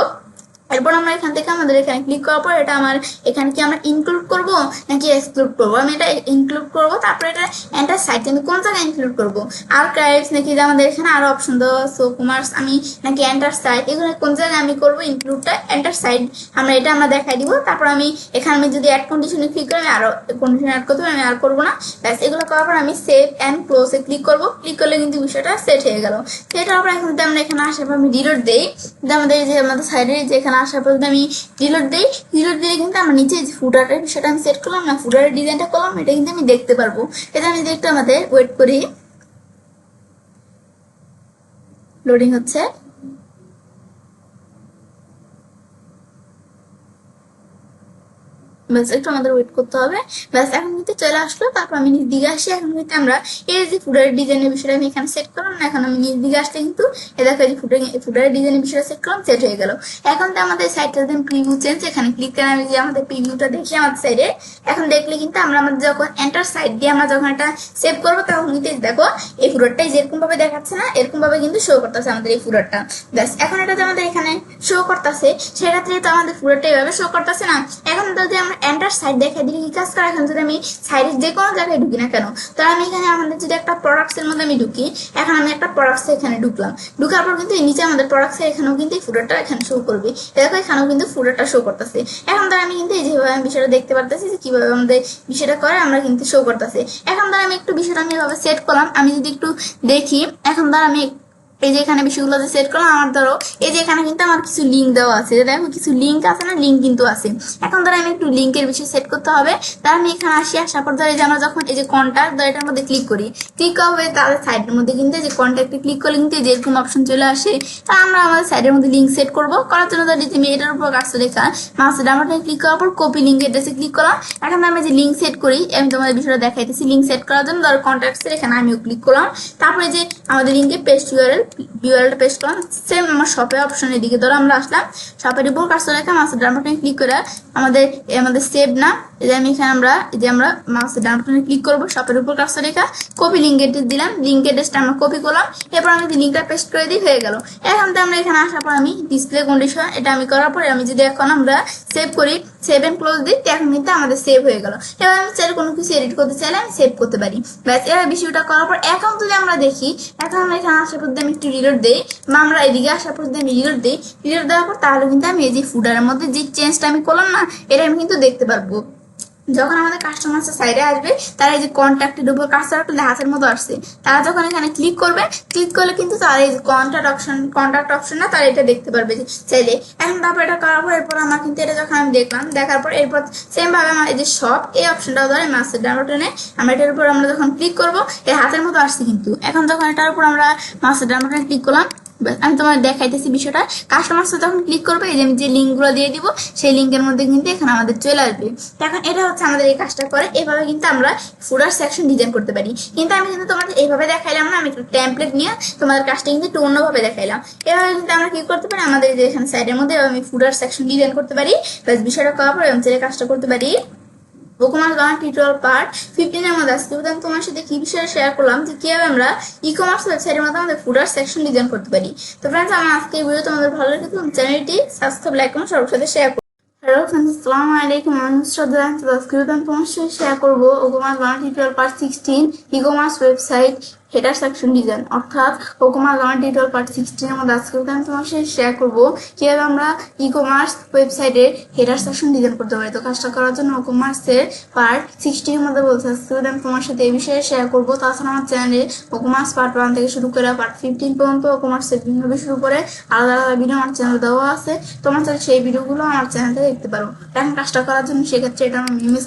এরপর আমরা এখান থেকে আমাদের এখানে ক্লিক করার পর এটা আমার এখানে কি আমরা ইনক্লুড করব নাকি এক্সক্লুড করব, আমি এটা ইনক্লুড করব। তারপরে এটা এন্টার সাইট আমি কোন জায়গায় ইনক্লুড করব, আর্কাইভস নাকি আমাদের এখানে আরো অপশন দেওয়া আছে কমার্স আমি নাকি এন্টার সাইট, এগুলো কোন জায়গায় আমি করব ইনক্লুডটা এন্টার সাইট আমরা এটা আমরা দেখাই দিব। তারপর আমি এখানে আমি যদি অ্যাড কন্ডিশনে ক্লিক করি আমি আরো কন্ডিশন অ্যাড করতে আমি আর করব না, ব্যাস এগুলো করার পর আমি সেভ এন্ড ক্লোজে ক্লিক করব। ক্লিক করলে কিন্তু বিষয়টা সেট হয়ে গেল। সেট হওয়ার পর এখন যদি আমরা এখানে আসার পর আমি রিলোড দেই, আমাদের যে আমাদের সাইডে যে এখানে আসার পর আমি রিলোড দিই, রিলোড দিয়ে কিন্তু আমরা নিচে যে ফুটারের বিষয়টা আমি সেট করলাম না, ফুটারের ডিজাইনটা করলাম, এটা কিন্তু আমি দেখতে পারবো। এটা আমি একটু আমাদের ওয়েট করি, লোডিং হচ্ছে। ব্যাস একটু আমাদের ওয়েট করতে হবে। ব্যাস এখন কিন্তু চলে আসলো। তারপর আমি নিচ দিকে আসি, এখন কিন্তু আমরা এই যে ফুটারের ডিজাইনের বিষয়টা আমি এখানে সেট করলাম না, এখন আমি নিচ দিকে আসলে কিন্তু এই দেখো যে ফুটারের ডিজাইনের বিষয়টা সেট করলাম, সেট হয়ে গেল। এখন তো আমাদের সাইডটা যদি প্রিভিউ চেঞ্জ, এখানে ক্লিক করে আমি যে আমাদের প্রিভিউটা দেখি আমাদের সাইডে, এখন দেখলে কিন্তু আমরা আমাদের যখন এন্টার সাইড দিয়ে আমরা যখন এটা সেভ করবো তখন কিন্তু দেখো এই ফুটারটাই যেরকম ভাবে দেখাচ্ছে না, এরকম ভাবে কিন্তু শো করতেছে আমাদের এই ফুটারটা। ব্যাস এখন এটা যে আমাদের এখানে শো করতেছে, সেক্ষেত্রে তো আমাদের ফুটারটা এইভাবে শো করতেছে না। এখন যদি আমরা এন্টার সাইড দেখাই দিলে কি কাজ করে, এখন যদি আমি সাইডের যে কোনো জায়গায় ঢুকি না কেন, তো আমি এখানে আমাদের যদি একটা প্রোডাক্টস এর মধ্যে আমি ঢুকি, এখন আমি একটা প্রোডাক্টস এখানে ঢুকলাম, ঢুকার পর কিন্তু নিচে আমাদের প্রোডাক্টস এখানেও কিন্তু এই ফুটারটা এখানে শো করবে, দেখো এখানেও কিন্তু ফুটারটা শো করতেছে। এখন ধর আমি কিন্তু এই যেভাবে আমি বিষয়টা দেখতে পারতেছি যে কিভাবে আমাদের বিষয়টা করে আমরা কিন্তু শো করতেছে। এখন ধর আমি একটু বিষয়টা আমি এভাবে সেট করলাম, আমি যদি একটু দেখি, এখন ধর আমি এই যে এখানে বিষয়গুলো যে সেট করলাম, আমার ধরো এই যে এখানে কিন্তু আমার কিছু লিঙ্ক দেওয়া আছে, দেখো কিছু লিঙ্ক আছে না, লিঙ্ক কিন্তু আছে। এখন ধরো আমি একটু লিঙ্কের বিষয় সেট করতে হবে, তার আমি এখানে আসি, আসার পর ধরো এই যে আমরা যখন এই যে কন্ট্যাক্ট ধরো এটার মধ্যে ক্লিক করি, ক্লিক হবে তাদের সাইডের মধ্যে কিন্তু যে কন্ট্যাক্টে ক্লিক করলে কিন্তু যেরকম অপশন চলে আসে, তা আমরা আমাদের সাইডের মধ্যে লিঙ্ক সেট করবো। করার জন্য ধরো আমি এটার উপর কাজটা লেখা মাউসের ডান বাটনে ক্লিক করার পর কপি লিঙ্ক এড্রেসে ক্লিক করলাম। এখন আমি যে লিঙ্ক সেট করি, আমি তোমাদের বিষয়টা দেখাইতেছি। লিঙ্ক সেট করার জন্য ধরো কন্ট্যাক্টসের এখানে আমিও ক্লিক করলাম, তারপরে যে আমাদের লিঙ্কে পেস্ট ইউআরএলটা পেস্ট করলাম, সেম আমার শপের অপশন এদিকে ধরো আমরা আসলাম, শপের উপর কাজটা লেখা মাউসের ডান বাটনে ক্লিক করে আমাদের সেভ না, এই যে আমি এখানে আমরা এই যে আমরা মাউসের ডান বাটনে ক্লিক করবো, শপের উপর কাজটা লেখা কপি লিঙ্ক এড্রেস দিলাম, লিঙ্ক এড্রেসটা আমরা কপি করলাম, এরপর আমি লিঙ্কটা পেস্ট করে দিই, হয়ে গেল। এখন তো আমরা এখানে আসার পর আমি ডিসপ্লে কন্ডিশন এটা আমি করার পরে আমি যদি এখন আমরা সেভ করি, সেভ এন্ড ক্লোজ দিই, এখন কিন্তু আমাদের সেভ হয়ে গেল। এবার আমি চাইলে কোনো কিছু এডিট করতে চাইলে আমি সেভ করতে পারি। ব্যাস এবার বিষয়টা করার পর এখন যদি আমরা দেখি, এখন আমরা এখানে আসার পর আমি একটু রিলোড দিই, বা আমরা এদিকে আসার পর আমি রিলোড দিই, রিলোড দেওয়ার পর তাহলে কিন্তু আমি এই যে ফুটারের মধ্যে যে চেঞ্জটা আমি করলাম না, এটা আমি কিন্তু দেখতে পারবো। যখন আমাদের কাস্টমার সাইডে আসবে, তারা এই যে কন্ট্যাক্টের উপর কাস্টমার হাতের মতো আসছে, তারা যখন এখানে ক্লিক করবে, ক্লিক করলে কিন্তু তারা এই যে কন্ট্যাক্ট অপশন না, তারা এটা দেখতে পারবে যে চাইলে। এখন তারপর এটা করার পর এরপর আমার কিন্তু এটা যখন আমি দেখলাম, দেখার পর এরপর সেম ভাবে আমার এই যে শপ এই অপশনটাও ধরে মাসের ডান বাটনে আমরা এটার উপর আমরা যখন ক্লিক করবো, এই হাতের মতো আসছে কিন্তু। এখন যখন এটার উপর আমরা মাসের ডান বাটনে ক্লিক করলাম, আমি তোমার দেখাইতেছি বিষয়টা, কাস্টমার সাথে যখন ক্লিক করবে, এই যে আমি যে লিঙ্কগুলো দিয়ে দিব সেই লিঙ্কের মধ্যে কিন্তু এখানে আমাদের চলে আসবে। এখন এটা হচ্ছে আমাদের এই কাজটা করে, এভাবে কিন্তু আমরা ফুটার সেকশন ডিজাইন করতে পারি। কিন্তু আমি কিন্তু তোমাদের এইভাবে দেখাইলাম না, আমি একটু টেমপ্লেট নিয়ে তোমাদের কাজটা কিন্তু একটু অন্যভাবে দেখাইলাম। এভাবে কিন্তু আমরা কি করতে পারি, আমাদের যে এখানে সাইডের মধ্যে আমি ফুটার সেকশন ডিজাইন করতে পারি, প্লাস বিষয়টা করার পর আমি কাজটা করতে পারি। ওকমার্স বাংলা টিউটোরিয়াল পার্ট 15 এর মধ্যে আজকে আমি তোমার সাথে কি বিষয়ে শেয়ার করলাম যে কিভাবে আমরা ই-কমার্স ওয়েবসাইটের মধ্যে আমাদের ফুটার সেকশন ডিজাইন করতে পারি। তো ফ্রেন্ডস, আমার আজকে এই ভিডিও তোমাদের ভালো লেগে থাকলে চ্যানেলটি সাবস্ক্রাইব, লাইক এবং সবার সাথে শেয়ার করো। হ্যালো ফ্রেন্ডস, আসসালামু আলাইকুম। আমি শ্রদ্ধা, আজকে আমি তোমার সাথে শেয়ার করবো WooCommerce Bangla tutorial part 16 ecommerce website header section design অর্থাৎ ওকমার গ্রামার টিউটোরিয়াল পার্ট 16 এর মধ্যে আজকে আমি তোমার সাথে শেয়ার করব কিভাবে আমরা ই কমার্স ওয়েবসাইটে হেডার সেকশন ডিজাইন করতে পারি। তো কাজটা করার জন্য ওকমার্সের পার্ট 16 এর মধ্যে বলছে আজকে আমি তোমার সাথে এই বিষয়ে শেয়ার করব। তাছাড়া আমার চ্যানেলে ওকমার্স পার্ট 1 থেকে শুরু করে পার্ট 15 পর্যন্ত ওকমার্সের বিভিন্ন বিষয়ের উপরে আলাদা আলাদা ভিডিও আমার চ্যানেলে দেওয়া আছে। তোমরা চাইলে সেই ভিডিওগুলো আমার চ্যানেলে দেখতে পারো। এখন কাজটা করার জন্য সেক্ষেত্রে এটা আমি মিস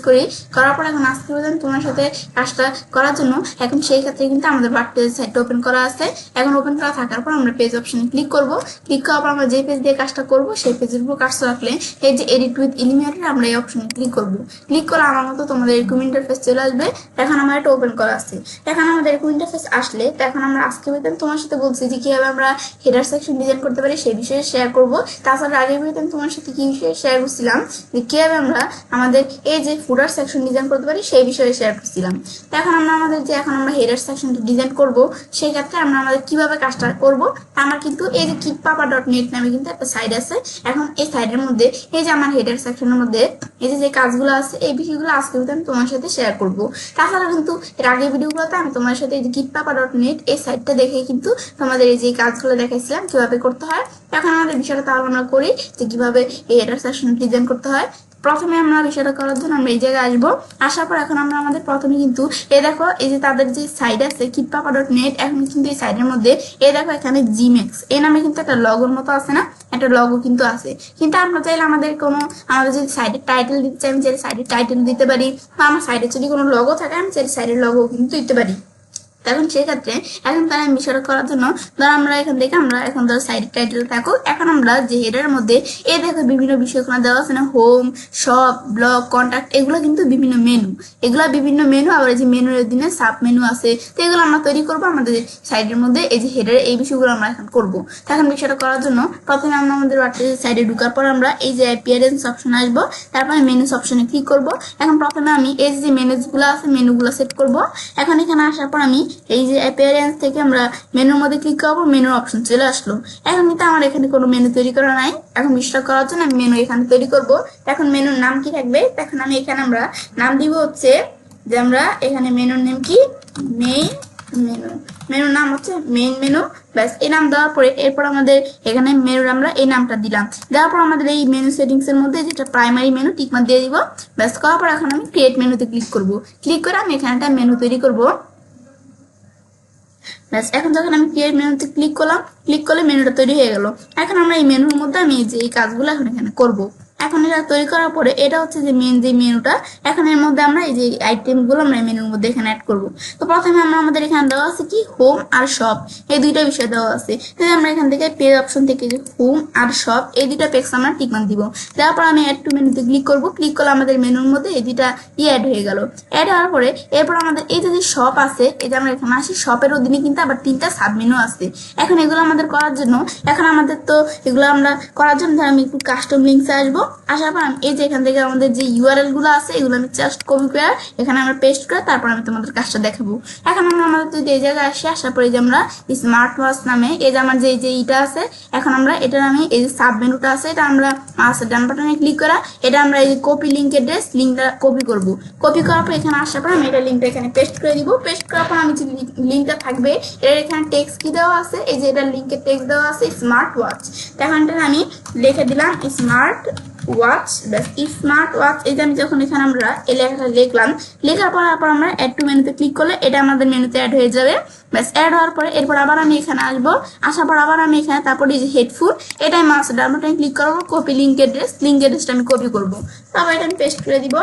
করার পর এখন আজকে তোমার সাথে কাজটা করার জন্য এখন সেই ক্ষেত্রে কিন্তু আমাদের ওয়ার্ডপ্রেস সাইটটা ওপেন করা আছে। এখন ওপেন করা থাকার পর আমরা পেজ অপশনে ক্লিক করব। ক্লিক করার পর আমরা যে পেজ দিয়ে কাজটা করব সেই পেজের উপর কাজটা রাখলে এই যে এডিট উইথ ইলিমিনেটর আমরা এই অপশনে ক্লিক করব। ক্লিক করে আমার মতো তোমাদের এরকম ইন্টারফেস চলে আসবে। এখন আমার এটা ওপেন করা আছে। এখন আমাদের এরকম ইন্টারফেস আসলে এখন আমরা আজকে তোমার সাথে বলছি যে কিভাবে আমরা হেডার সেকশন ডিজাইন করতে পারি সেই বিষয়ে শেয়ার করব। তাছাড়া আগের ভিডিওতে তোমার সাথে কি বিষয়ে শেয়ার করছিলাম যে কিভাবে আমরা আমাদের এই যে ফুডার সেকশন ডিজাইন করতে পারি সেই বিষয়ে শেয়ার করছিলাম। এখন আমরা আমাদের যে এখন আমরা হেডার সেকশন ডিজাইন করব সেই ক্ষেত্রে আমরা আমাদের কিভাবে কাজটা করব। আমার কিন্তু এই যে kitpapa.net নামে কিন্তু একটা সাইট আছে। এখন এই সাইটের মধ্যে এই যে আমার হেডার সেকশনের মধ্যে এই যে কাজগুলো আছে এই বিষয়গুলো আজকে আমি তোমার সাথে শেয়ার করব। তাছাড়া কিন্তু এর আগের ভিডিওগুলোতে আমি তোমার সাথে এই যে kitpapa.net এই সাইটটা দেখে কিন্তু তোমাদের এই যে কাজগুলো দেখাইছিলাম কিভাবে করতে হয়। এখন আমাদের বিষয়টা তাহলে আমরা করি যে কিভাবে এই হেডার সেকশন ডিজাইন করতে হয়। প্রথমে আমরা বিষয়টা করার জন্য আমরা এই জায়গায় আসবো। আসার পর এখন আমরা আমাদের প্রথমে কিন্তু এই দেখো এই যে তাদের যে সাইট আছে kitpapa.net এখন কিন্তু এই সাইটের মধ্যে এই দেখো এখানে জিমেক্স এই নামে কিন্তু একটা লগোর মতো আছে না, একটা লগো কিন্তু আছে। কিন্তু আমরা চাইলে আমাদের যদি সাইটের টাইটেল দিতে চাই আমি চাইলে সাইটের টাইটেল দিতে পারি, বা আমার সাইটে যদি কোনো লগো থাকে আমি চাইলে সাইটের লগো কিন্তু দিতে পারি। এখন সেক্ষেত্রে এখন তারা বিষয়টা করার জন্য ধর আমরা এখান থেকে আমরা এখন ধর সাইড টাইটেল থাকো। এখন আমরা যে হেডারের মধ্যে এই দেখো বিভিন্ন বিষয়গুলো দেওয়া আছে না, হোম, শপ, ব্লগ, কন্ট্যাক্ট, এগুলো কিন্তু বিভিন্ন মেনু, আবার এই যে মেনুর অধীনে সাব মেনু আছে। তো এগুলো আমরা তৈরি করবো আমাদের সাইডের মধ্যে এই যে হেডার এই বিষয়গুলো আমরা এখন করবো। এখন বিষয়টা করার জন্য প্রথমে আমরা আমাদের ওয়ার্ডপ্রেস সাইডে ঢোকার পর আমরা এই যে অ্যাপিয়ারেন্স অপশনে আসবো। তারপরে মেনুস অপশনে ক্লিক করবো। এখন প্রথমে আমি এই যে মেনুগুলো আছে মেনুগুলো সেট করবো। এখন এখানে আসার পর আমি এই যে অ্যাপিয়ারেন্স থেকে আমরা মেনুর মধ্যে ক্লিক করবো। মেনুর অপশন চলে আসলো। এখন কিন্তু আমার এখানে কোনো মেনু তৈরি করা নাই। এখন বিষয়টা করার জন্য আমি মেনু এখানে তৈরি করব। এখন মেনুর নাম কি থাকবে, এখন আমি এখানে আমরা নাম দিব হচ্ছে যে আমরা এখানে মেনুর নেম কি মেইন মেনু, মেনুর নাম হচ্ছে মেইন মেনু। ব্যাস এই নাম দেওয়ার পরে এরপর আমাদের এখানে মেনুর আমরা এই নামটা দিলাম। দেওয়ার পর আমাদের এই মেনু সেটিংস এর মধ্যে যেটা প্রাইমারি মেনু টিকমার্ক দিয়ে দিব। ব্যাস করার পর এখন আমি ক্রিয়েট মেনুতে ক্লিক করব। ক্লিক করে আমি এখানে একটা মেনু তৈরি করব। এখন যখন আমি ক্রিয়েট মেনুতে ক্লিক করলাম, ক্লিক করলে মেনুটা তৈরি হয়ে গেল। এখন আমরা এই মেনুর মধ্যে আমি যে এই কাজগুলো এখন এখানে করব। এখন এটা তৈরি করার পরে এটা হচ্ছে যে মেন যে মেনুটা, এখন এর মধ্যে আমরা এই যে আইটেমগুলো আমরা মেনুর মধ্যে এখানে অ্যাড করব। তো প্রথমে আমরা আমাদের এখানে দেওয়া আছে কি হোম আর শপ, এই দুইটা বিষয় দেওয়া আছে। তাহলে আমরা এখান থেকে পেজ অপশন থেকে যে হোম আর শপ এই দুইটা পেজ আমরা টিকমার্ক দিব। তারপর আমি অ্যাড টু মেনুতে ক্লিক করব। ক্লিক করলে আমাদের মেনুর মধ্যে এই দুইটা অ্যাড হয়ে গেল। অ্যাড হওয়ার পরে এরপর আমাদের এই যে শপ আছে এই যে আমরা এখানে আসি, শপের অধীনে কিন্তু আবার 3টা সাব মেনু আছে। এখন এগুলো আমাদের করার জন্য এখন আমাদের তো এগুলো আমরা করার জন্য আমি একটু কাস্টম লিঙ্কসে আসবো। আসার পর আমি এই যে এখান থেকে আমাদের যে ইউআরএল গুলো আছে এগুলো আমি জাস্ট কপি করে এখানে আমরা পেস্ট করে তারপর আমি তোমাদের কাজটা দেখাবো। এখন আমরা আমাদের যদি এই জায়গায় আসি, আসার পরে যে আমরা স্মার্ট ওয়াচ নামে এই যে আমার যে ইটা আছে, এখন আমরা এটার আমি এই যে সাব মেনুটা আছে এটা আমরা মাউসের ডান বাটনে ক্লিক করা এটা আমরা এই যে কপি লিঙ্ক অ্যাড্রেস লিঙ্কটা কপি করব। কপি করার পর এখানে আসার পর আমি এটা লিঙ্কটা এখানে পেস্ট করে দিব। পেস্ট করার পর আমি যে লিঙ্কটা থাকবে এর এখানে টেক্সট কি দেওয়া আছে, এই যে এটা লিঙ্কের টেক্সট দেওয়া আছে স্মার্ট ওয়াচ। এখন আমি লিখে দিলাম স্মার্ট ওয়াচ। ব্যাস স্মার্ট ওয়াচ এই যে আমি যখন এখানে আমরা এই লেখাটা লিখলাম, লেখার পর আমরা অ্যাড টু মেনুতে ক্লিক করলে এটা আমাদের মেনুতে অ্যাড হয়ে যাবে। ব্যাস অ্যাড হওয়ার পরে এরপর আবার আমি এখানে আসবো। আসার পর আবার আমি এখানে তারপরে এই যে হেডফোন এটা আমি মাউসের ডান বাটনে ক্লিক করবো। কপি লিঙ্ক অ্যাড্রেসটা আমি কপি করবো। তারপর এটা আমি পেস্ট করে দিব।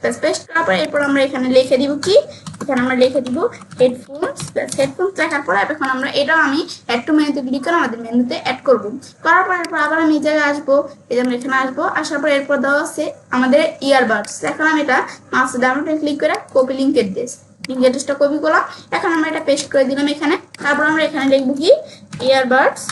ব্যাস পেস্ট করার পর এরপর আমরা এখানে লিখে দিব কি, এখানে আমরা লিখে দিব হেডফোনস। ব্যাস হেডফোনস লেখার পর এখন আমরা এটাও আমি অ্যাড টু মেনুতে ক্লিক করে আমাদের মেনুতে অ্যাড করব। করার পর এরপর আবার আমি এই জায়গায় আসবো। এই যে আমরা এখানে আসবো। আসার পর এরপর দেওয়া আছে আমাদের ইয়ারবাডস। এখন আমি এটা মাউসের ডান বাটনে ক্লিক করে কপি লিঙ্ক অ্যাড্রেসটা কপি করলাম। এখন আমরা এটা পেস্ট করে দিলাম এখানে। তারপর আমরা এখানে লিখবো কি ইয়ারবাডস।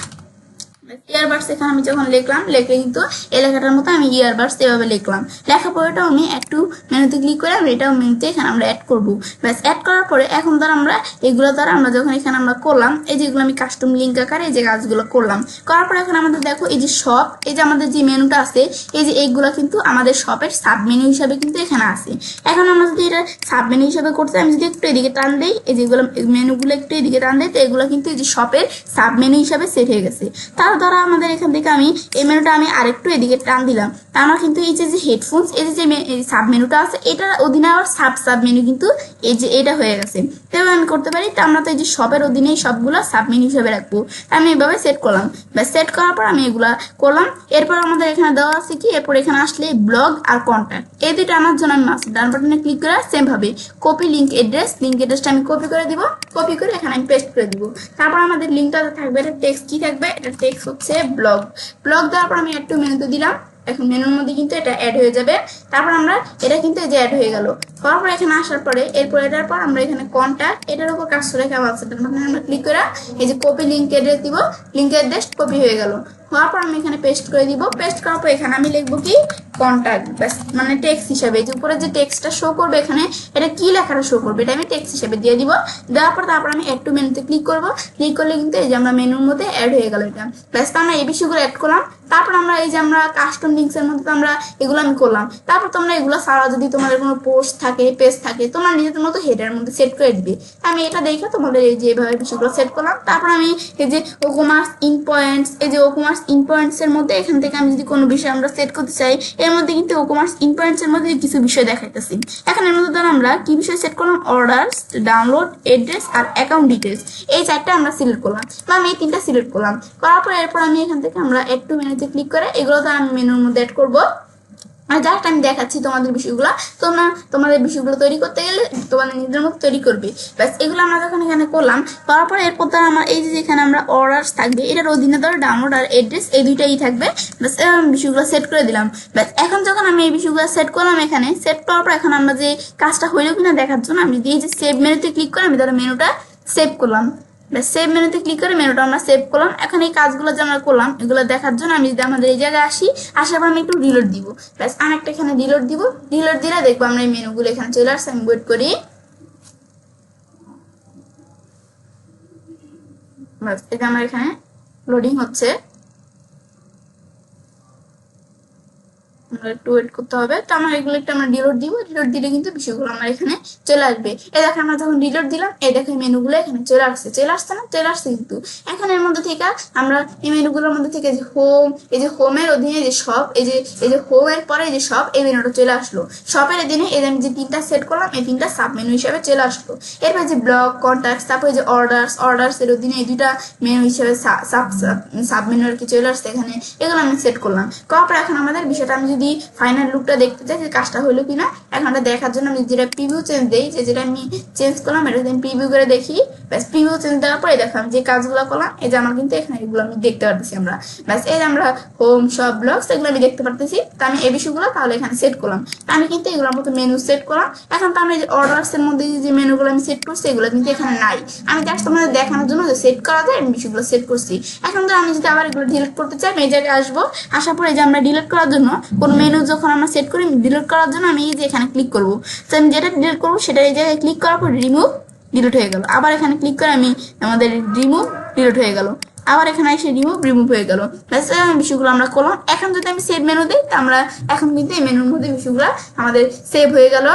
ইয়ারবাডস এখানে আমি যখন লিখলাম, লিখলে কিন্তু এই লেখাটার মতো আমি ইয়ারবাডস এভাবে লিখলাম। লেখার পরে এটাও আমি একটু মেনুতে ক্লিক করে আমি এটাও মেনুতে এখানে আমরা অ্যাড করবো। ব্যাস অ্যাড করার পরে এখন ধর আমরা এগুলো দ্বারা আমরা যখন এখানে আমরা করলাম, এই যেগুলো আমি কাস্টম লিঙ্ক আকারে এই যে কাজগুলো করলাম, করার পরে এখন আমাদের দেখো এই যে শপ, এই যে আমাদের যে মেনুটা আছে, এই যে এইগুলো কিন্তু আমাদের শপের সাব মেনু হিসাবে কিন্তু এখানে আছে। এখন আমরা যদি এটা সাব মেনু হিসাবে করতে আমি যদি একটু এদিকে টান দিই, এই যেগুলো মেনুগুলো একটু এদিকে টান দিই, তো এগুলো কিন্তু এই যে শপের সাব মেনু হিসাবে সেট হয়ে গেছে। তার দ্বারা আমাদের এখান থেকে আমি এই মেনুটা আমি আরেকটু এদিকে টান দিলাম, আমার কিন্তু এই যে হেডফোনস এই যে সাব মেনুটা আছে এটার অধীনে আবার সাব মেনু কিন্তু এই যে এটা হয়ে গেছে। এভাবে আমি করতে পারি। তো আমরা তো এই যে শপের অধীনে সবগুলো সাব মেনু হিসাবে রাখবো, আমি এইভাবে সেট করলাম। ব্যাস সেট করার পর আমি এগুলা করলাম। এরপর আমাদের এখানে দেওয়া আছে কি, এরপর এখানে আসলে ব্লগ আর কন্ট্যাক্ট এই দুটো আনার জন্য আমি ডান বাটনে ক্লিক করে সেম ভাবে কপি লিঙ্ক অ্যাড্রেসটা আমি কপি করে দিব, কপি করে এখানে আমি পেস্ট করে দিব। তারপর আমাদের লিঙ্কটা থাকবে, এটা টেক্সট কি থাকবে, এটা টেক্সট হচ্ছে ব্লগ দেওয়ার পর আমি একটু মেনুতে দিলাম। এখন মেনুর মধ্যে কিন্তু এটা অ্যাড হয়ে যাবে। তারপর আমরা এটা কিন্তু এই যে অ্যাড হয়ে গেল। হওয়ার পর এখানে আসার পরে এরপর এটার পর আমরা এখানে কন্ট্যাক্ট এটার উপর কাজ করে কেমন আছে আমরা ক্লিক করে এই যে কপি লিঙ্ক অ্যাড্রেস দিব, লিঙ্ক অ্যাড্রেস কপি হয়ে গেল। হওয়ার পর আমি এখানে পেস্ট করে দিব। পেস্ট করার পর এখানে আমি লিখবো কি কন্ট্যাক্ট, ব্যাস মানে টেক্সট হিসাবে যে উপরে যে টেক্সটটা শো করবে এখানে এটা কি লেখাটা শো করবে এটা আমি টেক্সট হিসাবে দিয়ে দিব। দেওয়ার পর তারপর আমি অ্যাড টু মেনুতে ক্লিক করবো। ক্লিক করলে কিন্তু এই যে আমরা মেনুর মধ্যে অ্যাড হয়ে গেল এটা। ব্যাস আমরা এই বিষয়গুলো অ্যাড করলাম। তারপর আমরা এই যে আমরা কাস্টম লিঙ্কসের মধ্যে আমরা এগুলো আমি করলাম। তারপর তোমরা এগুলো ছাড়া যদি তোমাদের কোনো পোস্ট থাকে পেজ থাকে তোমরা নিজেদের মতো হেডের মধ্যে সেট করে দিবে। আমি এটা দেখে তোমাদের এই যে এইভাবে বিষয়গুলো সেট করলাম। তারপর আমি এই যে ওকমার্স ইন পয়েন্টস, এই যে ওকমার্স ইন পয়েন্টস এর মধ্যে এখান থেকে আমি যদি কোনো বিষয় আমরা সেট করতে চাই, এর মধ্যে কিন্তু ওকমার্স ইন পয়েন্টস এর মধ্যে কিছু বিষয় দেখাইতেছি। এখন এর মধ্যে ধর আমরা কি বিষয় সেট করলাম, অর্ডার্স, ডাউনলোড, অ্যাড্রেস আর অ্যাকাউন্ট ডিটেলস, এই চারটা আমরা সিলেক্ট করলাম বা আমি এই তিনটা সিলেক্ট করলাম। করার পর এরপর আমি এখান থেকে আমরা অ্যাড টু মেনুতে ক্লিক করে এগুলো তো আমি মেনুর মধ্যে অ্যাড করবো। আর জাস্ট আমি দেখাচ্ছি তোমাদের বিষয়গুলো, তোমরা তোমাদের বিষয়গুলো তৈরি করতে গেলে তোমাদের নিজের মতো তৈরি করবে। ব্যাস এগুলো আমরা যখন এখানে করলাম, করার পর এরপর ধর আমার এই যে এখানে আমরা অর্ডার্স থাকবে এটার অধীনে ধর ডাউনলোড আর অ্যাড্রেস এই দুইটাই থাকবে। ব্যাস বিষয়গুলো সেট করে দিলাম। ব্যাস এখন যখন আমি এই বিষয়গুলো সেট করলাম, এখানে সেট করার পর এখন আমরা যে কাজটা হইলো কিনা দেখার জন্য আমি এই যে সেভ মেনুতে ক্লিক করে আমি ধরো মেনুটা সেভ করলাম। সেভ মেনুতে ক্লিক করে মেনুটা আমরা সেভ করলাম। এখন এই কাজগুলো যে আমরা করলাম এগুলো দেখার জন্য আমি যদি আমাদের এই জায়গায় আসি, আসার পর আমি একটু রিলোড দিব। ব্যাস আমি একটা এখানে রিলোড দিব। রিলোড দিলে দেখবো আমরা এই মেনুগুলো এখানে চলে আসছে। আমি ওয়েট করি। ব্যাস এটা আমার এখানে লোডিং হচ্ছে, একটু ওয়েট করতে হবে। তো আমার এগুলো একটু আমরা রিলোড দিব। রিলোড দিলে কিন্তু বিষয়গুলো আমার এখানে চলে আসবে। এই দেখো আমরা যখন রিলোড দিলাম এই দেখো মেনুগুলো এখানে চলে আসছে। চলে আসছে না? চলে আসছে কিন্তু। এখন এর মধ্যে থেকে আমরা এই মেনুগুলোর মধ্যে থেকে যে হোম, এই যে হোমের অধীনে যে শপ, এই যে হোমের পরে যে শপ এই মেনুটা চলে আসলো। শপের অধীনে এই আমি যে তিনটা সেট করলাম এই তিনটা সাব মেনু হিসাবে চলে আসলো। এরপর যে ব্লগ, কন্ট্যাক্ট, তারপরে যে অর্ডার্স এর অধীনে এই দুইটা মেনু হিসাবে সাব মেনু আর কি চলে আসছে এখানে। এগুলো আমি সেট করলাম। করার পর এখন আমাদের বিষয়টা আমি যদি ফাইনাল লুকটা দেখতে চাই যে কাজটা হলো কিনা, এখন এটা দেখার জন্য আমি যেটা প্রিভিউ চেঞ্জ দেই, যেটা আমি চেঞ্জ করলাম এটা আমি প্রিভিউ করে দেখি। ব্যাস প্রিভিউ চেঞ্জ দেওয়ার পরে দেখো আমি যে কাজগুলো করলাম এই যে আমার কিন্তু এখানে এগুলো আমি দেখতে পারতেছি আমরা। ব্যাস এই যে আমরা হোম, সব, ব্লগস এগুলো আমি দেখতে পারতেছি। তো আমি এই বিষয়গুলো তাহলে এখানে সেট করলাম। আমি কিন্তু এগুলোর মতো মেনু সেট করলাম। এখন তো আমি যে অর্ডার্স এর মধ্যে যে মেনুগুলো আমি সেট করছি এগুলো কিন্তু এখানে নাই। আমি জাস্ট তোমাদের দেখানোর জন্য যে সেট করা যায় আমি বিষয়গুলো সেট করছি। এখন তো আমি যদি আবার এগুলো ডিলিট করতে চাই আমি এই জায়গায় আসবো। আসার পরে যে আমরা ডিলিট করার জন্য কোন মেনু যখন আমরা সেট করি ডিলিট করার জন্য আমি এই যে এখানে ক্লিক করবো। তো আমি যেটা ডিলিট করবো সেটা এই জায়গায় ক্লিক করার পর রিমুভ, ডিলিট হয়ে গেল। আবার এখানে ক্লিক করে আমি আমাদের রিমুভ, ডিলিট হয়ে গেল। আবার এখানে এসে রিমুভ হয়ে গেল। ব্যাস বিষয়গুলো আমরা করলাম। এখন যদি আমি সেভ মেনু দিই, আমরা এখন কিন্তু এই মেনুর মধ্যে বিষয়গুলো আমাদের সেভ হয়ে গেল,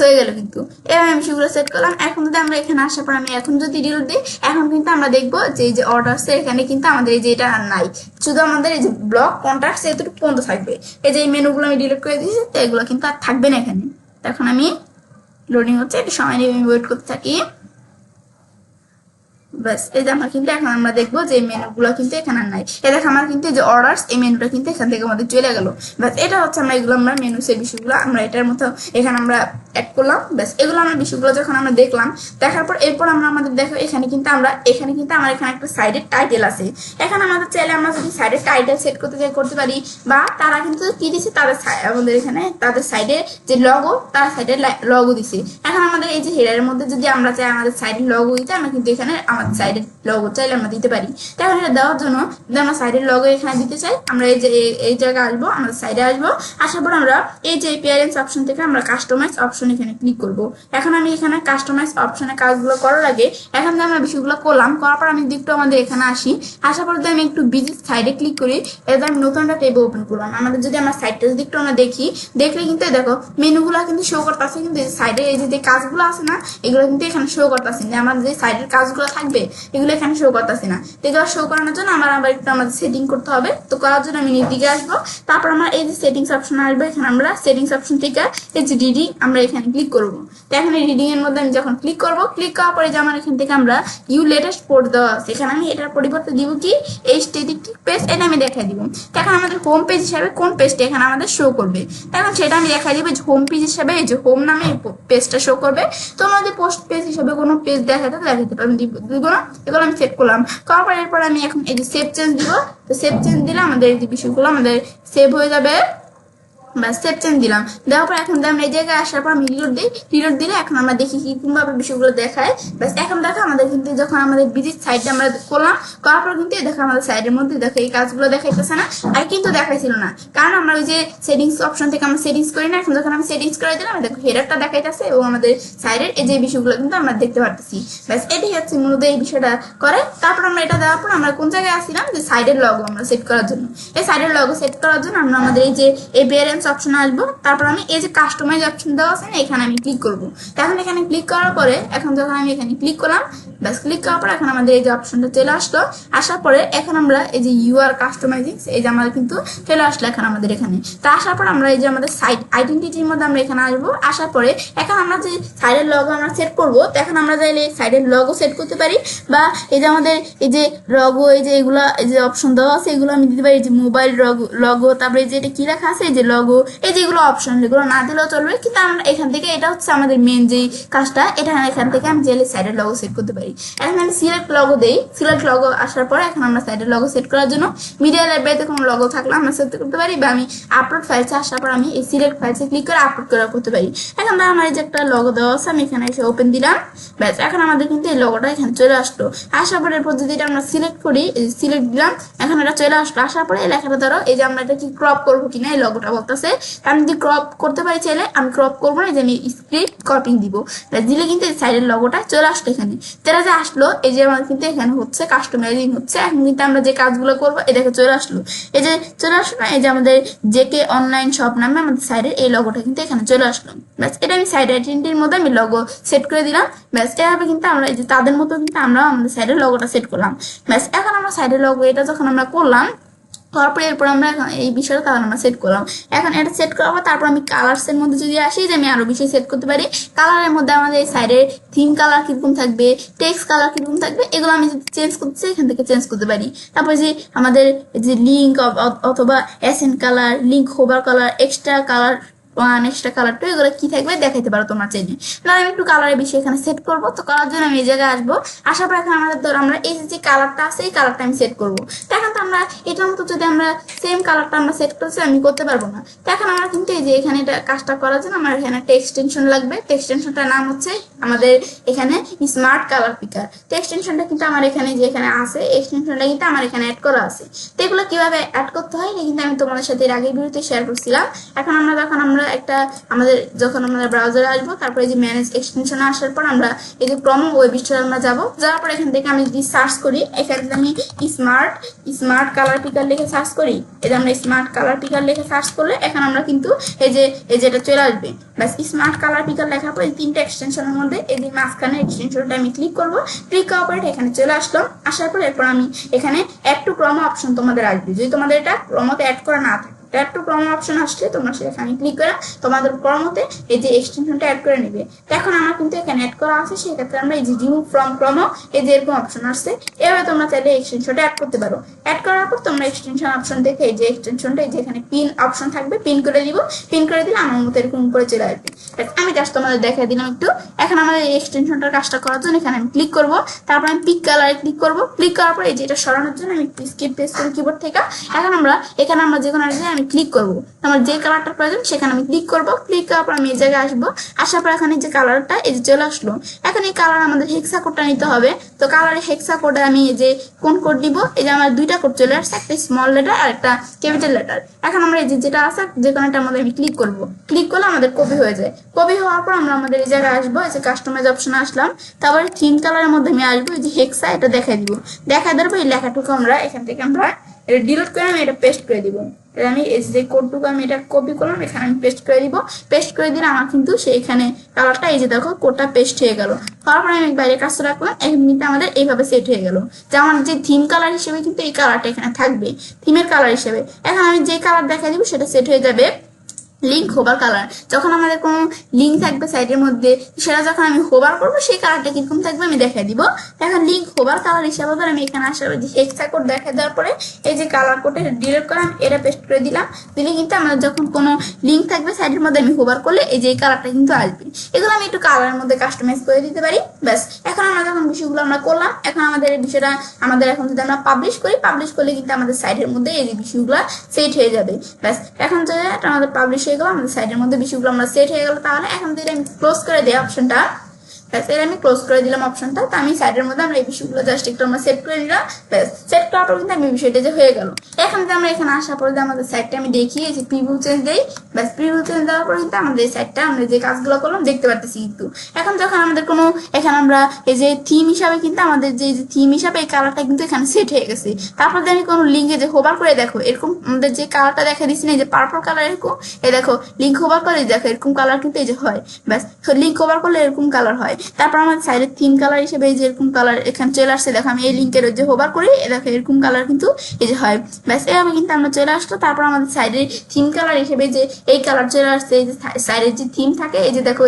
হয়ে গেল কিন্তু। এবার আমি বিষয়গুলো সেট করলাম। এখন যদি আমরা এখানে আসার পর আমি এখন যদি ডিলিট দিই, এখন কিন্তু আমরা দেখবো যে এই যে অর্ডার্স এখানে কিন্তু আমাদের এই যে এটা আর নাই, শুধু আমাদের এই যে ব্লগ, কন্ট্যাক্টস এতটুকু পর্যন্ত থাকবে। এই যে এই মেনুগুলো আমি ডিলিট করে দিয়েছি, তো এগুলো কিন্তু আর থাকবে না এখানে। এখন আমি লোডিং হচ্ছে, একটু সময় নিয়ে আমি ওয়েট করতে থাকি। ব্যাস এই যে আমার কিন্তু এখন আমরা দেখবো যে এই মেনুগুলো কিন্তু এখানে নাই। এই দেখো আমার কিন্তু যে অর্ডার্স এই মেনুটা কিন্তু এখান থেকে আমাদের চলে গেল। ব্যাস এটা হচ্ছে আমরা এগুলো আমরা মেনু সেই বিষয়গুলো আমরা এটার মতো এখানে আমরা অ্যাড করলাম। ব্যাস এগুলো আমরা বিষয়গুলো যখন আমরা দেখলাম, দেখার পর এরপর আমরা আমাদের দেখো এখানে কিন্তু আমার এখানে একটা সাইডের টাইটেল আছে। এখানে আমাদের চাইলে আমরা যদি সাইডের টাইটেল সেট করতে চাই করতে পারি, বা তারা কিন্তু কি দিছে তাদের আমাদের এখানে তাদের সাইডে যে লগো, তার সাইডে লগো দিছে। এখন আমাদের এই যে হেডারের মধ্যে যদি আমরা চাই আমাদের সাইডে লগো দিতে, আমরা কিন্তু এখানে আমাদের সাইডের লগো চাইলে আমরা দিতে পারি। তো এখন এটা দেওয়ার জন্য যদি আমরা সাইডের লগো এখানে দিতে চাই, আমরা এই যে এই জায়গায় আসবো, আমরা সাইডে আসবো, আসার পর আমরা এই যে অ্যাপিয়ারেন্স অপশন থেকে আমরা কাস্টমাইজ অপশন এখানে ক্লিক করব। এখন আমি এখানে কাস্টমাইজ অপশনে কাজগুলো করার আগে এখন যে আমরা বিষয়গুলো করলাম, করার পর আমি দিকটা আমাদের এখানে আসি, আসার পর যদি আমি একটু বিজি সাইডে ক্লিক করি, এতে আমি নতুন একটা ট্যাব ওপেন করলাম। আমাদের যদি আমরা সাইডটা যদি একটু আমরা দেখি, দেখলে কিন্তু দেখো মেনুগুলো কিন্তু শো করতেছে, কিন্তু সাইডে এই যে কাজগুলো আছে না, এগুলো কিন্তু এখানে শো করতেছে না। আমাদের যে সাইডের কাজগুলো থাকবে এগুলো এখানে শো করতেছে না। এগুলো শো করানোর জন্য আমার আবার একটু আমাদের সেটিং করতে হবে। তো করার জন্য আমি দিকে আসবো, তারপর আমরা এই যে সেটিংস অপশন আসবে, এখানে আমরা সেটিংস অপশন থেকে এই যে রিডিং আমরা এখানে ক্লিক করবো। তো এখন এই রিডিং এর মধ্যে আমি যখন ক্লিক করবো, ক্লিক করার পরে যে আমার এখান থেকে আমরা ইউ লেটেস্ট পোর্ট দেওয়া আছে, এখানে আমি এটার পরিবর্তে দিব কি এই স্ট্যাটিক পেজ, এটা আমি দেখাই দিব। তো এখন আমাদের হোম পেজ হিসাবে কোন পেজটা এখানে আমাদের শো করবে, এখন সেটা আমি দেখাই দিব। হোম পেজ হিসাবে এই যে হোম নামে পেজটা শো করবে। তোমরা যদি পোস্ট পেজ হিসাবে কোনো পেজ দেখাতে দেখাতে পারো, দিব না। এগুলো আমি সেট করলাম, করার পর এরপর আমি এখন এই যে সেভ চেঞ্জ দিব। তো সেভ চেঞ্জ দিলে আমাদের এই যে বিষয়গুলো আমাদের সেভ হয়ে যাবে। ব্যাস সেভ চেঞ্জ দিলাম, দেওয়ার পর এখন আমরা এই জায়গায় আসার পর আমি রিলোড দিই। রিলোড দিলে এখন আমরা দেখি কি কোনভাবে বিষয়গুলো দেখায়। ব্যাস এখন দেখো আমাদের কিন্তু যখন আমাদের ভিজিট সাইডটা আমরা করলাম, করার পর কিন্তু দেখো আমাদের সাইডের মধ্যে দেখো এই কাজগুলো দেখাইতেছে না, আর কিন্তু দেখাইছিল না, কারণ আমরা ওই যে সেটিংস অপশন থেকে আমরা সেটিংস করি না। এখন যখন আমি সেটিংস করে দিলাম, দেখো হেডারটা দেখাইতেছে এবং আমাদের সাইডের এই যে বিষয়গুলো কিন্তু আমরা দেখতে পারতেছি। ব্যাস এটাই হচ্ছে মূলত এই বিষয়টা করে। তারপর আমরা এটা দেওয়ার পর আমরা কোন জায়গায় আসছিলাম, যে সাইডের লগো আমরা সেট করার জন্য। এই সাইডের লগো সেট করার জন্য আমরা আমাদের এই যে এপিয়ারেন্স অপশন আসবো, তারপর আমি এই যে কাস্টমাইজ অপশন দেওয়া আছে না, এখানে আমি ক্লিক করবো। এখন এখানে ক্লিক করার পরে এখন যখন আমি এখানে ক্লিক করলাম, ব্যাস ক্লিক করার পর এখন আমাদের এই যে অপশনটা চলে আসলো। আসার পরে এখন আমরা এই যে ইউআর কাস্টমাইজিং, এই যে আমাদের কিন্তু চলে আসলো এখন আমাদের এখানে। তা আসার পর আমরা এই যে আমাদের সাইট আইডেন্টিটির মধ্যে আমরা এখানে আসবো। আসার পরে এখন আমরা যে সাইডের লগো আমরা সেট করবো, তো এখন আমরা চাইলে সাইডের লগো সেট করতে পারি, বা এই যে আমাদের এই যে লগো এই যে এগুলা এই যে অপশন দেওয়া আছে এগুলো আমি দিতে পারি। যে মোবাইল লগো, তারপরে এই যে এটা কি লেখা আছে এই যে লগো, এই যেগুলো অপশন এগুলো না দিলেও চলবে, কিন্তু আমরা এখান থেকে এটা হচ্ছে আমাদের মেন যে কাজটা, এটা এখান থেকে আমি চাইলে সাইডের লগো সেট করতে পারি। এখন আমি সিলেক্ট লগো দেই। সিলেক্ট লগো আসার পরে এখন আমরা সাইডের লগো সেট করার জন্য মিডিয়া লাইব্রেরিতে কোনো লগো থাকলে আমরা সেট করতে পারি, বা আমি আপলোড ফাইলসে আসার পর আমি এই সিলেক্ট ফাইলসে ক্লিক করে আপলোড করতে পারি। এখন আমার এই যে একটা লগো দেওয়া আছে, আমি এখানে এসে ওপেন দিলাম। ব্যাস এখন আমাদের কিন্তু এই লগোটা এখানে চলে আসলো। আসার পরে এরপর যদি এটা আমরা সিলেক্ট করি, সিলেক্ট দিলাম, এখন এটা চলে আসলো। আসার পরে এই লেখাটা ধরো এই যে আমরা এটা কি ক্রপ করবো কিনা এই লগোটা বলতেছে, আমি যদি ক্রপ করতে পারি চাইলে আমি ক্রপ করবো না, যে আমি স্ক্রিপ্ট কপিং দিব। দিলে কিন্তু এই সাইডের লগোটা চলে আসলো এখানে। তেরা যে আসলো এই যে আমার কিন্তু এখানে হচ্ছে কাস্টমাইজিং হচ্ছে। এখন কিন্তু আমরা যে কাজগুলো করবো এটাকে চলে আসলো, এই যে চলে আসলো না, এই যে আমাদের জেকে অনলাইন শপ নামে আমাদের সাইডের এই লগোটা কিন্তু এখানে চলে আসলো। ব্যাস এটা আমি সাইড আইডেন্টিটির মধ্যে আমি লগো সেট করে দিলাম। ব্যাস এভাবে কিন্তু আমরা এই যে তাদের মতো কিন্তু আমরা আমাদের সাইডের লগোটা সেট করলাম। ব্যাস এখন আমরা সাইডের লগো এটা যখন আমরা করলাম, তারপরে এরপর আমরা এখন এই বিষয়টা তাহলে আমরা সেট করলাম। এখন এটা সেট করার পর তারপর আমি কালার্সের মধ্যে যদি আসি, যে আমি আরো বিষয় সেট করতে পারি। কালারের মধ্যে আমাদের এই সাইডে থিম কালার কিরকম থাকবে, টেক্সট কালার কিরকম থাকবে, এগুলো আমি যদি চেঞ্জ করতে চাই এখান থেকে চেঞ্জ করতে পারি। তারপরে যে আমাদের যে লিঙ্ক অথবা accent colour, link hover colour, extra colour extra কালারটা এগুলো কি থাকবে দেখাইতে পারো তোমার চাইলে। না আমি একটু কালারের বিষয় এখানে সেট করবো। তো করার জন্য আমি এই জায়গায় আসবো, আসার পর এখন আমাদের ধর আমরা এই যে কালারটা আছে এই কালারটা আমি সেট করবো। তো এখন তো আমরা এটার মতো যদি আমরা সেম কালারটা আমরা সেট করছি আমি করতে পারবো না। তো এখন আমরা কিন্তু এই যে এখানে এটা কাজটা করার জন্য আমার এখানে একটা এক্সটেনশন লাগবে। তো এক্সটেনশনটার নাম হচ্ছে আমাদের এখানে স্মার্ট কালার পিকার। তো এক্সটেনশনটা কিন্তু আমার এখানে যে এখানে আছে এক্সটেনশনটা কিন্তু আমার এখানে অ্যাড করা আছে। তো এগুলো কিভাবে অ্যাড করতে হয় এটা কিন্তু আমি তোমাদের সাথে এর আগের ভিডিওতে শেয়ার করছিলাম। এখন আমরা একটা আমাদের যখন আমরা ব্রাউজারে আসবো, তারপরে যে ম্যানেজ এক্সটেনশন আসার পর আমরা এই যে প্রোমো ওয়েব স্টোরে আমরা যাবো। যাওয়ার পর এখান থেকে আমি যদি সার্চ করি, এখানে আমি স্মার্ট কালার পিকার লিখে সার্চ করি, এই যে আমরা স্মার্ট কালার পিকার লিখে সার্চ করলে এখন আমরা কিন্তু এই যে এটা চলে আসবে। ব্যাস স্মার্ট কালার পিকার লেখার পর এই তিনটা এক্সটেনশনের মধ্যে এই যে মাঝখানে এক্সটেনশনটা আমি ক্লিক করবো। ক্লিক করার পর এখানে চলে আসলো। আসার পর এরপর আমি এখানে অ্যাড টু প্রোমো অপশন তোমাদের আসবে। যদি তোমাদের এটা প্রোমোতে অ্যাড করা না থাকে, অ্যাড টু প্রোমো অপশন আসলে তোমরা সেখানে ক্লিক করে তোমাদের প্রোমোতে এই যে এক্সটেনশনটা অ্যাড করে নেবে। তো এখন আমার কিন্তু এখানে অ্যাড করা আছে, সেক্ষেত্রে আমরা এই যে রিমুভ ফ্রম প্রোমো এই যে এরকম অপশন আসছে, এভাবে তোমরা চাইলে এক্সটেনশনটা অ্যাড করতে পারো। অ্যাড করার পর তোমরা এক্সটেনশন অপশন দেখে এই যে এক্সটেনশনটা এই যে এখানে পিন অপশন থাকবে, পিন করে দিব। পিন করে দিলে আমার মতো এরকম উপরে চলে আসবে। আমি জাস্ট তোমাদের দেখাই দিলাম একটু। এখন আমাদের এই এক্সটেনশনটার কাজটা করার জন্য এখানে আমি ক্লিক করবো, তারপর আমি পিক কালারে ক্লিক করবো। ক্লিক করার পর এই যে এটা সরানোর জন্য আমি স্কিপ পেস্ট করি কিবোর্ড থেকে। এখন এখানে আমরা যে কোনো আমি আমি ক্লিক করবো, আমার যে কালারটা প্রয়োজন সেখানে আমি ক্লিক করবো। ক্লিক করার পর আমি এই জায়গায় আসবো, আসার পর এখানে যে কালারটা এই যে চলে আসলো। এখন এই কালার আমাদের হেক্সা কোডটা নিতে হবে। তো কালারের হেক্সা কোডে আমি এই যে কোন কোড দিব, এই যে আমার দুইটা কোড চলে আসছে, একটা স্মল লেটার আর একটা ক্যাপিটাল লেটার। এখন আমরা এই যে যেটা আছে যে কোনটার মধ্যে আমি ক্লিক করবো, ক্লিক করলে আমাদের কপি হয়ে যায়। কপি হওয়ার পর আমরা আমাদের এই জায়গায় আসবো, এই যে কাস্টমাইজ অপশনে আসলাম, তারপরে থিম কালারের মধ্যে আমি আসবো, এই যে হেক্সা এটা দেখাই দিব। দেখাই দেওয়ার পর এই লেখাটুকু আমরা এখান থেকে আমরা এটা ডিলিট করে আমি এটা পেস্ট করে দিব। আমি এই যে কোডটুকু আমি এটা কপি করলাম, এখানে আমি পেস্ট করে দিব। পেস্ট করে দিলে আমার কিন্তু সেইখানে কালারটা এই যে দেখো কোডটা পেস্ট হয়ে গেল। তারপরে আমি বাইরে কাজটা রাখলাম, এখন কিন্তু আমাদের এইভাবে সেট হয়ে গেল যে আমার যে থিম কালার হিসেবে কিন্তু এই কালারটা এখানে থাকবে, থিমের কালার হিসেবে। এখন আমি যে কালার দেখা দিব সেটা সেট হয়ে যাবে লিঙ্ক হোভার কালার। যখন আমাদের কোনো লিঙ্ক থাকবে সাইটের মধ্যে, সেটা যখন আমি হোভার করবো সেই কালারটা কিরকম থাকবে আমি দেখাই দিব। এখন লিঙ্ক হোভার কালার হিসাবে আমি এখানে আসার যে হেক্সা কোড দেখা দেওয়ার পরে এই যে কালার কোডটা ডিলিট করে আমি এটা পেস্ট করে দিলাম। দিলে কিন্তু আমাদের যখন কোনো লিঙ্ক থাকবে সাইটের মধ্যে আমি হোভার করলে এই যে এই কালারটা কিন্তু আসবে। এগুলো আমি একটু কালারের মধ্যে কাস্টমাইজ করে দিতে পারি। ব্যাস, এখন আমরা যখন বিষয়গুলো আমরা করলাম, এখন আমাদের এই বিষয়টা আমাদের এখন যদি আমরা পাবলিশ করি, পাবলিশ করলে কিন্তু আমাদের সাইটের মধ্যে এই যে বিষয়গুলো সেট হয়ে যাবে। ব্যাস, এখন যে আমাদের পাবলিশ হয়ে গেল, আমাদের সাইটের মধ্যে বিষয়গুলো আমরা সেট হয়ে গেল। তাহলে এখন যদি আমি ক্লোজ করে দিই অপশনটা, আমি ক্লোজ করে দিলাম অপশনটা। তো আমি সাইডের মধ্যে আমরা এই বিষয়গুলো জাস্ট একটু আমরা সেট করে নিলাম। ব্যাস, সেট করার পর কিন্তু আমি বিষয়টা যে হয়ে গেল। এখন যে আমরা এখানে আসার পরে যে আমাদের সাইটটা আমি দেখি এই যে প্রিভিউ চেঞ্জ দেই। ব্যাস, প্রিভিউ চেঞ্জ দেওয়ার পর কিন্তু আমাদের এই সাইটটা আমরা যে কাজগুলো করলাম দেখতে পারতেছি। কিন্তু এখন যখন আমাদের কোনো এখানে আমরা এই যে থিম হিসাবে কিন্তু আমাদের যে থিম হিসাবে এই কালারটা কিন্তু এখানে সেট হয়ে গেছে। তারপর যে আমি কোনো লিঙ্কে যে হোভার করে দেখো, এরকম আমাদের যে কালারটা দেখা দিচ্ছি না, এই যে পার্পল কালার, এরকম এই দেখো লিঙ্ক হোভার করে দেখো এরকম কালার কিন্তু এই যে হয়। ব্যাস, লিঙ্ক হোভার করলে এরকম কালার হয়। তারপর আমাদের সাইডের থিম কালার হিসেবে এই যে এরকম কালার এখানে চলে আসছে। দেখো আমি এই লিঙ্কের যে হোভার করি, দেখো এরকম কালার কিন্তু এই যে হয়। ব্যাস, এভাবে কিন্তু আমরা চলে আসলো। তারপর আমাদের সাইডের থিম কালার হিসেবে যে এই কালার চলে আসছে, এই যে সাইডের যে থিম থাকে এই যে দেখো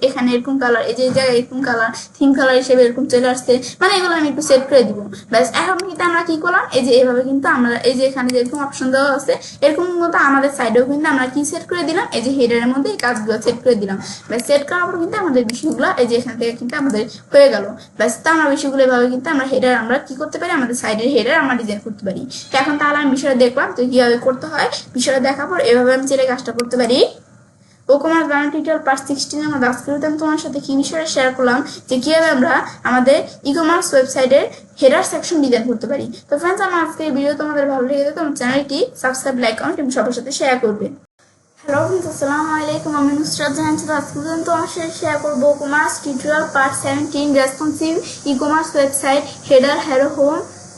এখানে এরকম কালার, এই যে এই জায়গায় এরকম কালার থিম কালার হিসেবে এরকম চলে আসছে। মানে এগুলো আমি একটু সেট করে দিব। ব্যাস, এখন কিন্তু আমরা কি করলাম, এই যে এভাবে কিন্তু আমরা এই যে এখানে যেরকম অপশন দেওয়া আছে এরকম মতো আমাদের সাইডেও কিন্তু আমরা কি সেট করে দিলাম, এই যে হেডারের মধ্যে এই কাজগুলো সেট করে দিলাম। ব্যাস, সেট করার পর কিন্তু আমাদের বিষয়গুলো এই যে এখান থেকে কিন্তু আমাদের হয়ে গেল। ব্যাস, তো আমরা বিষয়গুলো এভাবে কিন্তু আমরা হেডার আমরা কি করতে পারি, আমাদের সাইডের হেডার আমরা ডিজাইন করতে পারি। তো এখন তাহলে আমি বিষয়টা দেখলাম তো কিভাবে করতে হয়। বিষয়টা দেখার পর এভাবে আমি চেলে কাজটা করতে পারি। ওকমার্স বানান টিউটোরিয়াল পার্ট 16 আমরা আজকে আমি তোমার সাথে কি বিষয়ে শেয়ার করলাম যে কিভাবে আমরা আমাদের ই-কমার্স ওয়েবসাইটের হেডার সেকশন ডিজাইন করতে পারি। তো ফ্রেন্ডস, আমার আজকের ভিডিও তোমাদের ভালো লেগে থাকে তোমার চ্যানেলটি সাবস্ক্রাইব, লাইক, কমেন্ট এবং সবার সাথে শেয়ার করবে। হ্যালো ফ্রেন্ডস, আসসালামু আলাইকুম। আমি নুসরাত জাহান আজকে তোমার সাথে শেয়ার করবো WooCommerce tutorial part 17 responsive e-commerce website header, hero, home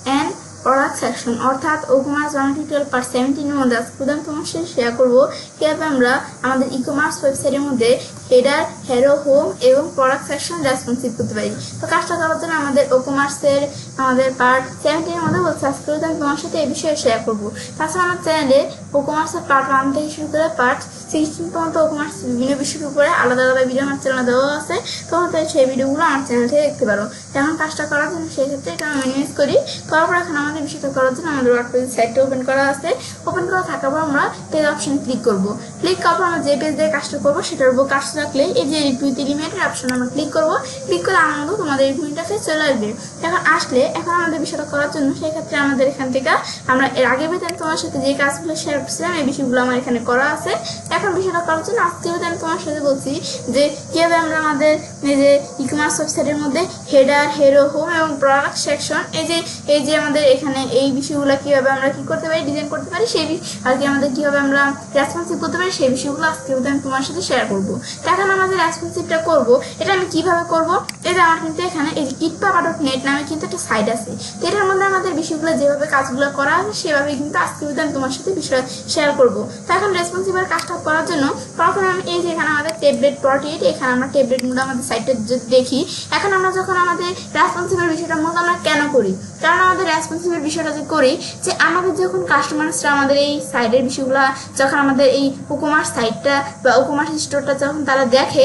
and product section, অর্থাৎ ওকমার্স বানান টিউটোরিয়াল পার্ট 17 এর মধ্যে আজকে তোমার সাথে শেয়ার করবো কিভাবে আমরা আমাদের ই-কমার্স ওয়েবসাইটের মধ্যে হেডার, হ্যারো, হোম এবং প্রোডাক্ট সেকশন রেসপন্সিভ করতে পারি। তো কাজটা করার জন্য আমাদের ওকমার্সের আমাদের পার্ট 17 এর মধ্যে বলছে আজকে আমি তোমার সাথে এই বিষয়ে শেয়ার করবো। তাছাড়া আমার চ্যানেলে ওকমার্সের পার্ট 1 থেকে শুরু করে পার্ট 16 পর্যন্ত ওকমার্স বিভিন্ন বিষয়ের উপরে আলাদা আলাদা ভিডিও আমার চ্যানেলে দেওয়া আছে। তোমরা সেই ভিডিওগুলো আমার চ্যানেল থেকে দেখতে পারো। যেমন কাজটা করার জন্য সেই ক্ষেত্রে এটা আমি মিনিমাইজ করি। তারপর এখন আমাদের বিষয়টা করার জন্য আমাদের ওয়ার্ডপ্রেস সাইটটা ওপেন করা আছে। ওপেন করা থাকার পর আমরা পেজ অপশনে ক্লিক করবো। ক্লিক করার পর আমরা যে পেজ দিয়ে কাজটা করবো সেটার উপর কাজ রাখলে এই যে এডিট এলিমেন্টের অপশন আমরা ক্লিক করবো। ক্লিক করে আমার মতো তোমাদের এডিট ইন্টারফেস চলে আসবে। এখন আসলে এখন আমাদের বিষয়টা করার জন্য সেই ক্ষেত্রে আমাদের এখান থেকে আমরা এর আগে বেতন তোমার সাথে যে কাজগুলো শেয়ার করছিলাম এই বিষয়গুলো আমার এখানে করা আছে। এখন বিষয়টা করার জন্য আজকে আমি তোমার সাথে বলছি যে কিভাবে আমরা আমাদের এই যে ই-কমার্স ওয়েবসাইটের মধ্যে হেডার, হ্যারো, হোম এবং প্রোডাক্ট সেকশন এই যে আমাদের এখানে এই বিষয়গুলো কিভাবে আমরা কি করতে পারি, ডিজাইন করতে পারি, সেই আর কি আমাদের কিভাবে আমরা রেসপন্সিভ করতে পারি সেই বিষয়গুলো আজকে আমি তোমার সাথে শেয়ার করবো। এখন আমাদের রেসপন্সিভটা করবো, এটা আমি কিভাবে করবো, এই যে আমার কিন্তু এখানে এই যে kitpapa.net নামে কিন্তু একটা সাইট আছে। তো এটার মধ্যে আমাদের বিষয়গুলো যেভাবে কাজগুলো করা আছে সেভাবে কিন্তু আজকে আমি তোমার সাথে বিষয় শেয়ার করবো। তো এখন রেসপন্সিভের কাজটা করার জন্য প্রথমে আমি এই যে এখানে আমাদের ট্যাবলেট প্রোটেক্ট, এখানে আমরা ট্যাবলেট মোড আমাদের সাইটে যদি দেখি, এখন আমরা যখন আমাদের রেসপন্সিভের বিষয়টা মূলত আমরা কেন করি, কারণ আমাদের রেসপন্সিভের বিষয়টা যে করি যে আমাদের যখন কাস্টমার্সরা আমাদের এই সাইটের বিষয়গুলো যখন আমাদের এই ওকমার্স সাইটটা বা ওকমার্স স্টোরটা যখন তারা দেখে,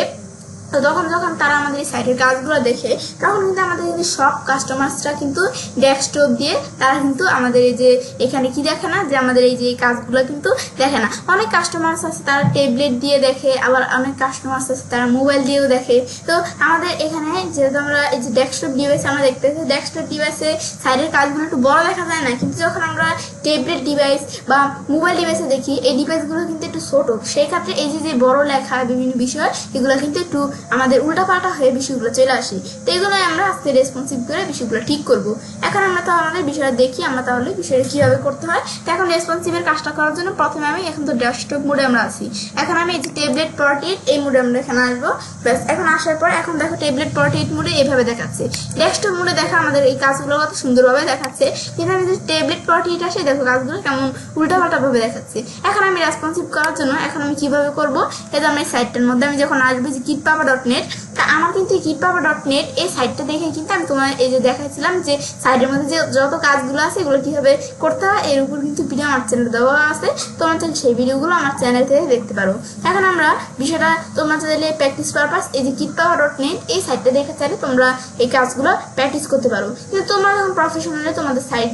তো তখন যখন তারা আমাদের এই সাইটের কাজগুলো দেখে তখন কিন্তু আমাদের কিন্তু সব কাস্টমার্সরা কিন্তু ডেস্কটপ দিয়ে তারা কিন্তু আমাদের এই যে এখানে কি দেখে না যে আমাদের এই যে কাজগুলো কিন্তু দেখে না। অনেক কাস্টমার্স আছে তারা ট্যাবলেট দিয়ে দেখে, আবার অনেক কাস্টমার্স আছে তারা মোবাইল দিয়েও দেখে। তো আমাদের এখানে যেহেতু আমরা এই যে ডেস্কটপ ডিভাইসে আমরা দেখতেছি, ডেস্কটপ ডিভাইসে সাইডের কাজগুলো একটু বড় দেখা যায় না, কিন্তু যখন আমরা ট্যাবলেট ডিভাইস বা মোবাইল ডিভাইসে দেখি এই ডিভাইসগুলো কিন্তু একটু ছোট, সেই ক্ষেত্রে এই যে বড় লেখা বিভিন্ন বিষয় এগুলো কিন্তু একটু আমাদের উল্টাপাল্টা হয়ে বিষয়গুলো চলে আসে। তো এগুলো আমরা আজকে রেসপন্সিভ করে বিষয়গুলো ঠিক করব। এখন আমরা তো আমাদের বিষয়টা দেখি আমরা তাহলে বিষয়টা কিভাবে করতে হয়। তো এখন রেসপন্সিভের কাজটা করার জন্য প্রথমে আমি এখন তো ডেস্কটপ মোডে আমরা আছি, এখন আমি এই যে ট্যাবলেট পোর্ট্রেট এই মোডে আমরা এখানে আসবো। ব্যাস এখন আসার পর এখন দেখো ট্যাবলেট পোর্ট্রেট মোডে এইভাবে দেখাচ্ছে, ডেস্কটপ মোডে দেখা আমাদের এই কাজগুলো কত সুন্দরভাবে দেখাচ্ছে, কিন্তু আমি যদি ট্যাবলেট পোর্ট্রেট আসে দেখো কাজগুলো কেমন উল্টাপাল্টা ভাবে দেখাচ্ছে। এখন আমি রেসপন্সিভ করার জন্য এখন আমি কিভাবে করব, এই যে আমি সাইটটার মধ্যে আমি যখন আসবো যে kitpapa.net, তা আমার কিন্তু kitpapa.net এই সাইটটা দেখে কিন্তু আমি তোমার এই যে দেখাচ্ছিলাম যে সাইটের মধ্যে যে যত কাজগুলো আছে এগুলো কিভাবে করতে হয় এর উপর কিন্তু ভিডিও আমার চ্যানেলে দেওয়া আছে, তোমরা চাইলে সেই ভিডিওগুলো আমার চ্যানেল থেকে দেখতে পারো। এখন আমরা বিষয়টা তোমরা চাইলে প্র্যাকটিস পারপাস এই যে kitpapa.net এই সাইটটা দেখে চাইলে তোমরা এই কাজগুলো প্র্যাকটিস করতে পারো। কিন্তু তোমরা যখন প্রফেশনালি তোমাদের সাইট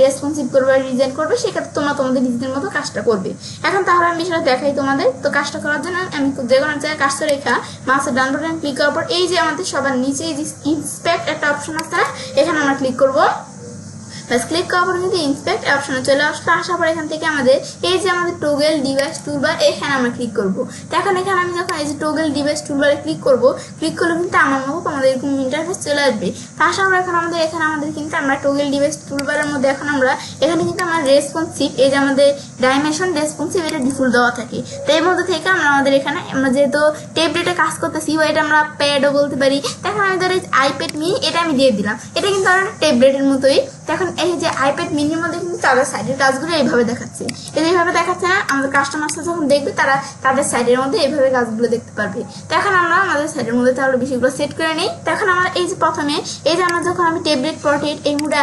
রেসপন্সিভ করবে ডিজাইন করবে সেক্ষেত্রে তোমরা তোমাদের নিজেদের মতো কাজটা করবে। এখন তাহলে আমি বিষয়টা দেখাই তোমাদের। তো কাজটা করার জন্য আমি যে কোনো জায়গায় কাজটা রেখা মাউসের ডান বাটন ক্লিক করার পর এই যে আমাদের সবার নিচে এই যে ইন্সপেক্ট একটা অপশন আছে না, এখানে আমরা ক্লিক করবো। বাস ক্লিক করার পর কিন্তু ইন্সপেক্ট অপশনে চলে আসলো, আসার পর এখান থেকে আমাদের এই যে আমাদের টগল ডিভাইস টুলবার এখানে আমরা ক্লিক করব। তো এখন এখানে আমি যখন এই যে টগল ডিভাইস টুলবারে ক্লিক করব, ক্লিক করলে কিন্তু আমার মতো আমাদের এরকম ইন্টারফেস চলে আসবে। তো আসার পর এখন আমাদের কিন্তু আমরা টগল ডিভাইস টুলবারের মধ্যে এখন আমরা এখানে কিন্তু আমার রেসপন্সিভ এই যে আমাদের ডাইমেনশন রেসপন্সিভ এটা ডিফল্ট দেওয়া থাকে। তো এর মধ্যে থেকে আমরা আমাদের এখানে আমরা যেহেতু ট্যাবলেটে কাজ করতেছি বা এটা আমরা প্যাডও বলতে পারি, তখন আমি ধরো আইপ্যাড মিনি এটা আমি দিয়ে দিলাম, এটা কিন্তু আমার ট্যাবলেটের মতোই। এখন এই যে আইপ্যাড মিনির মধ্যে কিন্তু তাদের সাইডের কাজগুলো এইভাবে দেখাচ্ছে, এইভাবে দেখাচ্ছে না, আমাদের কাস্টমার্সরা যখন দেখবে তারা তাদের সাইডের মধ্যে এইভাবে কাজগুলো দেখতে পারবে। তো এখন আমরা আমাদের সাইডের মধ্যে তাহলে বিষয়গুলো সেট করে নিই। তো এখন আমরা এই যে প্রথমে এই যে আমরা যখন আমি ট্যাবলেট পোর্ট্রেট এই মোডে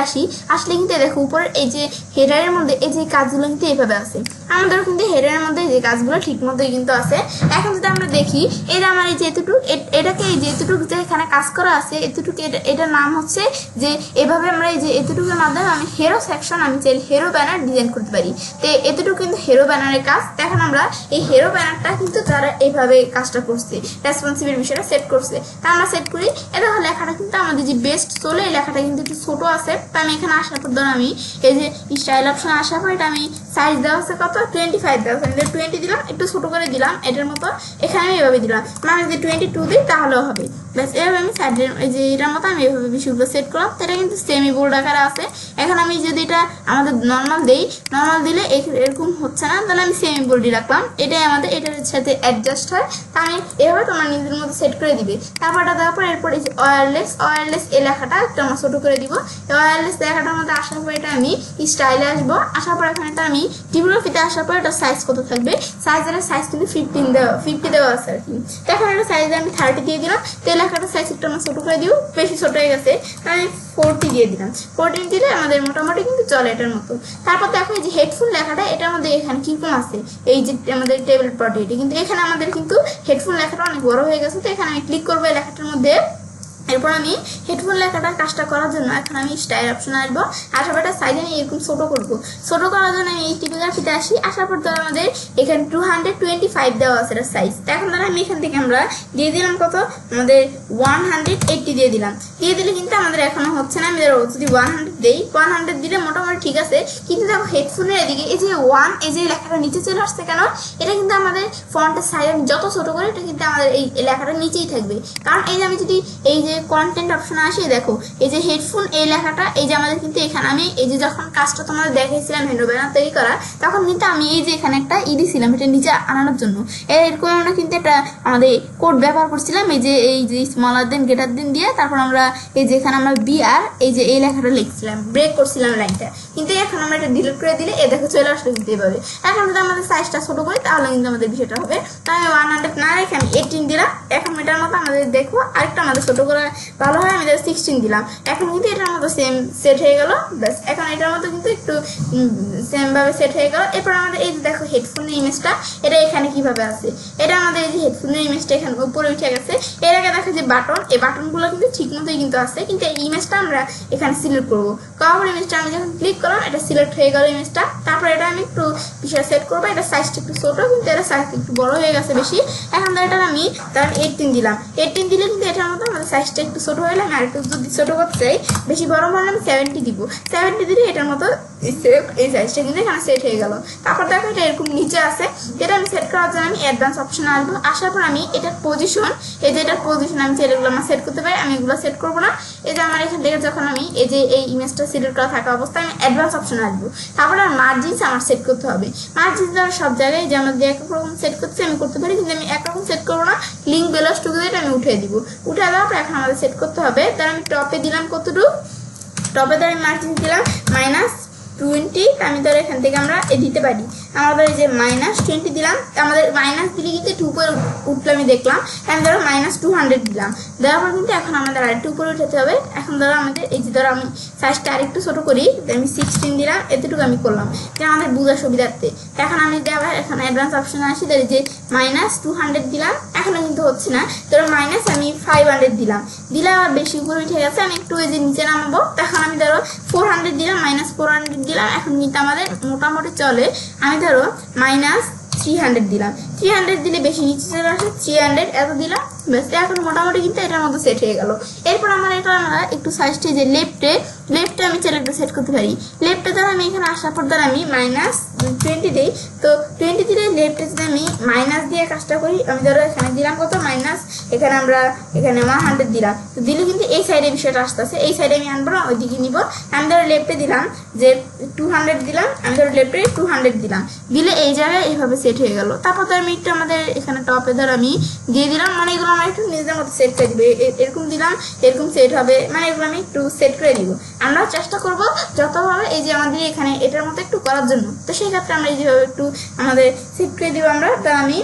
আসলে কিন্তু দেখো উপরে এই যে হেডারের মধ্যে এই যে কাজগুলো কিন্তু এইভাবে আছে, আমাদের কিন্তু হেডারের মধ্যে যে কাজগুলো ঠিক মতোই কিন্তু আছে। এখন যদি আমরা দেখি এই যে আমার এই যে এতটুকু এটাকে এই যে এতটুকু যে এখানে কাজ করা আছে এতটুকু এটার নাম হচ্ছে যে এভাবে আমরা এই যে এতটুকুর মাধ্যমে আমি হেরো সেকশন আমি চাইলে হেরো ব্যানার ডিজাইন করতে পারি। তো এতটুকু কিন্তু হেরো ব্যানারের কাজ। এখন আমরা এই হেরো ব্যানারটা কিন্তু তারা এইভাবে কাজটা করছে, রেসপন্সিভের বিষয়টা সেট করছে। তা আমরা সেট করি, এটা লেখাটা কিন্তু আমাদের যে বেস্ট চলে এই লেখাটা কিন্তু একটু ছোট আছে। তো আমি এখানে আসার পর ধরো আমি এই যে স্টাইল অপশনে আসার পর এটা আমি সাইজ দেওয়া আছে কত 25 দেওয়া আছে, 20 দিলাম, একটু ছোট করে দিলাম এটার মতো, এখানে আমি এভাবে দিলাম, আমি যদি 22 দিই তাহলেও হবে। ব্যাস এভাবে আমি সাইডের এই যে এটার মতো আমি এভাবে বিষয়গুলো সেট করলাম। এটা কিন্তু সেমি বোল্ড আকারে আছে। এখন আমি যদি এটা আমাদের নর্মাল দেই, নর্মাল দিলে এরকম হচ্ছে না, তাহলে আমি সেমি বোল্ডই রাখলাম, এটাই আমাদের এটার সাথে অ্যাডজাস্ট হয়। তা আমি এভাবে তোমার নিজের মতো সেট করে দিবে। তারপরটা দেওয়ার পর এরপর এই যে ওয়্যারলেস এই লেখাটা একটু আমার ছোট করে দিব। ওয়্যারলেস লেখাটার মধ্যে আসার পর এটা আমি স্টাইলে আসবো, আসার পর এখানে এটা আমি টিপোগ্রাফিতে আসার পর এটা সাইজ কত থাকবে, সাইজের সাইজ কিন্তু 50 দেওয়া আছে আর কি। তো এখন এটা সাইজে আমি 30 দিয়ে দিলাম। তো লেখাটা সাইজ একটু আমরা ছোট করে দিব, বেশি ছোট হয়ে গেছে, আমি 40 দিয়ে দিলাম। 14 দিলে আমাদের মোটামুটি কিন্তু চলে এটার মতো। তারপর দেখো এই যে হেডফোন লেখাটা এটার মধ্যে এখানে কিরকম আছে, এই যে আমাদের টেবিল প্রপার্টি কিন্তু এখানে আমাদের কিন্তু হেডফোন লেখাটা অনেক বড় হয়ে গেছে। তো এখানে আমি ক্লিক করবো এই লেখাটার মধ্যে। এরপর আমি হেডফোন লেখাটার কাজটা করার জন্য এখন আমি স্টাইল অপশনে আসবো, আসার পর সাইজ আমি এরকম ছোট করবো। ছোট করার জন্য আমি এই টিপোগ্রাফিতে আসি, আসার পর ধর আমাদের এখানে 225 দেওয়া আছে এটা সাইজ। এখন ধর আমি এখান থেকে আমরা দিয়ে দিলাম কত, আমাদের 180 দিয়ে দিলাম। দিয়ে দিলে কিন্তু আমাদের এখনো হচ্ছে না, আমি যদি 100 দিই, 100 দিলে মোটামুটি ঠিক আছে। কিন্তু দেখো হেডফোনের এদিকে এই যে এই যে লেখাটা নিচে চলে আসছে কেন, এটা কিন্তু আমাদের ফন্টের সাইজ আমি যত ছোট করি এটা কিন্তু আমাদের এই লেখাটা নিচেই থাকবে। কারণ এই যে আমি যদি এই যে কন্টেন্ট অপশনে আসি, দেখো এই যে হেডফোন এই লেখাটা এই যে আমাদের কিন্তু এখানে আমি এই যে যখন কাজটা তোমাদের দেখাইছিলাম হেডো ব্যানার তৈরি করা, তখন কিন্তু আমি এই যে এখানে একটা দিছিলাম এটা নিচে আনানোর জন্য, এরকম আমরা কিন্তু একটা আমাদের কোড ব্যবহার করছিলাম, এই যে স্মলার দেন গ্রেটার দেন দিয়ে তারপর আমরা এই যে এখানে আমরা বিআর এই যে এই লেখাটা লিখছিলাম, ব্রেক করছিলাম লাইনটা, কিন্তু এখন আমরা এটা ডিলিট করে দিলে এ দেখো চলে আসলে কিন্তু এইভাবে। এখন যদি আমাদের সাইজটা ছোট করি তাহলে কিন্তু আমাদের বিষয়টা হবে। তাই আমি 100 না রেখে আমি 18 দিলাম। এখন এটার মতো আমাদের দেখো আরেকটা আমাদের ছোট করে ভালো হয়, আমি 16 দিলাম। এখন কিন্তু এটার মতো সেম সেট হয়ে গেল। ব্যাস এখন এটার মতো কিন্তু একটু সেম ভাবে সেট হয়ে গেল। এরপর আমাদের এই যে দেখো হেডফোনের ইমেজটা এটা এখানে কিভাবে আছে, এটা আমাদের এই যে হেডফোনের ইমেজটা এখানে উপরে উঠে গেছে। এর আগে দেখো যে বাটন, এই বাটনগুলো কিন্তু ঠিক মতোই কিন্তু আছে, কিন্তু এই ইমেজটা আমরা এখানে সিলেক্ট করবো। কভার ইমেজটা আমি যখন ক্লিক করলাম এটা সিলেক্ট হয়ে গেল ইমেজটা। তারপর এটা আমি একটু বিষয় সেট করবো, এটা সাইজটা একটু ছোট কিন্তু এটা সাইজটা একটু বড় হয়ে গেছে বেশি। এখন এটা আমি তার 18 দিলাম। 18 দিলে কিন্তু এটার মতো আমাদের সাইজটা একটু ছোট হলে আমি আরেকটু যদি ছোট করতে চাই, বেশি বড় হলে আমি 70 দিব। 70 দিলে এটার মতো এই সাইজটা কিন্তু এখানে সেট হয়ে গেল। তারপর দেখো এটা এরকম নিচে আছে, যেটা আমি সেট করার জন্য আমি অ্যাডভান্স অপশনে আসবো। আসার পর আমি এটার পজিশন, এই যে এটার পজিশন আমি এগুলো আমার সেট করতে পারি, আমি এগুলো সেট করবো না। এই যে আমার এখান থেকে যখন আমি এই যে এই ইমেজটা সিলেক্ট করা থাকা অবস্থায় আমি অ্যাডভান্স অপশনে আসবো। তারপরে আর মার্জিনস আমার সেট করতে হবে। মার্জিনস আমার সব জায়গায় যে আমার যে একরকম সেট করতে আমি করতে পারি, কিন্তু আমি একরকম সেট করবো না। লিঙ্ক বেলস টুগেদার আমি উঠিয়ে দিব। উঠে দেওয়ার পর এখন আমাদের সেট করতে হবে। তার আমি টপে দিলাম কতটুকু, টপে ধর আমি মার্জিন দিলাম -20। আমি ধর এখান থেকে আমরা দিতে পারি আমাদের এই যে -20 দিলাম। আমাদের মাইনাস দিলে কিন্তু একটু উপরে উঠলে আমি দেখলাম, আমি ধরো -200 দিলাম। দেওয়ার পর কিন্তু এখন আমাদের আরেকটু উপরে উঠাতে হবে। এখন ধরো আমাদের এই যে ধরো আমি সাইজটা আরেকটু ছোট করি, আমি 16 দিলাম, এতটুকু আমি করলাম যে আমাদের বোঝার সুবিধার্থে। এখন আমি আবার এখন অ্যাডভান্স অপশনে আসি, ধরে যে -200 দিলাম, এখনো কিন্তু হচ্ছে না। ধরো আমি 500 দিলাম, দিলে আবার বেশি উপরে উঠে গেছে, আমি একটু এই যে নিচে নামাবো। তখন আমি ধরো 400 দিলাম, -400 দিলাম, এখন কিন্তু আমাদের মোটামুটি চলে। আমি ধরো -300 দিলাম, 300 দিলে বেশি নিচে চলে আসে, 300 এত দিলাম। ব্যাস এখন মোটামুটি কিন্তু এটার মতো সেট হয়ে গেল। এরপর আমার এটা আমরা একটু সাইজটা যে লেফটে আমি চ্যানেলটা সেট করতে পারি। লেফটে ধর আমি এখানে আসার পর ধর আমি -20 দিই, তো 20 দিলে লেফটে যদি আমি মাইনাস দিয়ে কাজটা করি, আমি ধরো এখানে দিলাম কত মাইনাস, এখানে আমরা এখানে 100 দিলাম, তো দিলে কিন্তু এই সাইডে বিষয়টা আসতেছে। এই সাইডে আমি আনবো না, ওইদিকে নিব। আমি ধরো লেফটে দিলাম যে 200 দিলাম, আমি ধরো লেফটে 200 দিলাম, দিলে এই জায়গায় এইভাবে সেট হয়ে গেল। তারপর ধর মিটটা আমাদের এখানে টপে ধর আমি দিয়ে দিলাম, মানে এগুলো আমার একটু নিজেদের মতো সেট করে দিবে। এরকম দিলাম, এরকম সেট হবে, মানে এগুলো আমি একটু সেট করে দিব। আমরা চেষ্টা করব যতভাবে এই যে আমাদের এখানে এটার মতো একটু করার জন্য। তো সেই ক্ষেত্রে আমরা যেভাবে একটু আমাদের সেট করে দিব আমরা। তা আমি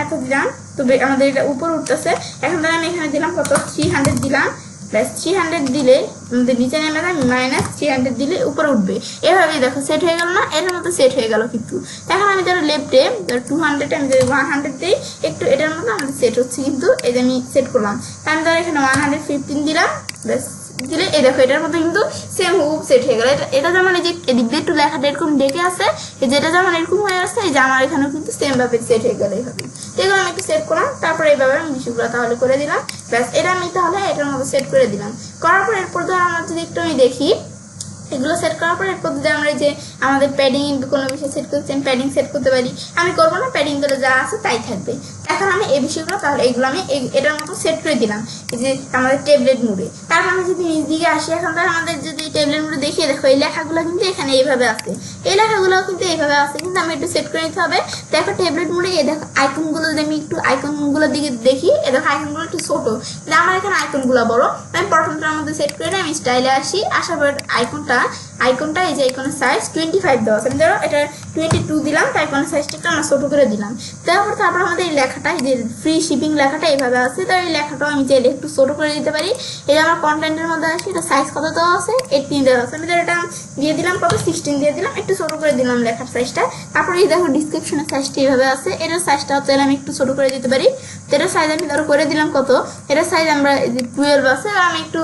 এত দিলাম, তবে আমাদের এটা উপর উঠতেছে। এখন ধর আমি এখানে দিলাম কত 300 দিলাম, প্লাস 300 দিলে আমাদের নিচে নেমে যায়, -300 দিলে উপরে উঠবে। এভাবেই দেখো সেট হয়ে গেল না, এর মতো সেট হয়ে গেল কিন্তু। এখন আমি ধরো লেফটে 200 আমি যদি 100 দিই, একটু এটার মতো আমাদের সেট হচ্ছে কিন্তু। এই যে আমি সেট করলাম, আমি ধরো এখানে 115 দিলাম, ব্যাস দিলে এই দেখো এটার মধ্যে কিন্তু সেম হুব সেট হয়ে গেল। এটা যেমন এই যে এদিক দিয়ে একটু লেখাটা এরকম ডেকে আছে, যেটা যেমন এরকম হয়ে আসছে, এই যে আমার এখানেও কিন্তু সেম ভাবে সেট হয়ে গেল এইভাবে। এগুলো আমি একটু সেট করলাম, তারপরে এইভাবে আমি বিষয়গুলো তাহলে করে দিলাম। ব্যাস এটা আমি তাহলে এটার মধ্যে সেট করে দিলাম। করার পর এরপর ধর আমার যদি একটু আমি দেখি, এগুলো সেট করার পর এরপর যদি আমরা যে আমাদের প্যাডিং কোনো বিষয় সেট করতে চাই, প্যাডিং সেট করতে পারি। আমি করবো না, প্যাডিং করে যা আছে তাই থাকবে। এখন আমি এই বিষয়গুলো তাহলে এগুলো আমি এটার মতো সেট করে দিলাম, এই যে আমাদের ট্যাবলেট মোডে। তারপর আমি যদি নিচ দিকে আসি, এখন ধর আমাদের যদি ট্যাবলেট মোডে দেখিয়ে দেখো এই লেখাগুলো কিন্তু এখানে এইভাবে আছে, এই লেখাগুলো কিন্তু এইভাবে আছে, কিন্তু আমি একটু সেট করে নিতে হবে। দেখো ট্যাবলেট মোডে এই দেখো আইকনগুলো যদি আমি একটু আইকনগুলোর দিকে দেখি, এ দেখো আইকনগুলো একটু ছোট, কিন্তু আমার এখানে আইকনগুলো বড়। আমি প্রথমটার মধ্যে সেট করে আমি স্টাইলে আসি, আসার পর আইকনটা এই যে আইকনের সাইজ 25 দেওয়া আছে, আমি ধরো এটা 22 দিলাম, তাই আইকনের সাইজটা একটু আমরা ছোট করে দিলাম। তারপর আমাদের এই লেখাটা এই যে ফ্রি শিপিং লেখাটা এইভাবে আছে, তো এই লেখাটাও আমি চাইলে একটু ছোট করে দিতে পারি। এই আমার কন্টেন্টের মধ্যে আসি, এটা সাইজ কত দেওয়া আছে 18 দেওয়া আছে, আমি ধরো এটা দিয়ে দিলাম কত 16 দিয়ে দিলাম, একটু ছোট করে দিলাম লেখার সাইজটা। তারপরে এই দেখো ডিসক্রিপশনের সাইজটা এইভাবে আছে, এটার সাইজটাও চাইলে আমি একটু ছোট করে দিতে পারি। তো এটার সাইজ আমি ধরো করে দিলাম কত, এটার সাইজ আমরা 12 আছে, আমি একটু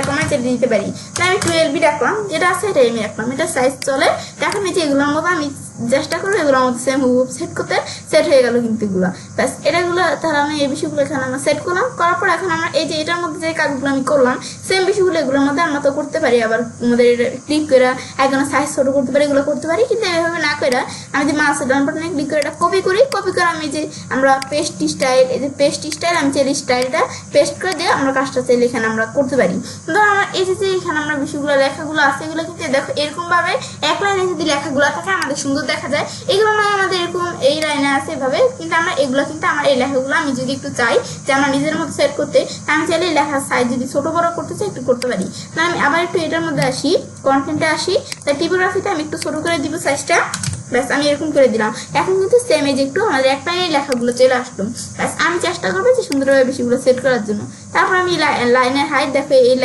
কমাই চেয়ে দিতে পারি। তাই আমি 12 রাখলাম, যেটা আছে এটাই আমি রাখলাম, এটা সাইজ চলে। এখন এই যে এগুলোর মতো আমি চেষ্টা করবো এগুলোর মধ্যে সেম সেট করতে, সেট হয়ে গেল কিন্তু এগুলো। ব্যাস এটাগুলো তাহলে আমি এই বিষয়গুলো এখানে আমরা সেট করলাম। করার পর এখন আমরা এই যে এটার মধ্যে যে কাজগুলো আমি করলাম, সেম বিষয়গুলো এগুলোর মধ্যে আমরা তো করতে পারি। আবার আমাদের ক্লিক করে একজনের সাইজ ছোট করতে পারি, এগুলো করতে পারি। কিন্তু এভাবে না করে আমি যে মাউসের ডান বাটনে ক্লিক করে এটা কপি করি, কপি করে আমি যে আমরা পেস্ট স্টাইল, এই যে পেস্ট স্টাইল আমি চাইলে স্টাইলটা পেস্ট করে দিয়ে আমরা কাজটা চাইলে এখানে আমরা করতে পারি। ধরো আমরা এই যে এখানে আমরা বিষয়গুলো লেখাগুলো আছে, এগুলো কিন্তু দেখো এরকম ভাবে এক লাইনে যদি লেখাগুলো থাকে আমাদের সুন্দর দেখা যায়, এগুলো নয় আমাদের এরকম এই লাইনে আছে এভাবে, কিন্তু আমরা এগুলো কিন্তু আমার এই লেখাগুলো আমি যদি একটু চাই যে আমার নিজের মতো সেট করতে, আমি চাইলে লেখার সাইজ যদি ছোট বড় করতে চাই একটু করতে পারি। তাহলে আমি আবার একটু এটার মধ্যে আসি, কন্টেন্টে আসি, তাই টিপোগ্রাফিতে আমি একটু ছোট করে দিব সাইজটা। ব্যাস আমি এরকম করে দিলাম। এখন কিন্তু সেম এজ একটু আমাদের এক লাইনে লেখাগুলো চলে আসলো। ব্যাস আমি চেষ্টা করবো যে সুন্দরভাবে বেশিগুলো সেট করার জন্য। তারপর আমি লাইনের হাইট দেখো, এই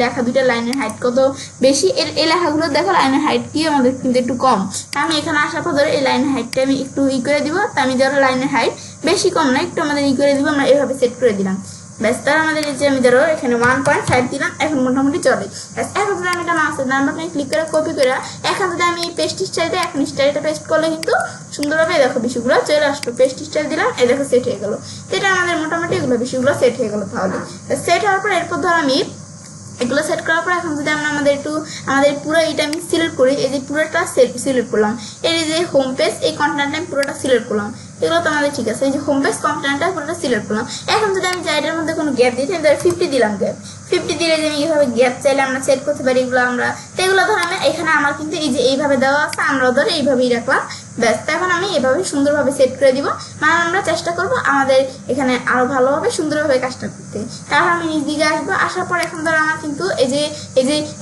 লেখা দুইটা লাইনের হাইট কত বেশি, এই লেখাগুলো দেখো লাইনের হাইট কি আমাদের কিন্তু একটু কম। আমি এখানে আসার পর ধরো এই লাইনের হাইটটা আমি একটু করে দিব। তা আমি ধরো লাইনের হাইট বেশি কম না, একটু আমাদের করে দিব, আমরা এভাবে সেট করে দিলাম। ব্যাস তার আমাদের এই যে আমি ধরো এখানে 1.5 দিলাম, এখন মোটামুটি চলে। ব্যাস এখন যদি আমি এটা মাউসের ডান বাটনে ক্লিক করে কপি করে, এখন যদি আমি পেস্ট স্টাইল দিই, এখন স্টাইলটা পেস্ট করলে কিন্তু সুন্দরভাবে দেখো বিষয়গুলো চলে আসলো। পেস্ট স্টাইল দিলাম, এই দেখো সেট হয়ে গেল। এটা আমাদের মোটামুটি এগুলো বিষয়গুলো সেট হয়ে গেল। তাহলে সেট হওয়ার পর এরপর ধর আমি এগুলো সেট করার পর এখন যদি আমরা আমাদের পুরো এইটা আমি সিলেক্ট করি, এই যে পুরোটা সিলেক্ট করলাম, এই যে হোম পেজ এই কন্টেন্টটা আমি পুরোটা সিলেক্ট করলাম, এগুলো তো আমাদের ঠিক আছে। এই যে হোম পেজ কন্টেন্টটা পুরোটা সিলেক্ট করলাম। এখন যদি আমি এটার মধ্যে কোনো গ্যাপ দিই, তাহলে 50 দিলাম গ্যাপ। 50 দিলে যে আমি এইভাবে গ্যাপ চাইলে আমরা সেট করতে পারি এগুলো আমরা। তো এগুলো ধর আমি এখানে আমার কিন্তু এই যে এইভাবে দেওয়া আছে, আমরাও ধরে এইভাবেই রাখলাম। ব্যাস এখন আমি এভাবে সুন্দরভাবে সেট করে দিব। মানে আমরা চেষ্টা করব আমাদের এখানে আরো ভালোভাবে সুন্দরভাবে কাজটা করতে। তারপর আমি নিজ দিকে আসবো, আসার পর এখন ধর আমার কিন্তু এই যে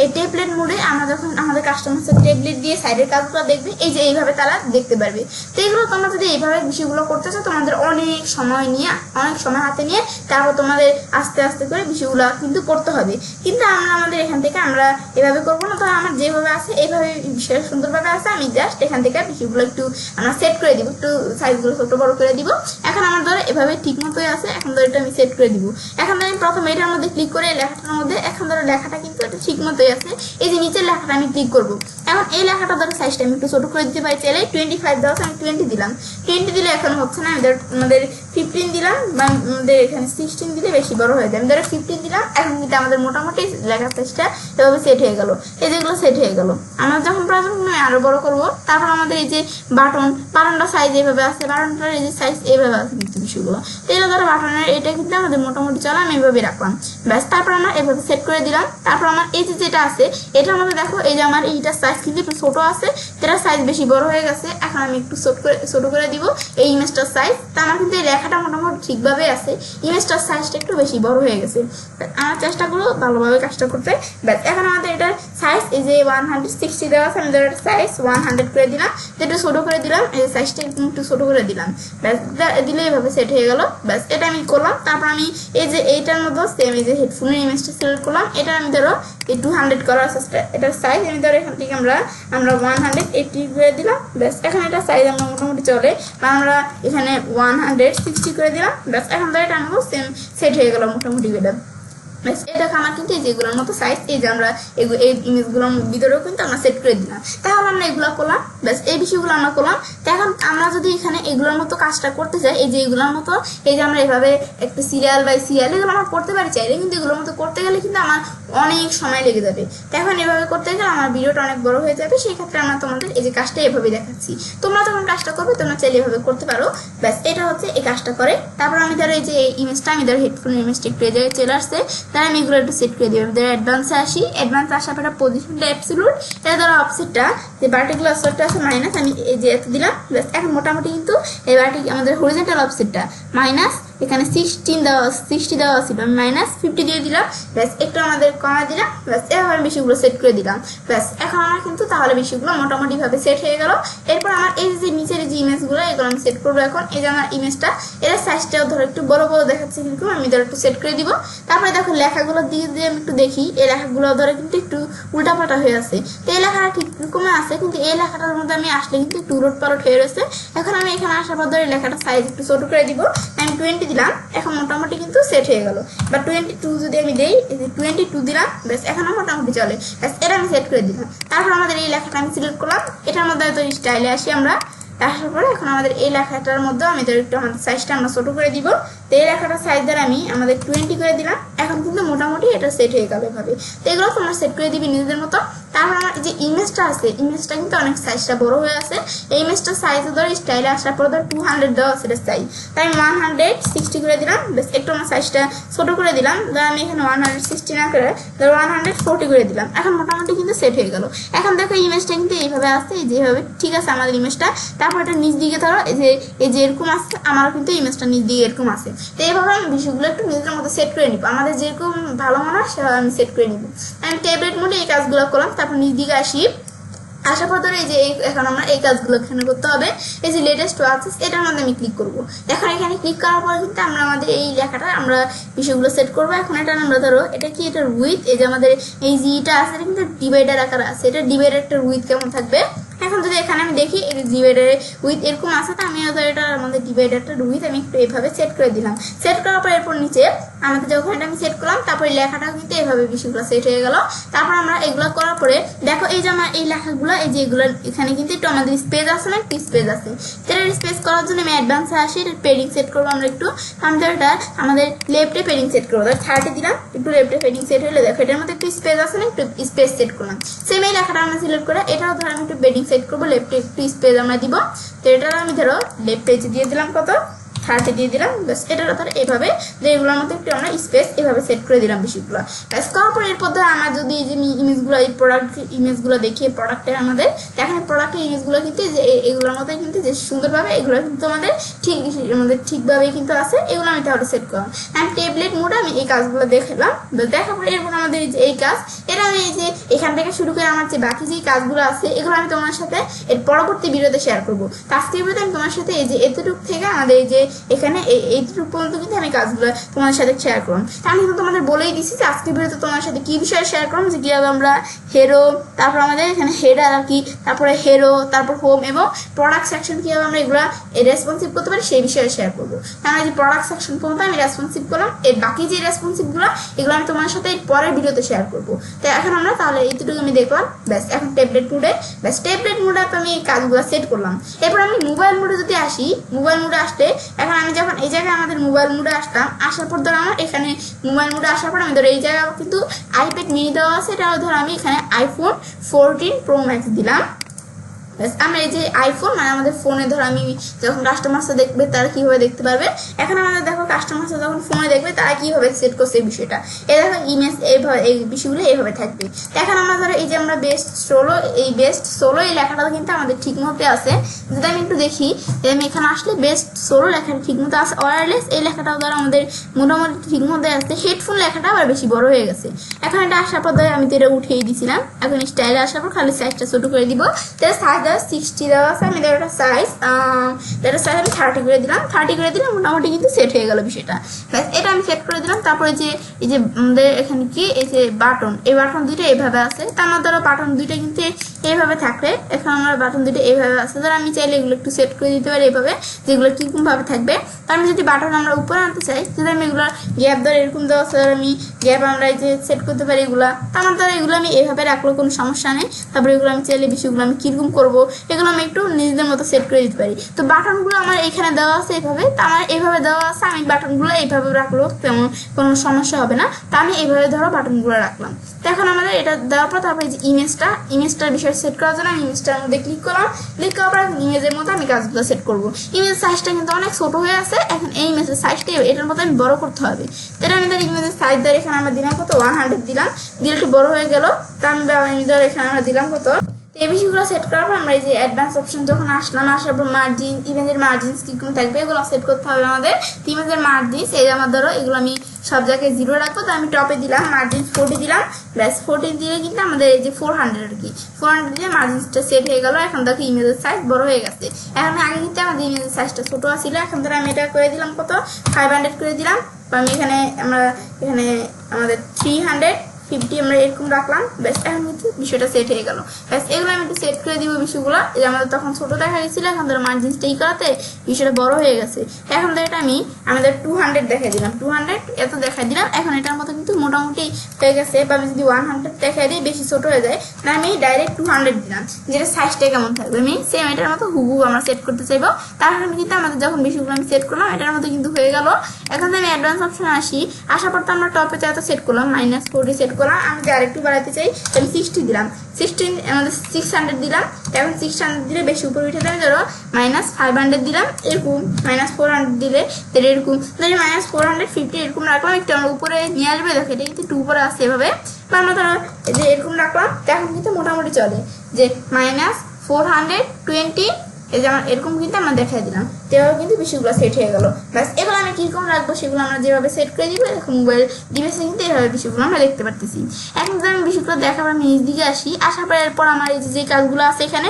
এই টেমপ্লেট মোডে আমরা যখন আমাদের কাস্টমার টেমপ্লেট দিয়ে সাইডের কাজগুলো দেখবে, এই যে এইভাবে তারা দেখতে পারবে। তো এগুলো তোমরা যদি এইভাবে বিষয়গুলো করতে চাও, তোমাদের অনেক সময় হাতে নিয়ে তারপর তোমাদের আস্তে আস্তে করে বিষয়গুলো কিন্তু করতে হবে। কিন্তু আমরা আমাদের এখান থেকে আমরা এভাবে করবো না। তো আমার যেভাবে আছে এইভাবে বিষয় সুন্দরভাবে আছে, আমি জাস্ট এখান থেকে বিষয়গুলো একটু আমরা সেট করে দিব, একটু সাইজগুলো ছোট বড় করে দিব। এখন আমার ধরো এভাবে ঠিক মতোই আছে, এখন ধরো এটা আমি সেট করে দিব। এখন ধরো আমি প্রথমে এটার মধ্যে ক্লিক করে লেখাটার মধ্যে, এখন ধরো লেখাটা কিন্তু এটা ঠিক মতোই আছে। এই যে নিচের লেখাটা আমি ক্লিক করবো। এখন এই লেখাটা ধরো সাইজটা আমি একটু ছোট করে দিতে পারি, চাইলে 25 দেওয়া আছে, আমি 20 দিলাম। 20 দিলে এখন হচ্ছে না, আমি ধরো আমাদের 15 দিলাম, বা আমাদের এখানে 16 দিলে বেশি বড় হয়ে যায়। আমি ধরো 15 দিলাম। এখন কিন্তু আমাদের মোটামুটি লেখার সাইজটা এভাবে সেট হয়ে গেল। এই যেগুলো সেট হয়ে গেল। আমরা যখন প্রয়োজন আমি আরো বড় করবো। তারপর আমাদের এই যে বাটনটা সাইজ এইভাবে আছে, বাটনটার এই যে সাইজ এইভাবে আছে কিন্তু বিষয়গুলো। এগুলো ধরো বাটনের এটা কিন্তু আমাদের মোটামুটি চলে, আমি এইভাবে রাখলাম। ব্যাস তারপর আমরা এভাবে সেট করে দিলাম। তারপর আমার এই যে যেটা আছে এটার মধ্যে দেখো, এই যে আমার এইটার সাইজ কিন্তু একটু ছোট আছে, এটার সাইজ বেশি বড় হয়ে গেছে। এখন আমি একটু ছোট করে দিব এই ইমেজটার সাইজ। তা আমার কিন্তু এই লেখাটা মোটামুটি ঠিকভাবে আছে, ইমেজটার সাইজটা একটু বেশি বড় হয়ে গেছে। আমার চেষ্টা করবো ভালোভাবে কাজটা করতে। ব্যাস এখন আমাদের এটার সাইজ এই যে 160 দেওয়া আছে, আমি ধরো সাইজ 100 করে দিলাম, একটু ছোট করে দিলাম, এই সাইজটা একটু ছোট করে দিলাম। ব্যাস দিলে এইভাবে সেট হয়ে গেল। ব্যাস এটা আমি করলাম। তারপর আমি এই যে এইটার মধ্যে সেম এই যে হেডফোনের ইমেজটা সিলেক্ট করলাম, এটা আমি ধরো এই 200 করার চেষ্টা, এটার সাইজ আমি ধরো এখান থেকে আমরা 180 করে দিলাম। ব্যাস এখন এটা সাইজ আমরা মোটামুটি চলে, বা আমরা এখানে 160 করে দিলাম। ব্যাস এখন ধরো এটা আমাকে সেম সেট হয়ে গেল মোটামুটি করে। এটা আমার কিন্তু এই যেগুলোর মতো সাইজ, এই যে আমরা এই ইমেজগুলোর ভিতরেও কিন্তু আমরা সেট করে দিলাম। তাহলে আমরা এগুলো করলাম। ব্যাস এই বিষয়গুলো আমরা করলাম। তো এখন আমরা যদি এখানে এগুলোর মতো কাজটা করতে চাই, এই যে এগুলোর মতো এই যে আমরা এভাবে একটা সিরিয়াল বাই সিরিয়াল এগুলো আমরা করতে পারি চাইলে, কিন্তু এগুলোর মতো করতে গেলে কিন্তু আমার অনেক সময় লেগে যাবে। তো এখন এভাবে করতে গেলে আমার ভিডিওটা অনেক বড় হয়ে যাবে। সেই ক্ষেত্রে আমরা তোমাদের এই যে কাজটা এভাবে দেখাচ্ছি, তোমরা যখন কাজটা করবে তোমরা চাইলে এভাবে করতে পারো। ব্যাস এটা হচ্ছে এই কাজটা করে। তারপর আমি ধরো এই যে এই ইমেজটা আমি ধরো হেডফোনের ইমেজটা একটু এই জায়গায় চলে আসছে, তাই আমি এগুলো একটু সেট করে দিই। আমি ধরো অ্যাডভান্সে আসি, অ্যাডভান্সে আসার পর পজিশনটা অ্যাবসলিউট, তাই ধরো অফসেটটা যে ভার্টিক্যাল অফসেটটা আছে মাইনাস, আমি এই যে এত দিলাম। ব্যাস এখন মোটামুটি কিন্তু এই আমাদের হরিজন্টাল অফসেটটা মাইনাস, এখানে 60 দেওয়া ছিল, আমি -50 দিয়ে দিলাম। ব্যাস একটু আমাদের কমা দিলাম। ব্যাস এভাবে আমি বিষয়গুলো সেট করে দিলাম। ব্যাস এখন আমার কিন্তু তাহলে বিষয়গুলো মোটামুটি ভাবে সেট হয়ে গেল। এরপর আমার এই যে নিচের যে ইমেজগুলো এগুলো আমি সেট করবো। এখন এই যে আমার ইমেজটা এর সাইজটাও ধরো একটু বড় বড় দেখাচ্ছে, কিন্তু আমি ধরো একটু সেট করে দিব। তারপরে দেখো লেখাগুলো দিয়ে আমি একটু দেখি, এই লেখাগুলো ধরো কিন্তু একটু উল্টাপাল্টা হয়ে আছে। তো এই লেখাটা ঠিক কমে আছে, কিন্তু এই লেখাটার মধ্যে আমি আসলে কিন্তু একটু উলট পালট হয়ে রয়েছে। এখন আমি এখানে আসার পর ধরে লেখাটা সাইজ একটু ছোট করে দিব, আমি 20 দিলাম। এখন মোটামুটি কিন্তু সেট হয়ে গেল। বা 22 যদি আমি দেই, 22 দিলাম। ব্যাস এখনো মোটামুটি চলে। ব্যাস এটা আমি সেট করে দিলাম। তারপর আমাদের এই লেখাটা আমি সিলেক্ট করলাম, এটার মধ্যে তো স্টাইলে আসি আমরা। আসার পরে এখন আমাদের এই লেখাটার মধ্যে আমি একটু আমাদের সাইজটা আমরা ছোট করে দিব। তো এই লেখাটার সাইজ দ্বারা আমি আমাদের 20 করে দিলাম। এখন কিন্তু মোটামুটি এটা সেট হয়ে গেল এভাবে। তো এগুলো তোমরা সেট করে দিবি নিজেদের মতো। তারপর আমার যে ইমেজটা আছে ইমেজটা কিন্তু অনেক সাইজটা বড় হয়ে আছে। এই ইমেজটা সাইজ ধরো স্টাইলে আসার পর ধর 200 দেওয়া আছে সাইজ, তাই আমি 160 করে দিলাম। বেশ একটু আমার সাইজটা ছোট করে দিলাম, ধর আমি এখানে 160 না করে ধর 140 করে দিলাম। এখন মোটামুটি কিন্তু সেট হয়ে গেল। এখন দেখো ইমেজটা কিন্তু এইভাবে আসছে, যেভাবে ঠিক আছে আমাদের ইমেজটা। তারপর এটা নিচ দিকে ধরো এই যে এরকম আসছে, আমারও কিন্তু ইমেজটা নিচ দিকে এরকম আছে। তো এইভাবে আমি বিষয়গুলো একটু নিজের মতো সেট করে নিব, আমাদের যেরকম ভালো মনে হয় সেভাবে আমি সেট করে নিব। আমি ট্যাবলেট মোডে এই কাজগুলো করলাম। তারপর নিচ দিকে আসি, আসার পর ধরে এই যে এখন আমরা এই কাজগুলো এখানে করতে হবে। এই যে লেটেস্ট ওয়াচেস এটার মধ্যে আমি ক্লিক করব। এখন এখানে ক্লিক করার পর কিন্তু আমরা আমাদের এই লেখাটা আমরা বিষয়গুলো সেট করবো। এখন এটা আমরা ধরো এটা কি, এটা উইথ, এই যে আমাদের এই জিটা আছে এটা কিন্তু ডিভাইডার আকার আছে, এটা ডিভাইডার একটা উইথ কেমন থাকবে। এখন যদি এখানে আমি দেখি এই ডিভাইডারে উইথ এরকম আছে, তো আমি এটা আমাদের ডিভাইডারটা উইথ আমি একটু এইভাবে সেট করে দিলাম। সেট করার পর এরপর নিচে আমাদের যখন এটা আমি সেট করলাম, তারপরে লেখাটাও কিন্তু এইভাবে বিষয়গুলো সেট হয়ে গেল। তারপর আমরা এগুলো করার পরে দেখো এই যে আমার এই লেখাগুলো এই যে এগুলো এখানে কিন্তু একটু আমাদের স্পেস আছে না, একটু স্পেস আছে। এটা স্পেস করার জন্য আমি অ্যাডভান্সে আসি, এটা পেডিং সেট করবো আমরা একটু। আমি তো এটা আমাদের লেফটে পেডিং সেট করবো, ধর 30 দিলাম, একটু লেফটে পেডিং সেট হলে দেখো এটার মধ্যে একটু স্পেস আছে না, একটু স্পেস সেট করলাম। সেম এই লেখাটা আমরা সিলেক্ট করে এটাও ধর আমি একটু পেডিং সেট করবো, লেফটে একটু স্পেস আমরা দিব। তো এটা আমি ধরো লেফট পেজে দিয়ে দিলাম কত 30 দিয়ে দিলাম। ব্যাস এটা ধর এইভাবে যে এগুলোর মধ্যে একটু আমরা স্পেস এভাবে সেট করে দিলাম বিষয়গুলো। ব্যাস করার পর এরপর ধর আমার যদি এই যে ইমেজগুলো এই প্রোডাক্ট ইমেজগুলো দেখিয়ে প্রোডাক্টের আমাদের এখানে প্রোডাক্টের ইমেজগুলো কিন্তু যে এগুলোর মধ্যে কিন্তু যে সুন্দরভাবে এগুলো কিন্তু আমাদের ঠিকভাবেই কিন্তু আছে। এগুলো আমি তাহলে সেট করলাম। আমি ট্যাবলেট মোডে আমি এই কাজগুলো দেখালাম। দেখার পরে এরপর আমাদের এই যে এই কাজ এটা আমি এই যে এখান থেকে শুরু করে আমার যে বাকি যে কাজগুলো আছে এগুলো আমি তোমার সাথে এর পরবর্তী ভিডিওতে শেয়ার করবো। আজকের ভিডিওতে আমি তোমার সাথে এই যে এতটুকু থেকে আমাদের এই যে এখানে এইটুকু পর্যন্ত কিন্তু আমি কাজগুলো তোমাদের সাথে শেয়ার করলাম। আমি কিন্তু তোমাদের বলেই দিচ্ছি যে আজকের ভিডিওতে তোমার সাথে কি বিষয়ে শেয়ার করলাম, যে কীভাবে আমরা হেরো, তারপর আমাদের এখানে হেডার আর কি, তারপরে হেরো, তারপর হোম এবং প্রোডাক্ট সেকশন কীভাবে আমরা এগুলো রেসপন্সিভ করতে পারি সেই বিষয়ে শেয়ার করবো। আমরা যে প্রোডাক্ট সেকশন পর্যন্ত আমি রেসপন্সিভ করলাম, এর বাকি যে রেসপন্সিভগুলো এগুলো আমি তোমার সাথে এর পরের ভিডিওতে শেয়ার করবো। তো এখন আমরা তাহলে এইটুকু আমি দেখলাম। ব্যাস এখন ট্যাবলেট মোডে ব্যাস ট্যাবলেট মোডে তো আমি এই কাজগুলো সেট করলাম। এরপর আমি মোবাইল মোডে যদি আসি, মোবাইল মোডে আসতে এখন আমি যখন এই জায়গায় আমাদের মোবাইল মোডে আসতাম, আসার পর ধরো আমার এখানে মোবাইল মোডে আসার পর আমি ধরো এই জায়গায় কিন্তু আইপ্যাড মিনি দেওয়া আছে, এটাও ধরো আমি এখানে iPhone 14 Pro Max দিলাম। আমরা এই যে আইফোন মানে আমাদের ফোনে ধরো আমি যখন কাস্টমার্সরা দেখবে তারা কীভাবে দেখতে পারবে। এখন আমাদের দেখো কাস্টমার্সরা যখন ফোনে দেখবে তারা কীভাবে সেট করছে এই বিষয়টা, এই দেখো ইমেজ এইভাবে এই বিষয়গুলো এইভাবে থাকবে। এখন আমরা ধরো এই যে আমরা বেস্ট ষোলো এই লেখাটা কিন্তু আমাদের ঠিক মতো আছে। যদি আমি একটু দেখি আমি এখানে আসলে বেস্ট 16 লেখাটা ঠিক মতো আছে। ওয়্যারলেস এই লেখাটাও ধরো আমাদের মোটামুটি ঠিক মতো আছে। হেডফোন লেখাটা আবার বেশি বড় হয়ে গেছে। এখন এটা আসার পর ধরো আমি তো এটা উঠিয়ে দিয়েছিলাম। এখন স্টাইলে আসার পর খালি সাইজটা ছোটো করে দিব। তাহলে সাইজ 60 দেওয়া আছে, আমি এটা সাইজ আমি 30 করে দিলাম। 30 করে দিলে মোটামুটি কিন্তু সেট হয়ে গেল বিষয়টা। ব্যাস এটা আমি সেট করে দিলাম। তারপরে যে এই যে আমাদের এখানে কি এই যে বাটন, এই বাটন দুইটা এইভাবে আছে। তার মধ্যে ধরো বাটন দুইটা কিন্তু এইভাবে থাকলে এখন আমার বাটন দুইটা এইভাবে আছে। ধরো আমি চাইলে এগুলো একটু সেট করে দিতে পারি এইভাবে, যেগুলো কীরকমভাবে থাকবে। তো আমি যদি বাটন আমরা উপরে আনতে চাই, যদি আমি এগুলো গ্যাপ ধরে এরকম দেওয়া আছে, ধর আমি গ্যাপ আমরা এই যে সেট করতে পারি এগুলো। আমার ধরো এগুলো আমি এইভাবে রাখলেও কোনো সমস্যা নেই। তারপরে এগুলো আমি চাইলে বিষয়গুলো আমি কীরকম করবো এগুলো আমি একটু নিজেদের মতো সেট করে দিতে পারি। তো বাটনগুলো আমার এখানে দেওয়া আছে এইভাবে, তো আমার এইভাবে দেওয়া আছে, আমি বাটনগুলো এইভাবে রাখলেও তেমন কোনো সমস্যা হবে না। তো আমি এইভাবে ধরো বাটনগুলো রাখলাম। তো এখন আমাদের এটা দেওয়ার পর তারপরে যে ইমেজটার বিষয় সেট করার জন্য আমি ইমেজটার মধ্যে ক্লিক করলাম। ক্লিক করার পর ইমেজের মতো আমি কাজগুলো সেট করবো। ইমেজের সাইজটা কিন্তু অনেক ছোট হয়ে আছে। এখন এই ইমেজের সাইজটা এটার মতো আমি বড় করতে হবে। তো এটা আমি ধর ইমেজের সাইজ ধরে এখানে আমরা দিলাম কত 100 দিলাম, দিলে একটু বড় হয়ে গেল। তো আমি ধর এখানে আমরা দিলাম কত। এই বিষয়গুলো সেট করার পর আমরা এই যে অ্যাডভান্স অপশন যখন আসার পর মার্জিন, ইমেজের মার্জিনস কীরকম থাকবে এগুলো সেট করতে হবে আমাদের। ইমেজের মার্জিনস এই আমার ধরো এগুলো আমি সব জায়গায় 0 রাখবো। তো আমি টপে দিলাম মার্জিন 40 দিলাম। ব্যাস 40 দিয়ে কিন্তু আমাদের এই যে 400 আর কি 400 দিয়ে মার্জিনসটা সেট হয়ে গেল। এখন দেখো ইমেজের সাইজ বড় হয়ে গেছে। এখন আগে কিন্তু আমাদের ইমেজের সাইজটা ছোটো ছিল, এখন ধরো আমি এটা করে দিলাম কত 500 করে দিলাম। তো আমি এখানে আমাদের 350 আমরা এরকম রাখলাম। ব্যাস এখন কিন্তু বিষয়টা সেট হয়ে গেল। ব্যাস এগুলো আমি একটু সেট করে দিব বিষয়গুলো। এই আমাদের তখন ছোটো দেখা গেছিলো, এখন ধরো মার্জিনসটা করাতে বিষয়টা বড় হয়ে গেছে। এখন ধরো এটা আমি আমাদের 200 দেখাই দিলাম, 200 এত দেখাই দিলাম। এখন এটার মতো কিন্তু মোটামুটি হয়ে গেছে। বা আমি যদি 100 দেখাই দিই বেশি ছোটো হয়ে যায়, না আমি ডাইরেক্ট 200 দিলাম। যেটা সাইজটা কেমন থাকবে আমি সেম এটার মতো হুবহু আমরা সেট করতে চাইবো। তারপর আমি কিন্তু আমাদের যখন বিষয়গুলো আমি সেট করলাম এটার মতো কিন্তু হয়ে গেল। এখন আমি অ্যাডভান্স অপশনে আসার পর তো আমরা টপে চাইতে সেট করলাম -40 সেট করলাম, আমি যদি আরেকটু বাড়াতে চাই তাহলে 60 দিলাম, 16 আমাদের 600 দিলাম। এখন 600 দিলে বেশি উপরে উঠে যাবে, ধরো -500 দিলাম, এরকম -400 দিলে এরকম, ধরো -450 এরকম রাখলাম, একটু আমরা উপরে নিয়ে আসবে। দেখো এটা কিন্তু একটু উপরে আসছে এভাবে, বা আমরা ধরো যে এরকম রাখলাম, এখন কিন্তু মোটামুটি চলে যে -420 এই যে আমার এরকম কিন্তু আমরা দেখাই দিলাম, যেভাবে কিন্তু বিষয়গুলো সেট হয়ে গেল। ব্যাস এবার আমি কিরকম রাখবো সেগুলো আমরা যেভাবে সেট করে দিব, এরকম মোবাইল ডিভাইসে কিন্তু এইভাবে বিষয়গুলো আমরা দেখতে পারতেছি। এখন যদি আমি বিষয়গুলো দেখাবার আমি নিজ দিকে আসি, আসার পর এরপর আমার এই যে কাজগুলো আছে এখানে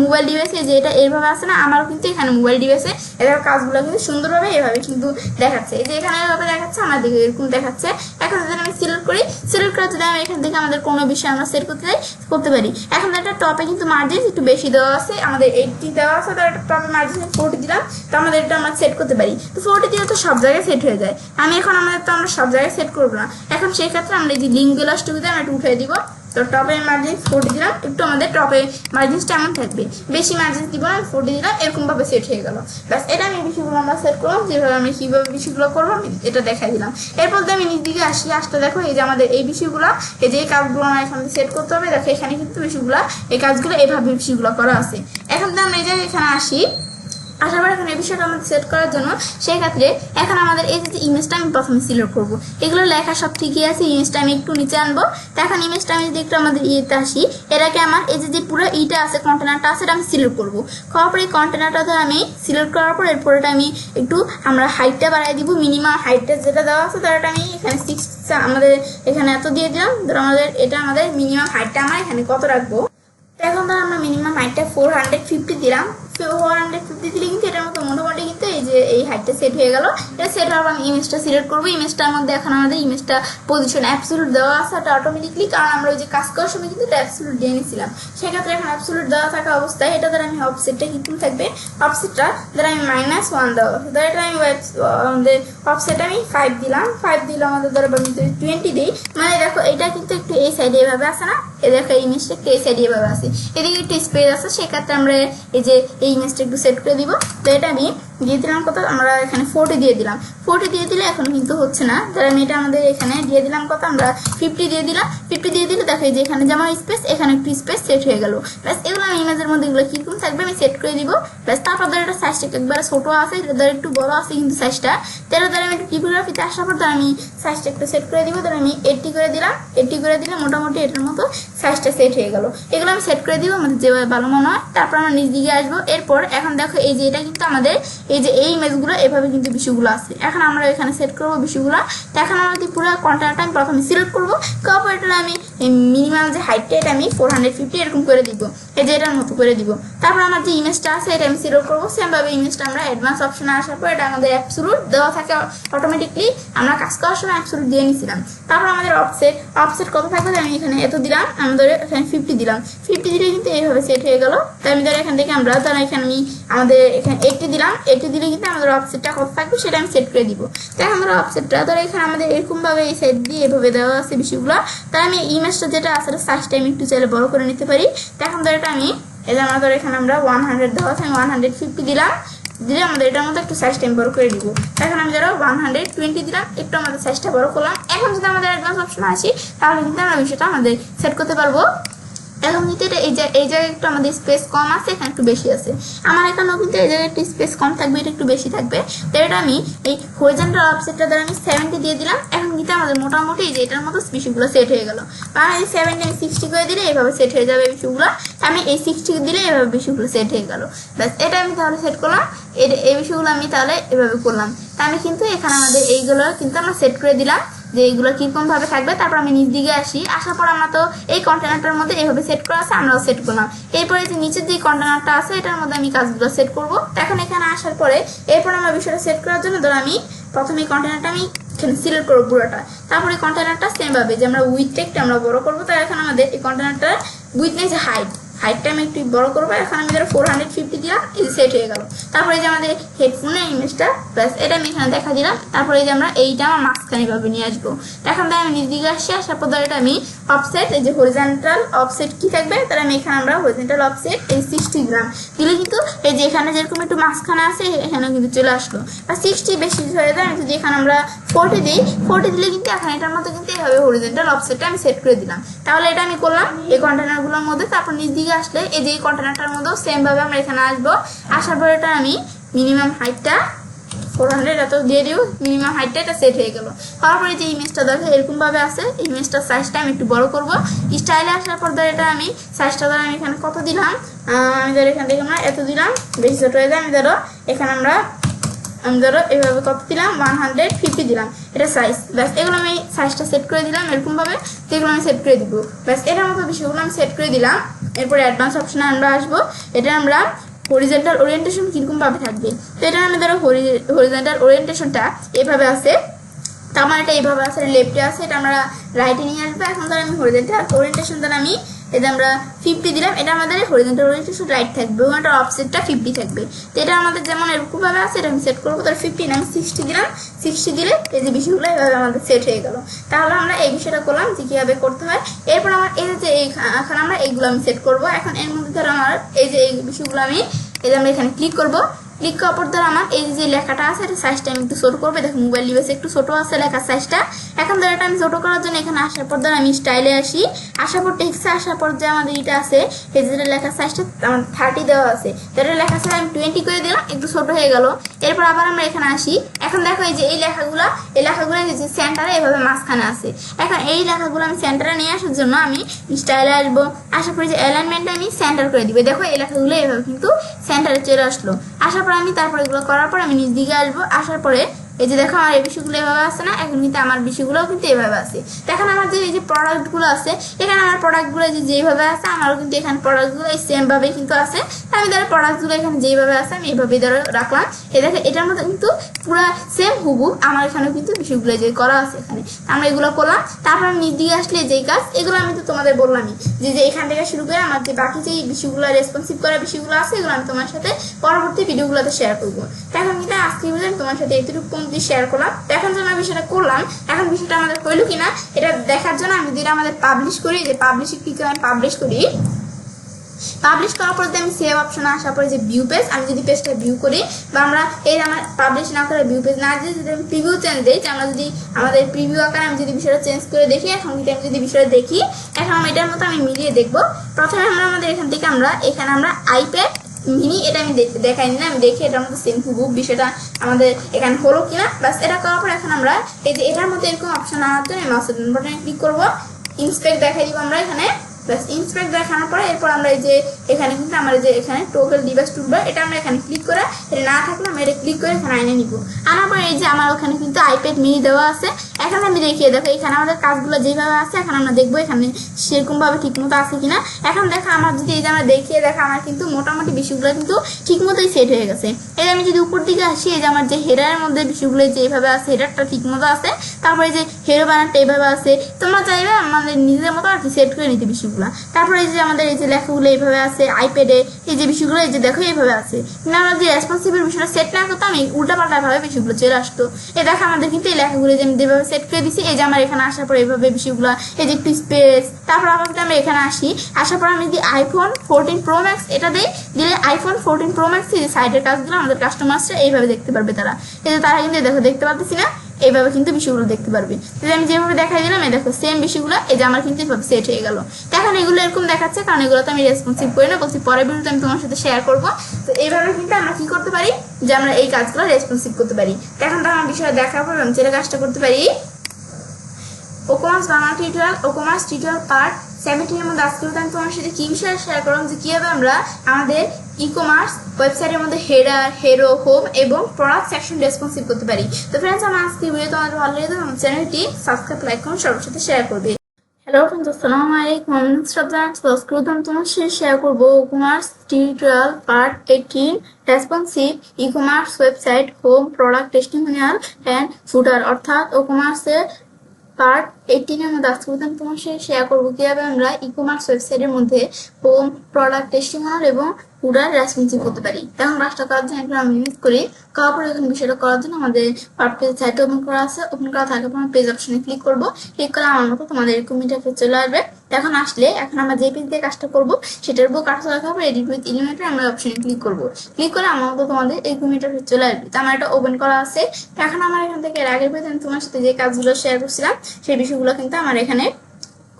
মোবাইল ডিভাইসে, যে এটা এইভাবে আছে না, আমারও কিন্তু এখানে মোবাইল ডিভাইসে এবার কাজগুলো কিন্তু সুন্দরভাবে এভাবে কিন্তু দেখাচ্ছে। এই যে এখানে এভাবে দেখাচ্ছে, আমার দিকে এরকম দেখাচ্ছে। এখন যদি আমি সিলেক্ট করি, সিলেক্ট করে যদি আমি এখান থেকে আমাদের কোনো বিষয় আমরা সেট করতে চাই করতে পারি। এখন একটা টপে কিন্তু মার্জিন একটু বেশি দেওয়া আছে, আমাদের 80 দেওয়া আছে, তার একটা টপে মার্জিন 40 দিলাম, তো আমাদের এটা আমরা সেট করতে পারি। তো 40 দিলে তো সব জায়গায় সেট হয়ে যায়। আমি এখন আমাদের তো আমরা সব জায়গায় সেট করবো না, এখন সেই ক্ষেত্রে আমরা এই যে লিঙ্কগুলো আসটুকুতে আমরা একটু উঠে দিব। তো টপের মার্জিন 40 দিলাম, একটু আমাদের টপে মার্জিনটা এমন থাকবে, বেশি মার্জিন দিব না, 40 দিলাম, এরকম ভাবে সেট হয়ে গেল। ব্যাস এটা আমি বিষয়গুলো আমরা সেট করলাম, যেভাবে আমি কিভাবে বিষয়গুলো করবো আমি এটা দেখাই দিলাম। এরপর আমি নিজ দিকে আসতে দেখো এই যে আমাদের এই বিষয়গুলো, এই যে এই কাজগুলো আমার এখানে সেট করতে হবে। দেখো এখানে কিন্তু বিষয়গুলো, এই কাজগুলো এইভাবে বিষয়গুলো করা আছে। এখন তো আমরা এই জায়গায় এখানে আসি, আসার পর এখন এই বিষয়টা আমাদের সেট করার জন্য সেই ক্ষেত্রে এখন আমাদের এই যে ইমেজটা আমি প্রথমে সিলেক্ট করবো। এগুলো লেখা সব ঠিকই আছে, ইমেজটা আমি একটু নিচে আনবো। তো এখন ইমেজটা আমি যদি একটু আমাদের ইয়েতে আসি, এটাকে আমার এই যে পুরো ইটা আছে, কন্টেনারটা আছে, এটা আমি সিলেক্ট করবো। করার পরে এই কন্টেনারটা ধর আমি সিলেক্ট করার পর এরপর এটা আমি একটু আমরা হাইটটা বাড়াই দিব, মিনিমাম হাইটটা যেটা দেওয়া আছে তারটা আমি এখানে 6 আমাদের এখানে এত দিয়ে দিলাম। ধর আমাদের এটা আমাদের মিনিমাম হাইটটা আমরা এখানে কত রাখবো। তো এখন ধর আমরা মিনিমাম হাইটটা 450 দিলাম। 450 দিলে কিন্তু এটার মতো মোটামুটি কিন্তু এই যে এই হাইটটা সেট হয়ে গেল। এটা সেট হওয়ার আমি ইমেজটা সিলেক্ট করবো। ইমেজটার মধ্যে এখন আমাদের ইমেজটা পজিশন অ্যাবসলিউট দেওয়া আছে, এটা অটোমেটিকলি, কারণ আমরা ওই যে কাজ করার সময় কিন্তু এটা অ্যাবসলিউট দিয়ে নিয়েছিলাম। সেক্ষেত্রে এখন অ্যাবসলিউট দেওয়া থাকা অবস্থায় এটা ধর আমি অফসেটটা কিন্তু থাকবে, অফসেটটা ধর আমি -1 দেওয়া, ধর এটা আমি আমাদের অফসেট আমি 5 দিলাম, 5 দিলে আমাদের ধর আমি 20 দিই, মানে দেখো এটা কিন্তু একটু এই সাইডে এভাবে আছে না, এই দেখো এই ইমেজটা একটু এই সাইডে এভাবে আছে, এদিকে একটু স্পেস আছে। সেক্ষেত্রে আমরা এই যে এই ইমেজটা একটু সেট করে দিব। তো এটা আমি দিয়ে দিলাম কত, আমরা এখানে 40 দিয়ে দিলাম। 40 দিয়ে দিলে এখন কিন্তু হচ্ছে না, তাহলে আমি এটা আমাদের এখানে দিয়ে দিলাম কত, আমরা 50 দিয়ে দিলাম। 50 দিয়ে দিলে দেখো যে এখানে যেমন স্পেস, এখানে একটু স্পেস সেট হয়ে গেল। ব্যাস এগুলো আমি ইমেজের মধ্যে এগুলো কিরকম থাকবে আমি সেট করে দিব। ব্যাস তারপর ধর এটা সাইজটা একবারে ছোট আছে, এটা ধর একটু বড় আছে কিন্তু সাইজটা, তাহলে ধর আমি একটু টিপোগ্রাফিতে আসার পর ধর আমি সাইজটা একটু সেট করে দিব। ধর আমি 80 করে দিলাম, 80 করে দিলে মোটামুটি এটার মতো সাইজটা সেট হয়ে গেল। এগুলো আমি সেট করে দিব আমাদের যেভাবে ভালো মনে হয়। তারপর আমরা নিচ দিকে আসবো। এরপর এখন দেখো এই যে এটা কিন্তু আমাদের এই যে এই ইমেজগুলো এভাবে কিন্তু বিষয়গুলো আছে। এখন আমরা এখানে সেট করবো বিষয়গুলো। তো এখন আমরা যদি পুরো কন্টেনারটা আমি প্রথমে সিলেক্ট করবো, তারপর এটা আমি মিনিমাম যে হাইটটা এটা আমি 450 এরকম করে দিব, এই যে এটার মতো করে দিব। তারপর আমার যে ইমেজটা আছে এটা আমি সিলেক্ট করবো। সেমভাবে ইমেজটা আমরা অ্যাডভান্স অপশনে আসার পর এটা আমাদের অ্যাবসলিউট দেওয়া থাকে অটোমেটিকলি, আমরা কাজ করার সময় অ্যাবসলিউট দিয়ে নিয়েছিলাম। তারপর আমাদের অফসেট কত থাকবে, আমি এখানে এত দিলাম, আমাদের এখানে 50 দিলাম। 50 দিলে কিন্তু এইভাবে সেট হয়ে গেল। তাই আমি ধর এখান থেকে আমরা ধর এখানে আমি আমাদের এখানে 80 দিলাম, 80 দিলে কিন্তু আমাদের অফসেটটা কত থাকবে সেটা আমি সেট করে দিব। তাই আমরা অফসেটটা ধর এখানে আমাদের এরকম ভাবে এই সাইড দিয়ে এভাবে দেওয়া আছে বিষয়গুলো। তাই আমি ইমেজটা যেটা আছে সাইজটা আমি একটু চাইলে বড় করে নিতে পারি। তো এখন ধর এটা আমি এই যে আমরা ধর এখানে আমরা 100 দেওয়া আছে, আমি 150 দিলাম, দিলে আমাদের এটার মধ্যে একটু সাইজটা আমি বড় করে দিব। এখন আমি ধরো 120 দিলাম, একটু আমাদের সাইজটা বড় করলাম। এখন যদি আমাদের অ্যাডভান্স অপশন আসি তাহলে কিন্তু আমরা বিষয়টা আমাদের সেট করতে পারবো। এখন কিন্তু এটা এই জায়গায় একটু আমাদের স্পেস কম আছে, এখানে একটু বেশি আছে। আমার এখানেও কিন্তু এই জায়গায় একটু স্পেস কম থাকবে, এটা একটু বেশি থাকবে। তো এটা আমি এই হরিজন্টাল অফসেটটা দ্বারা আমি 70 দিয়ে দিলাম। এখন কিন্তু আমাদের মোটামুটি এই যে এটার মতো বিষয়গুলো সেট হয়ে গেল। আর এই 70 আমি 60 করে দিলে এভাবে সেট হয়ে যাবে বিষয়গুলো। আমি এই 60 দিলে এভাবে বিষয়গুলো সেট হয়ে গেল। ব্যাস এটা আমি তাহলে সেট করলাম, এই বিষয়গুলো আমি তাহলে এভাবে করলাম। তা আমি কিন্তু এখানে আমাদের এইগুলো কিন্তু আমরা সেট করে দিলাম যে এইগুলো কিরকম ভাবে থাকবে। তারপর আমি নিচ দিকে আসি, আসার পর আমরা তো এই কন্টেনারটার মধ্যে এইভাবে সেট করা আছে, আমরাও সেট করলাম। এরপরে যে নিচের যে কন্টেনারটা আছে এটার মধ্যে আমি কাজগুলো সেট করব। এখন এখানে আসার পরে এরপর আমরা বিষয়টা সেট করার জন্য ধর আমি প্রথমে এই কন্টেনারটা আমি এখানে সিলেক্ট করবো পুরোটা। তারপরে কন্টেনারটা সেম ভাবে যে আমরা উইথটা একটু আমরা বড় করবো। তাই এখন আমাদের এই কন্টেনারটার উইথনেস হাইট হাইটটা আমি একটু বড় করবো। এখন আমি ধরো 450 দিলাম, এই যে সেট হয়ে গেল। তারপরে এই যে আমাদের হেডফোনের ইমেজটা, ব্যাস এটা আমি এখানে দেখা দিলাম। তারপরে এই যে আমরা এইটা আমার মাঝখানে ভাবে নিয়ে আসবো। এখন তাই আমি নিজ দিকে আসি, আসার পর এটা আমি অফসেট, এই যে হরিজন্টাল অফসেট কি থাকবে, তাহলে আমি এখানে আমরা হরিজন্টাল অফসেট এই 60 গ্রাম দিলে কিন্তু এই যে এখানে যেরকম একটু মাঝখানে আছে এখানেও কিন্তু চলে আসলো। আর 60 বেশি হয়ে যায়, আমি যদি এখানে আমরা 40 দিই, 40 দিলে কিন্তু এখন এটার মধ্যে কিন্তু এইভাবে হরিজন্টাল অফসেটটা আমি সেট করে দিলাম। তাহলে এটা আমি করলাম এই কন্টেনারগুলোর মধ্যে। তারপর নিচ দিকে আসলে এই যে কন্টেনারটার মধ্যেও সেম ভাবে আমরা এখানে আসবো। আসার পর এটা আমি মিনিমাম হাইটটা 400 এত দিয়ে দিও, মিনিমাম হাইটটা এটা সেট হয়ে গেল। তারপরে যে ইমেজটা দেখো এরকম ভাবে আছে, ইমেজটার সাইজটা আমি একটু বড় করব। স্টাইলে আসার পর ধর এটা আমি সাইজটা ধর আমি এখানে কত দিলাম, আমি ধর এখান থেকে আমরা এত দিলাম, বেশি ছোট হয়ে যায়। আমি ধরো এখানে আমি ধরো এইভাবে কত দিলাম 150 দিলাম, এটা সাইজ। ব্যাস এগুলো আমি সাইজটা সেট করে দিলাম এরকম ভাবে, এগুলো আমি সেট করে দিব। ব্যাস এটার মতো বিষয়গুলো আমি সেট করে দিলাম। এরপরে অ্যাডভান্স অপশনে আমরা আসবো। এটা আমরা হরিজন্টাল ওরিয়েন্টেশন কিরকম ভাবে থাকবে, তো এটা আমি ধরো হরিজন্টাল ওরিয়েন্টেশনটা এভাবে আছে, তো আমার এটা এইভাবে আছে, লেফটে আছে, এটা আমরা রাইটে নিয়ে আসবো। এখন ধর আমি হরিজন্টাল ওরিয়েন্টেশন দ্বারা আমি এটা আমরা 50 দিলাম, এটা আমাদের হরিজন্টাল ওরিয়েন্টেশন রাইট থাকবে এবং এটা অফসেটটা 50 থাকবে। তো এটা আমাদের যেমন এরকম ভাবে আছে, এটা আমি সেট করবো। তাহলে 50 আমি 60 দিলাম, 60 দিলে এই যে বিষয়গুলো এভাবে আমাদের সেট হয়ে গেল। তাহলে আমরা এই বিষয়টা করলাম যে কিভাবে করতে হয়। এরপর আমার এই যে এখন আমরা এইগুলো আমি সেট করবো। এখন এর মধ্যে ধরো আমার এই যে এই বিষয়গুলো আমি এই যে আমরা এখানে ক্লিক করবো। ক্লিক করার পর ধর আমার এই যে লেখাটা আছে এটা সাইজটা আমি একটু ছোট করবো। দেখো মোবাইল ডিভাইসে একটু ছোট আছে লেখার সাইজটা। এখন ধর এটা আমি ছোট করার জন্য এখানে আসার পর ধর আমি স্টাইলে আসি, আসার পর টেক্সটে আসার পর যে আমাদের এটা আছে এই যে লেখার সাইজটা আমার 30 দেওয়া আছে, তো এটা লেখার সাইজ আমি 20 করে দিলাম, একটু ছোট হয়ে গেল। এরপর আবার আমরা এখানে আসি। এখন দেখো এই যে এই লেখাগুলো যে সেন্টারে এভাবে মাঝখানে আছে। এখন এই লেখাগুলো আমি সেন্টারে নিয়ে আসার জন্য আমি স্টাইলে আসবো, আসার পরে যে অ্যালাইনমেন্টটা আমি সেন্টার করে দিব। দেখো এই লেখাগুলো এভাবে কিন্তু সেন্টারে চলে আসলো। আসার পর আমি তারপর এগুলো করার পর আমি নিচ দিকে আসবো। আসার পরে এই যে দেখো আমার এই বিষয়গুলো এভাবে আছে না, এখন কিন্তু আমার বিষয়গুলোও কিন্তু এভাবে আছে। এখন আমার যে এই যে প্রোডাক্টগুলো আছে, এখানে আমার প্রোডাক্টগুলো যেভাবে আছে আমারও কিন্তু এখানে প্রোডাক্টগুলো এই সেম ভাবে কিন্তু আছে। আমি ধরো প্রোডাক্টগুলো এখানে যেভাবে আছে আমি এইভাবেই ধরো রাখলাম। এই দেখো এটার মধ্যে কিন্তু পুরো সেম হুবহু আমার এখানেও কিন্তু বিষয়গুলো যে করা আছে এখানে, আমরা এগুলো করলাম। তারপর নিচ দিকে আসলে যেই কাজ, এগুলো আমি তো তোমাদের বললামই যে এখান থেকে শুরু করে আমার যে বাকি যে বিষয়গুলো রেসপন্সিভ করা বিষয়গুলো আছে এগুলো আমি তোমার সাথে পরবর্তী ভিডিওগুলোতে শেয়ার করবো। এখন কিন্তু আজকে আমি তোমার সাথে এতটুকু শেয়ার করলাম। এখন যে আমরা বিষয়টা করলাম, এখন বিষয়টা আমাদের হইলো কিনা এটা দেখার জন্য আমি যদি আমাদের পাবলিশ করি, যে পাবলিশে ক্লিক করে আমি পাবলিশ করি, পাবলিশ করার পর আমি সেভ অপশনে আসার পরে যে ভিউ পেজ, আমি যদি পেজটা ভিউ করি বা আমরা এই আমার পাবলিশ না করে ভিউ পেজ না দিয়ে যদি আমি প্রিভিউ চেঞ্জ দিই, যে আমরা যদি আমাদের প্রিভিউ আকারে আমি যদি বিষয়টা চেঞ্জ করে দেখি, এখন কিন্তু আমি যদি বিষয়টা দেখি, এখন আমি এটার মতো আমি মিলিয়ে দেখবো। প্রথমে আমরা আমাদের এখান থেকে এখানে আমরা আইপ্যাড মিনি এটা আমি দেখাই না, আমি দেখি এটার মধ্যে সেম হুবহু বিষয়টা আমাদের এখানে হলো কিনা। বাস এটা করার পর এখন আমরা এই যে এটার মধ্যে এরকম অপশন আনার জন্য মাউস বাটনে ক্লিক করবো, ইন্সপেক্ট দেখাই দিব আমরা এখানে। প্লাস ইন্সপেক্ট দেখানোর পরে এরপর আমরা এই যে এখানে কিন্তু আমরা যে এখানে টোটাল ডিভাইস টুলবার এটা আমরা এখানে ক্লিক করে, এটা না থাকলে আমরা এটা ক্লিক করে এখানে আইনে নিব। আনার পরে এই যে আমার ওখানে কিন্তু আইপ্যাড মিনি দেওয়া আছে। এখন আমি দেখিয়ে দেখো এখানে আমাদের কাজগুলো যেভাবে আছে, এখন আমরা দেখবো এখানে সেরকম ভাবে ঠিক মতো আছে কিনা। এখন দেখো আমার যদি এই যে আমরা দেখিয়ে দেখো আমার কিন্তু মোটামুটি বিষয়গুলো কিন্তু ঠিক মতোই সেট হয়ে গেছে। এই আমি যদি উপর দিকে আসি, এই যে আমার যে হেডারের মধ্যে বিষয়গুলো যেভাবে আছে, হেডারটা ঠিক মতো আছে, তারপরে যে হেরো ব্যানারটা এইভাবে আছে, তোমরা চাইবে আমাদের নিজের মতো আর কি সেট করে নিতে বিষয়গুলো। তারপরে এই যে আমাদের এই যে লেখাগুলো এইভাবে আছে, আইপ্যাডে এই যে বিষয়গুলো এই যে দেখো এইভাবে আছে। কিন্তু আমরা যে রেসপন্সিবল বিষয়টা সেট না করতাম, এই উল্টাপাল্টা ভাবে বিষয়গুলো চলে আসতো। এই দেখো আমাদের কিন্তু এই লেখাগুলো যে আমি যেভাবে সেট করে দিছি, এই যে আমার এখানে আসার পর এইভাবে বিষয়গুলো এই যে একটু স্পেস, তারপর আবার যদি আমরা এখানে আসি, আসার পর আমি যদি আইফোন 14 প্রো ম্যাক্স এটা দিলে আইফোন 14 প্রো ম্যাক্স এই যে সাইডের কাজগুলো আমাদের কাস্টমার্সরা এইভাবে দেখতে পারবে। তারা এই যে তারা কিন্তু দেখো দেখতে পাচ্ছি না, এইভাবে কিন্তু বিষয়গুলো দেখতে পারবে। আমি যেভাবে দেখাই দিলাম এই দেখো সেম বিষয়গুলো এই যে আমার কিন্তু এভাবে সেট হয়ে গেল। এখন এগুলো এরকম দেখাচ্ছে কারণ এগুলো তো আমি রেসপন্সিভ করি না, বলছি পরের ভিডিওতে আমি তোমার সাথে শেয়ার করবো। তো এইভাবে কিন্তু আমরা কি করতে পারি, যে আমরা এই কাজগুলো রেসপন্সিভ করতে পারি। এখন তো আমার বিষয় দেখার পর আমি যেটা কাজটা করতে পারি, ওকমার্স বাংলা টিউটোরিয়াল, ওকমার্স টিউটোরিয়াল পার্ট 17 এর মধ্যে আজকে আমি তোমার সাথে কি বিষয়ে শেয়ার করলাম, যে কিভাবে আমরা আমাদের ই-কমার্স ওয়েবসাইটের মধ্যে হেডার, হেরো, হোম এবং প্রোডাক্ট সেকশন রেসপন্সিভ করতে পারি। তো ফ্রেন্ডস, আমার আজকে ভিডিও তোমাদের ভালো লাগে আমার চ্যানেলটি সাবস্ক্রাইব, লাইক করুন, সবার সাথে শেয়ার করবে। হ্যালো ফ্রেন্ডস, আসসালামু আলাইকুম। আমি তোমার সাথে শেয়ার করবো WooCommerce tutorial part 18 responsive e-commerce website home product testimonial and footer, অর্থাৎ ওকমার্সের পার্ট 18 এর মধ্যে আজকে আমি তোমার সাথে শেয়ার করবো কিভাবে আমরা ই কমার্স ওয়েবসাইটের মধ্যে হোম, প্রোডাক্ট, টেস্টিমোনিয়াল এবং পুরার রেসপন্সিভ করতে পারি। এখন কাজটা করার জন্য একটা আমি ইউজ করি, করার পরে এখন বিষয়টা করার জন্য আমাদের পেজ সাইটে ওপেন করা আছে। ওপেন করা থাকার পর পেজ অপশনে ক্লিক করবো। ক্লিক করে আমার মতো তোমাদের এরকম ইন্টারফেস চলে আসবে। এখন আসলে এখন আমরা যে পেজ দিয়ে কাজটা করবো সেটার উপর কাজটা রাখার পর এডিট উইথ ইলিমেন্টর আমরা অপশনে ক্লিক করবো। ক্লিক করে আমার মতো তোমাদের এরকম ইন্টারফেস চলে আসবে। তো আমার এটা ওপেন করা আছে। এখন আমার এখান থেকে এর আগের পেজ আমি তোমার সাথে যে কাজগুলো শেয়ার করছিলাম সেই বিষয়গুলো কিন্তু আমার এখানে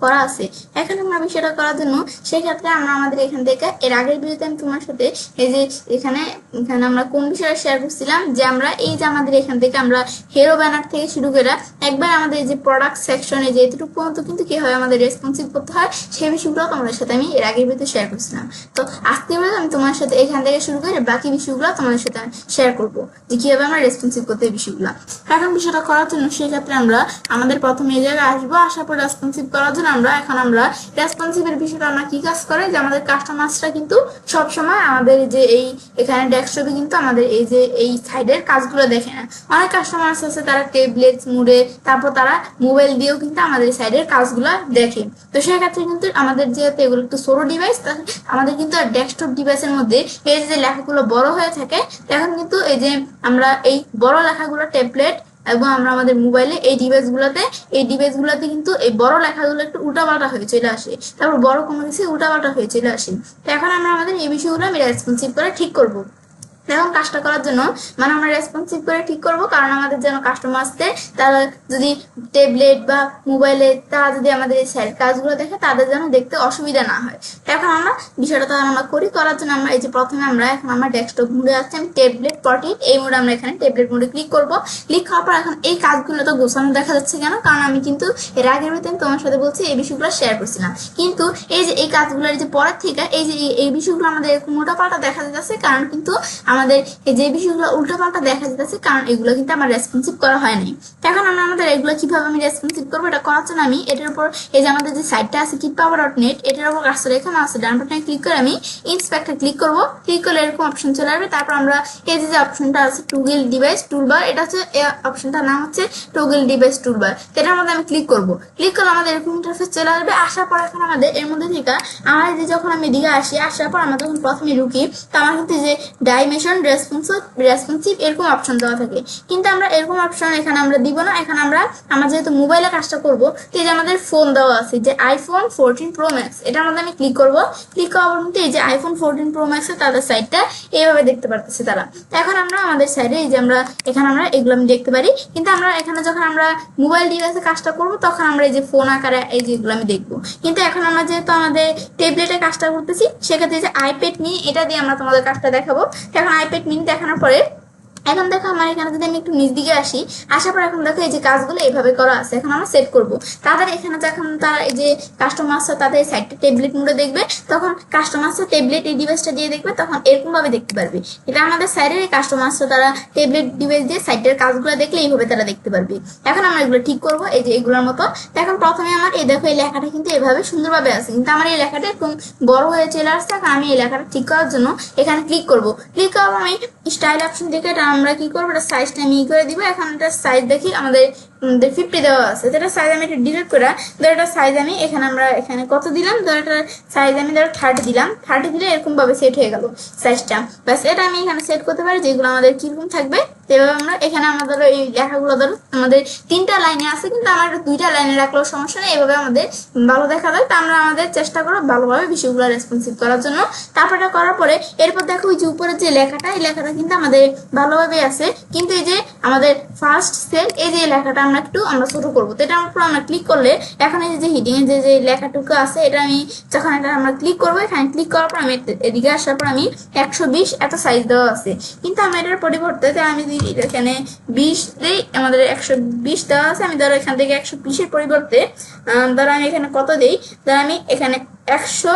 করা আছে। এখন আমরা বিষয়টা করার জন্য সেক্ষেত্রে আমরা আমাদের এখান থেকে এর আগের ভিডিওতে আমি তোমার সাথে এই যে এখানে এখানে আমরা কোন বিষয়টা শেয়ার করছিলাম যে আমরা এই যে আমাদের এখান থেকে আমরা হেরো ব্যানার থেকে শুরু করে একবার আমাদের এই যে প্রোডাক্ট সেকশনে যে এতটুকু পর্যন্ত কিন্তু কিভাবে আমাদের রেসপন্সিভ করতে হয় সেই বিষয়গুলো তোমাদের সাথে আমি এর আগের ভিডিওতে শেয়ার করছিলাম। তো আজকে আমি তোমার সাথে এখান থেকে শুরু করে বাকি বিষয়গুলো তোমাদের সাথে শেয়ার করবো যে কিভাবে আমরা রেসপন্সিভ করতে এই বিষয়গুলো। এখন বিষয়টা করার জন্য সেক্ষেত্রে আমরা আমাদের প্রথমে এই জায়গায় আসবো। আসার পর রেসপন্সিভ করার জন্য আমরা রেসপন্সিভের বিষয়টা আমরা কি কাজ করে যে আমাদের কাস্টমার্সরা কিন্তু সবসময় আমাদের যে এই এখানে ডেস্কটপে কিন্তু আমাদের এই যে এই সাইডের কাজগুলো দেখে না। অনেক কাস্টমার্স আছে তারা ট্যাবলেট মুড়ে তারপর তারা মোবাইল দিয়েও কিন্তু আমাদের সাইডের কাজগুলো দেখে। তো সেক্ষেত্রে কিন্তু আমাদের যেহেতু এগুলো একটু ছোট ডিভাইস, আমাদের কিন্তু ডেস্কটপ ডিভাইসের মধ্যে এই যে লেখাগুলো বড় হয়ে থাকে তখন কিন্তু এই যে আমরা এই বড় লেখাগুলো ট্যাবলেট এবং আমরা আমাদের মোবাইলে এই ডিভাইসগুলোতে কিন্তু এই বড় লেখাগুলো একটু উল্টাপাল্টা হয়ে চলে আসে, তারপর বড় কোনো কিছু উল্টাপাল্টা হয়ে চলে আসে। তো এখন আমরা আমাদের এই বিষয়গুলো আমি রেসপন্সিভ করে ঠিক করবো। এখন কাজটা করার জন্য মানে আমরা রেসপন্সিভ করে ঠিক করব, কারণ আমাদের যেন কাস্টমারদের তারা যদি ট্যাবলেট বা মোবাইলে তারা যদি আমাদের এই সাইড কাজগুলো দেখে তাদের যেন দেখতে অসুবিধা না হয়। এখন আমরা বিষয়টা তাহলে আমরা করার জন্য আমরা এই যে প্রথমে আমরা এখন আমার ডেস্কটপ মোডে আসছে, আমি ট্যাবলেট 14 এই মোডে আমরা এখানে ট্যাবলেট মোডে ক্লিক করব। ক্লিক করার পর এখন এই কাজগুলো তো গোছানো দেখা যাচ্ছে কেন, কারণ আমি কিন্তু এর আগের ভিতরে তোমার সাথে বলছি এই বিষয়গুলো শেয়ার করছিলাম, কিন্তু এই যে এই কাজগুলোর যে পরের থেকে এই যে এই বিষয়গুলো আমাদের এরকম মোটাপাটা দেখা যাচ্ছে, কারণ কিন্তু আমাদের এই যে বিষয়গুলো উল্টাপাল্টা দেখা যাচ্ছে কারণ এগুলো কিন্তু আমার রেসপন্সিভ করা হয়নি। এখন আমরা আমাদের এগুলো কিভাবে আমি রেসপন্সিভ করবো এটা করার জন্য আমি এটার উপর এই যে আমাদের যে সাইটটা আছে kitpower.net এটার উপর কাজটা এখানে আছে ডান বাটনে ক্লিক করে আমি ইন্সপেক্টর ক্লিক করবো। ক্লিক করলে এরকম অপশন চলে আসবে। তারপর আমরা এই যে অপশনটা আছে টুগল ডিভাইস টুলবার, এটা হচ্ছে অপশনটার নাম হচ্ছে টুগল ডিভাইস টুলবার, এটার মধ্যে আমি ক্লিক করবো। ক্লিক করলে আমাদের এরকম ইন্টারফেস চলে আসবে। আসার পর এখন আমাদের এর মধ্যে থেকে আমার যে যখন আমি দিকে আসি আসার পর আমরা যখন প্রথমে ঢুকি তো আমার কিন্তু যে ডাইমেনশন রেসপন্সিভ এরকম অপশন দেওয়া থাকে, কিন্তু আমরা এরকম অপশন এখানে আমরা দিব না। এখন আমরা যেহেতু মোবাইলে কাজটা করবো তো এই যে আমাদের ফোন দেওয়া আছে যে iPhone 14 Pro Max, এটার মধ্যে আমি ক্লিক করবো। ক্লিক করার পর কিন্তু এই যে iPhone 14 Pro Max এর তাদের সাইডটা এইভাবে দেখতে পারতেছে তারা। এখন আমরা আমাদের সাইডে এই যে আমরা এখানে আমরা এগুলো আমি দেখতে পারি, কিন্তু আমরা এখানে যখন আমরা মোবাইল ডিভাইসে কাজটা করবো তখন আমরা এই যে ফোন আকারে এই যে এগুলো আমি দেখবো। কিন্তু এখন আমরা যেহেতু আমাদের ট্যাবলেটে কাজটা করতেছি সেক্ষেত্রে যে আইপ্যাড মিনি এটা দিয়ে আমরা তোমাদের কাজটা দেখাবো। এখন আইপ্যাড মিনি দেখানোর পরে এখন দেখো আমার এখানে যদি আমি একটু নিচ দিকে আসি, আসার পর এখন দেখো এই যে কাজগুলো এইভাবে করা আছে। এখন আমরা সেট করব তাদের এখানে যখন তারা এই যে কাস্টমার্সরা তাদের সাইডটা ট্যাবলেট মোডে দেখবে তখন কাস্টমার্সরা ট্যাবলেট এই ডিভাইসটা দিয়ে দেখবে তখন এরকম ভাবে দেখতে পারবে। এটা আমাদের সাইডের কাস্টমার্সরা তারা ট্যাবলেট ডিভাইস দিয়ে সাইডের কাজগুলো দেখলে এইভাবে তারা দেখতে পারবে। এখন আমরা এগুলো ঠিক করব এই যে এগুলোর মতো। এখন প্রথমে আমার এই দেখো এই লেখাটা কিন্তু এভাবে সুন্দরভাবে আছে, কিন্তু আমার এই লেখাটা একটু বড় হয়ে চলে আসছে। এখন আমি এই লেখাটা ঠিক করার জন্য এখানে ক্লিক করব। ক্লিক করার আমি স্টাইল অপশন থেকে আমরা কি করবো এটা সাইজটা আমি করে দিব। এখন এটা সাইজ দেখি আমাদের 50 দেওয়া আছে, এটা সাইজ আমি এটা ডিলিট করে ধর এটা সাইজ আমি এখানে আমরা এখানে কত দিলাম, ধর এটা সাইজ আমি ধর 30 দিলাম। 30 দিলে এরকম ভাবে সেট হয়ে গেল সাইজটা। ব্যাস এটা আমি এখানে সেট করতে পারি যেগুলো আমাদের কিরকম থাকবে। এভাবে আমরা এখানে আমাদের এই লেখাগুলো ধরো আমাদের 3টা লাইনে আছে, কিন্তু আমার 2টা লাইনে রাখলেও সমস্যা নেই, এভাবে আমাদের ভালো দেখা যায়। তো আমরা আমাদের চেষ্টা করবো ভালোভাবে বিষয়গুলো রেসপন্সিভ করার জন্য। তারপর এটা করার পরে এরপর দেখো ওই যে উপরে যে লেখাটা এই লেখাটা কিন্তু আমাদের ভালোভাবে আছে, কিন্তু এই যে আমাদের ফার্স্ট সেল এই যে লেখাটা আমরা একটু আমরা ছোট করবো। তো এটা আমরা ক্লিক করলে এখন এই যে হিডিং এর যে লেখাটুকু আছে এটা আমি যখন এটা আমরা ক্লিক করবো এখানে ক্লিক করার পর আমি এদিকে আসার পর আমি 120 এত সাইজ দেওয়া আছে, কিন্তু আমি এটার পরিবর্তে আমি এখানে 20 দেই, আমাদের 120 দেওয়া আছে। আমি ধরো এখান থেকে 120 এর পরিবর্তে ধরো আমি এখানে কত দেই, ধরো আমি এখানে 100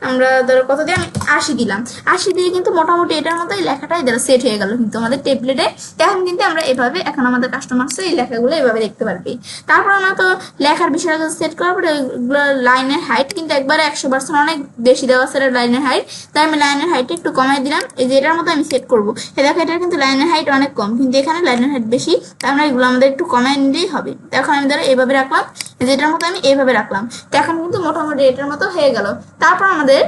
আমরা ধরো কত দিয়ে আমি 80 দিলাম, 80 দিয়ে কিন্তু মোটামুটি এটার মতো এই লেখাটাই ধরো সেট হয়ে গেল কিন্তু আমাদের টেমপ্লেটে। এখন কিন্তু আমরা এভাবে এখন আমাদের কাস্টমার্স এই লেখাগুলো এভাবে দেখতে পারবে। তারপর আমরা তো লেখার বিষয়টা সেট করার পরে ওইগুলো লাইনের হাইট কিন্তু একবারে 100% অনেক বেশি দেওয়া আছে লাইনের হাইট, তাই আমি লাইনের হাইট একটু কমাই দিলাম। এই যে এটার মতো আমি সেট করবো, এই দেখো এটার কিন্তু লাইনের হাইট অনেক কম, কিন্তু এখানে লাইনের হাইট বেশি, তাই আমরা এগুলো আমাদের একটু কমাই নিলেই হবে। এখন আমি ধরো এইভাবে রাখলাম, যেটার মতো আমি এইভাবে রাখলাম, তো এখন কিন্তু মোটামুটি এটার মতো হয়ে গেল। তারপর আমাদের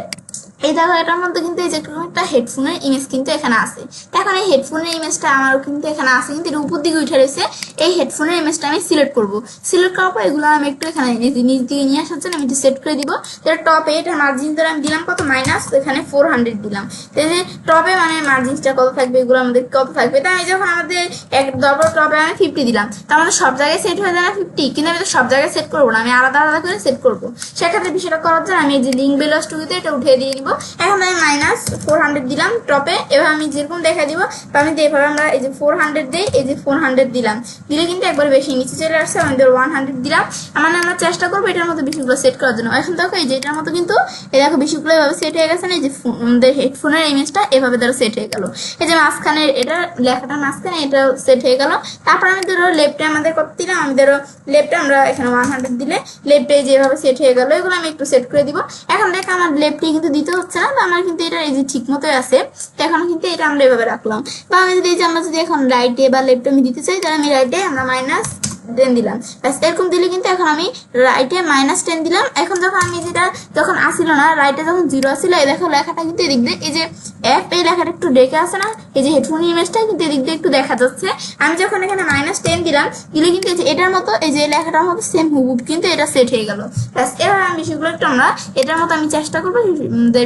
এই দেখো এটার মধ্যে কিন্তু এই যে একটা হেডফোনের ইমেজ কিন্তু এখানে আছে। এখন এই হেডফোনের ইমেজটা আমারও কিন্তু এখানে আছে, কিন্তু এটা উপর দিকে উঠে রয়েছে। এই হেডফোনের ইমেজটা আমি সিলেক্ট করব, সিলেক্ট করার পর এগুলো আমি একটু এখানে নিচ দিকে নিয়ে আসার জন্য আমি একটু সেট করে দিব। এর টপে এটার মার্জিন ধরে আমি দিলাম কত মাইনাস এখানে 400 দিলাম। তো এই যে টপে মানে মার্জিনটা কত থাকবে, এগুলো আমাদের কত থাকবে, তাই আমি যখন আমাদের এক ডবল টপে আমি 50 দিলাম, তো আমাদের সব জায়গায় সেট হয়ে যায় না 50, কিন্তু আমি তো সব জায়গায় সেট করবো না, আমি আলাদা আলাদা করে সেট করবো। সেক্ষেত্রে বিষয়টা করার জন্য আমি এই যে লিঙ্ক বেলসটুকুতে এটা উঠিয়ে দিয়ে দিব। এখন আমি মাইনাস 400 দিলাম টপে, এবার আমি যেরকম দেখা দিব তো আমি এভাবে আমরা এই যে 400 দিই, এই যে 400 দিলাম, দিলে কিন্তু একবার বেশি নিচে চলে আসছে, আমাদের 100 দিলাম। মানে আমরা চেষ্টা করবো এটার মতো বিষয়গুলো সেট করার জন্য। এখন দেখো এই যে এটার মতো কিন্তু এই দেখো বিষয়গুলো এভাবে সেট হয়ে গেছে না, এই যে আমাদের হেডফোনের ইমেজটা এভাবে ধরো সেট হয়ে গেল। এই যে মাঝখানে এটা লেখাটা মাঝখানে এটা সেট হয়ে গেল। তারপর আমি ধরো লেফটে আমাদের কত দিলাম, আমি ধরো লেফটে আমরা এখানে 100 দিলে লেফটে যেভাবে সেট হয়ে গেল, এগুলো আমি একটু সেট করে দিব। এখন দেখো আমার লেফটে কিন্তু দিতে হচ্ছে না, তো আমার কিন্তু এটা এই যে ঠিক মতোই আছে। তো এখন কিন্তু এটা আমরা এভাবে রাখলাম। বা আমি যদি আমরা যদি এখন রাইটে বা লেফটে আমি দিতে চাই, তাহলে আমি রাইটে আমরা -10 দিলাম, ব্যাস এরকম দিলে কিন্তু এখন আমি রাইটে -10 দিলাম। এখন যখন আমি যেটা যখন আসিল না, রাইটে যখন 0 আসিল, এই দেখো লেখাটা কিন্তু এদিক দিয়ে এই যে অ্যাপ এই লেখাটা একটু ডেকে আসে না, এই যে হেডফোন ইমেজটা কিন্তু এদিক দিয়ে একটু দেখা যাচ্ছে। আমি যখন এখানে -10 দিলাম, দিলে কিন্তু এই যে এটার মতো এই যে লেখাটার মতো সেম হুবহুব কিন্তু এটা সেট হয়ে গেল। ব্যাস এবার আমি বিষয়গুলো একটু আমরা এটার মতো আমি চেষ্টা করবো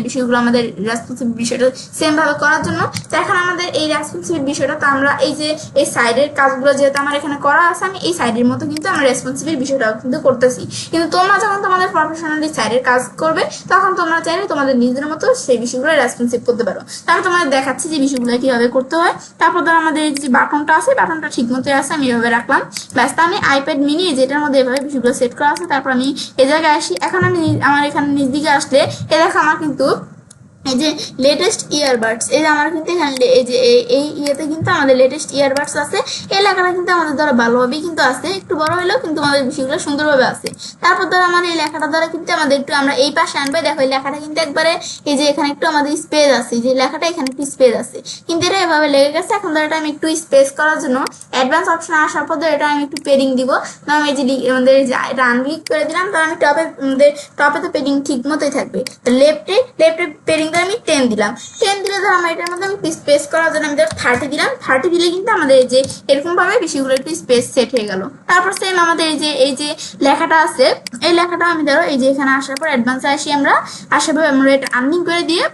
বিষয়গুলো আমাদের রেসপন্সিভ বিষয়টা সেম ভাবে করার জন্য। তো এখন আমাদের এই রেসপন্সিভ বিষয়টা তো আমরা এই যে এই সাইডের কাজগুলো যেহেতু আমার এখানে করা আছে, আমি এই সাইডের মতো কিন্তু আমরা রেসপন্সিভ বিষয়টাও কিন্তু করতেছি। কিন্তু তোমরা যখন তোমাদের প্রফেশনালি সাইডের কাজ করবে, তখন তোমরা চাইলে তোমাদের নিজের মতো সেই বিষয়গুলো রেসপন্সিভ করতে পারো। তারপর তোমাদের দেখাচ্ছি যে বিষয়গুলো কিভাবে করতে হয়। তারপর ধর আমাদের যে বাটনটা আছে, বাটনটা ঠিক মতো আছে, আমি এভাবে রাখলাম। ব্যাস আমি আইপ্যাড মিনি যেটার মধ্যে এভাবে বিষয়গুলো সেট করা আছে। তারপর আমি এই জায়গায় আসি। এখন আমি আমার এখানে নিচ দিকে আসলে এ দেখো আমার কিন্তু এই যে লেটেস্ট ইয়ারবাডস, এই যে আমার কিন্তু এখানে এই যে এই ইয়েতে কিন্তু আমাদের লেটেস্ট ইয়ারবাডস আছে। এই লেখাটা কিন্তু আমাদের দ্বারা ভালোভাবেই কিন্তু আছে, একটু বড় হলেও কিন্তু আমাদের বিষয়গুলো সুন্দরভাবে আছে। তারপর ধরো আমার এই লেখাটা দ্বারা কিন্তু আমাদের একটু আমরা এই পাশে আনবে, দেখো এই লেখাটা কিন্তু একবারে এই যে এখানে একটু আমাদের স্পেস আছে, যে লেখাটা এখানে একটু স্পেস আছে, কিন্তু এটা এভাবে লেগে গেছে। এখন ধরো এটা আমি একটু স্পেস করার জন্য অ্যাডভান্স অপশন আসার পর এটা আমি একটু পেডিং দিব। ধরো আমি এই যে আমাদের এটা আনক্লিক করে দিলাম, তো আমি টপে তো পেডিং ঠিক মতোই থাকবে। লেফটে পেডিং আমি 10 দিলাম, 10 দিলে ধর আমার এটার মধ্যে আমি স্পেস করার জন্য আমি 30 দিলাম। 30 দিলে কিন্তু আমাদের এই যে এরকম ভাবে বিষয়গুলো একটু স্পেস সেট হয়ে গেল। তারপর সেম আমাদের এই যে লেখাটা আছে, এই লেখাটা আমি ধরো এই যে এখানে আসার পর অ্যাডভান্সে আসি, আমরা আসার পর আমরা এটা আনলিং করে দিয়ে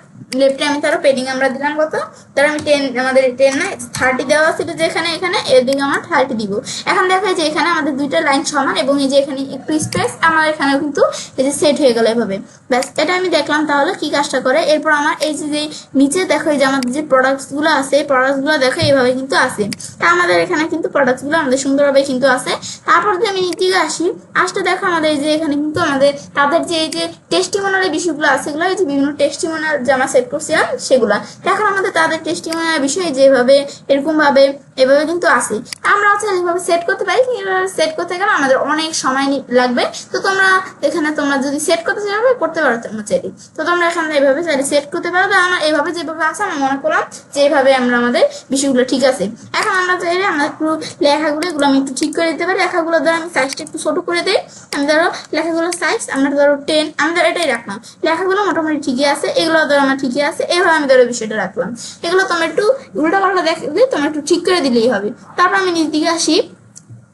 লেফটে আমি ধরো পেডিং আমরা দিলাম কত, ধরো আমি 10 আমাদের 10 না 30 দেওয়া ছিল, যে এখানে এদিকে আমরা 30 দিব। এখন দেখা যায় যে এখানে আমাদের দুইটা লাইন সমান, এবং এই যে এখানে একটু স্পেস আমার এখানেও কিন্তু এই যে সেট হয়ে গেল এভাবে। ব্যাস এটা আমি দেখলাম তাহলে কি কাজটা করে। এরপর আমার এই যে নিচে দেখো এই যে আমাদের যে প্রোডাক্টসগুলো আছে, প্রোডাক্টসগুলো দেখো এইভাবে কিন্তু আছে। তা আমাদের এখানে কিন্তু প্রোডাক্টসগুলো আমাদের সুন্দরভাবে কিন্তু আছে। তারপর যদি আমি নিচে আসি, আসতে দেখো আমাদের এই যে এখানে কিন্তু আমাদের তাদের যে এই যে টেস্টিমোনিয়াল বিষয়গুলো আছে, এগুলো এই যে বিভিন্ন টেস্টিমোনিয়াল জামা সেট করছিলাম সেগুলা। এখন আমাদের তাদের টেস্টিমোনিয়াল বিষয় যেভাবে এরকম ভাবে এভাবে কিন্তু আছে, আমরা হচ্ছে এইভাবে সেট করতে পারি। এইভাবে সেট করতে গেলে আমাদের অনেক সময় লাগবে। তো তোমরা এখানে তোমরা যদি সেট করতে চাইবে করতে পারো তোমরা চাইলে, তো তোমরা এখানে এইভাবে চাইলে সেট করতে পারো। তো আমার এইভাবে যেভাবে আছে আমি মনে করলাম যে এইভাবে আমরা আমাদের বিষয়গুলো ঠিক আছে। এখন আমরা চাইলে আমরা একটু লেখাগুলো এগুলো আমি একটু ঠিক করে দিতে পারি। লেখাগুলো ধরো আমি সাইজটা একটু ছোট করে দিই। আমি ধরো লেখাগুলোর সাইজ আমরা ধরো 10, আমি ধরো এটাই রাখলাম। লেখাগুলো মোটামুটি ঠিকই আছে, এগুলো ধরো আমার ঠিকই আছে, এইভাবে আমি ধরো বিষয়টা রাখলাম। এগুলো তোমরা একটু উল্টা পাল্টা দেখবে, তোমরা একটু ঠিক করে দিলেই হবে। তারপর আমি নিচ দিকে আসি,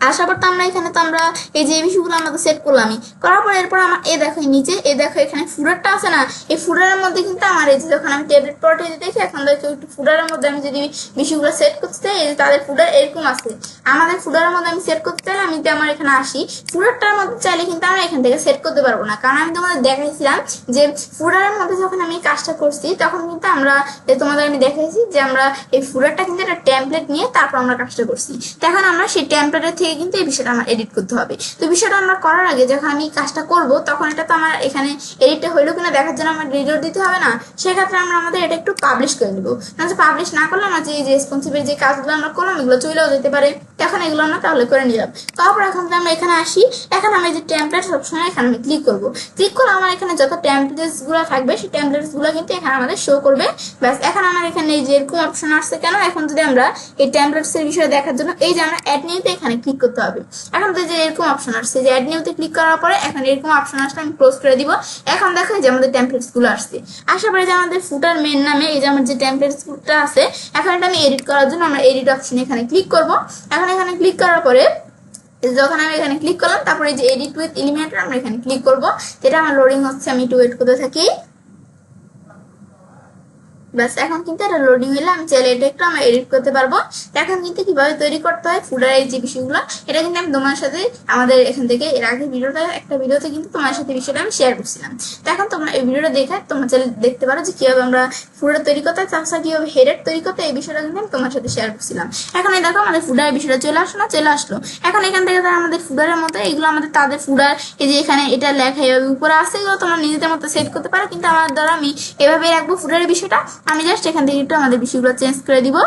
আসার পর তো আমরা এখানে তো আমরা এই যে বিষয়গুলো আমরা তো সেট করলামই, করার পর এরপর আমার দেখো নিচে দেখো এখানে ফুডারটা আছে না, এই ফুডারের মধ্যে কিন্তু আমার এই যে যখন আমি ট্যাবলেট পটে দেখি, এখন দেখো একটু ফুডারের মধ্যে আমি যদি বিষয়গুলো সেট করতে চাই, এই যে তাদের ফুডার এরকম আছে, আমাদের ফুডারের মধ্যে আমি সেট করতে চাইলে আমি আমার এখানে আসি। ফুডারটার মধ্যে চাইলে কিন্তু আমরা এখান থেকে সেট করতে পারবো না, কারণ আমি তোমাদের দেখাইছিলাম যে ফুডারের মধ্যে যখন আমি কাজটা করছি তখন কিন্তু আমরা তোমাদের আমি দেখাইছি যে আমরা এই ফুডারটা কিন্তু একটা টেমপ্লেট নিয়ে তারপর আমরা কাজটা করছি। এখন আমরা সেই টেমপ্লেটের থেকে থেকে কিন্তু এই বিষয়টা আমার এডিট করতে হবে। তো বিষয়টা আমরা করার আগে যখন আমি কাজটা করব তখন এটা তো আমার এখানে এডিটটা হইলো কিনা দেখার জন্য আমার রিলোড দিতে হবে না, সেক্ষেত্রে আমরা আমাদের এটা একটু পাবলিশ করে নেবো। পাবলিশ না করলে আমরা যে রেসপন্সিবল যে কাজগুলো আমরা করলাম এগুলো চলেও যেতে পারে, এখন এগুলো আমরা তাহলে করে নিলাম। তারপর এখন আমরা এখানে আসি, এখন আমি যে টেমপ্লেট সবসময় এখানে আমি ক্লিক করবো, ক্লিক করে আমার এখানে যত টেমপ্লেটস গুলো থাকবে সেই টেমপ্লেটস গুলো কিন্তু এখানে আমাদের শো করবে। ব্যাস এখন আমার এখানে এই যে এরকম অপশন আসছে কেন, এখন যদি আমরা এই টেমপ্লেটস এর বিষয়ে দেখার জন্য এই যে আমরা অ্যাড নিউতে এখানে ক্লিক করতে হবে। এখন তো যে এরকম অপশন আসছে, যে অ্যাড নিউতে ক্লিক করার পরে এখন এরকম অপশন আসলে আমি ক্লোজ করে দিব। এখন দেখো যে আমাদের টেমপ্লেটস গুলো আসছে, আসার পরে যে আমাদের ফুটার মেন নামে এই যে আমার যে টেমপ্লেটস গুলো আছে, এখন এটা আমি এডিট করার জন্য আমরা এডিট অপশন এখানে ক্লিক করব। এখন এখানে ক্লিক করার পরে যখন আমি এখানে ক্লিক করলাম তারপরে যে এডিট উইথ এলিমেন্টর আমরা এখানে ক্লিক করব, যেটা আমার লোডিং হচ্ছে, আমি একটু ওয়েট করতে থাকি। ব্যাস এখন কিন্তু এটা লোডিং হলে আমি চাইলে এটা একটু আমরা এডিট করতে পারবো। এখন কিন্তু কিভাবে তৈরি করতে হয় ফুডারের যে বিষয়গুলো, এটা কিন্তু আমি তোমার সাথে আমাদের এখান থেকে এর আগে একটা ভিডিওতে কিন্তু তোমার সাথে বিষয়টা আমি শেয়ার করছিলাম। তো এখন তোমরা এই ভিডিওটা দেখে তোমরা চাইলে দেখতে পারো যে কিভাবে আমরা ফুডার তৈরি করতে হয়, তাছাড়া কিভাবে হেডের তৈরি করতে এই বিষয়টা কিন্তু আমি তোমার সাথে শেয়ার করছিলাম। এখন এই দেখো আমাদের ফুডারের বিষয়টা চলে আসলো। এখন এখান থেকে তারা আমাদের ফুডারের মতো এগুলো আমাদের তাদের ফুডার, এই যে এখানে এটা লেখা এভাবে উপরে আছে, এগুলো তোমরা নিজেদের মতো সেট করতে পারো, কিন্তু আমার দ্বারা আমি এভাবে রাখবো ফুডারের বিষয়টা। আমি জাস্ট এখান থেকে একটু আমাদের বিষয়গুলো চেঞ্জ করে দিব।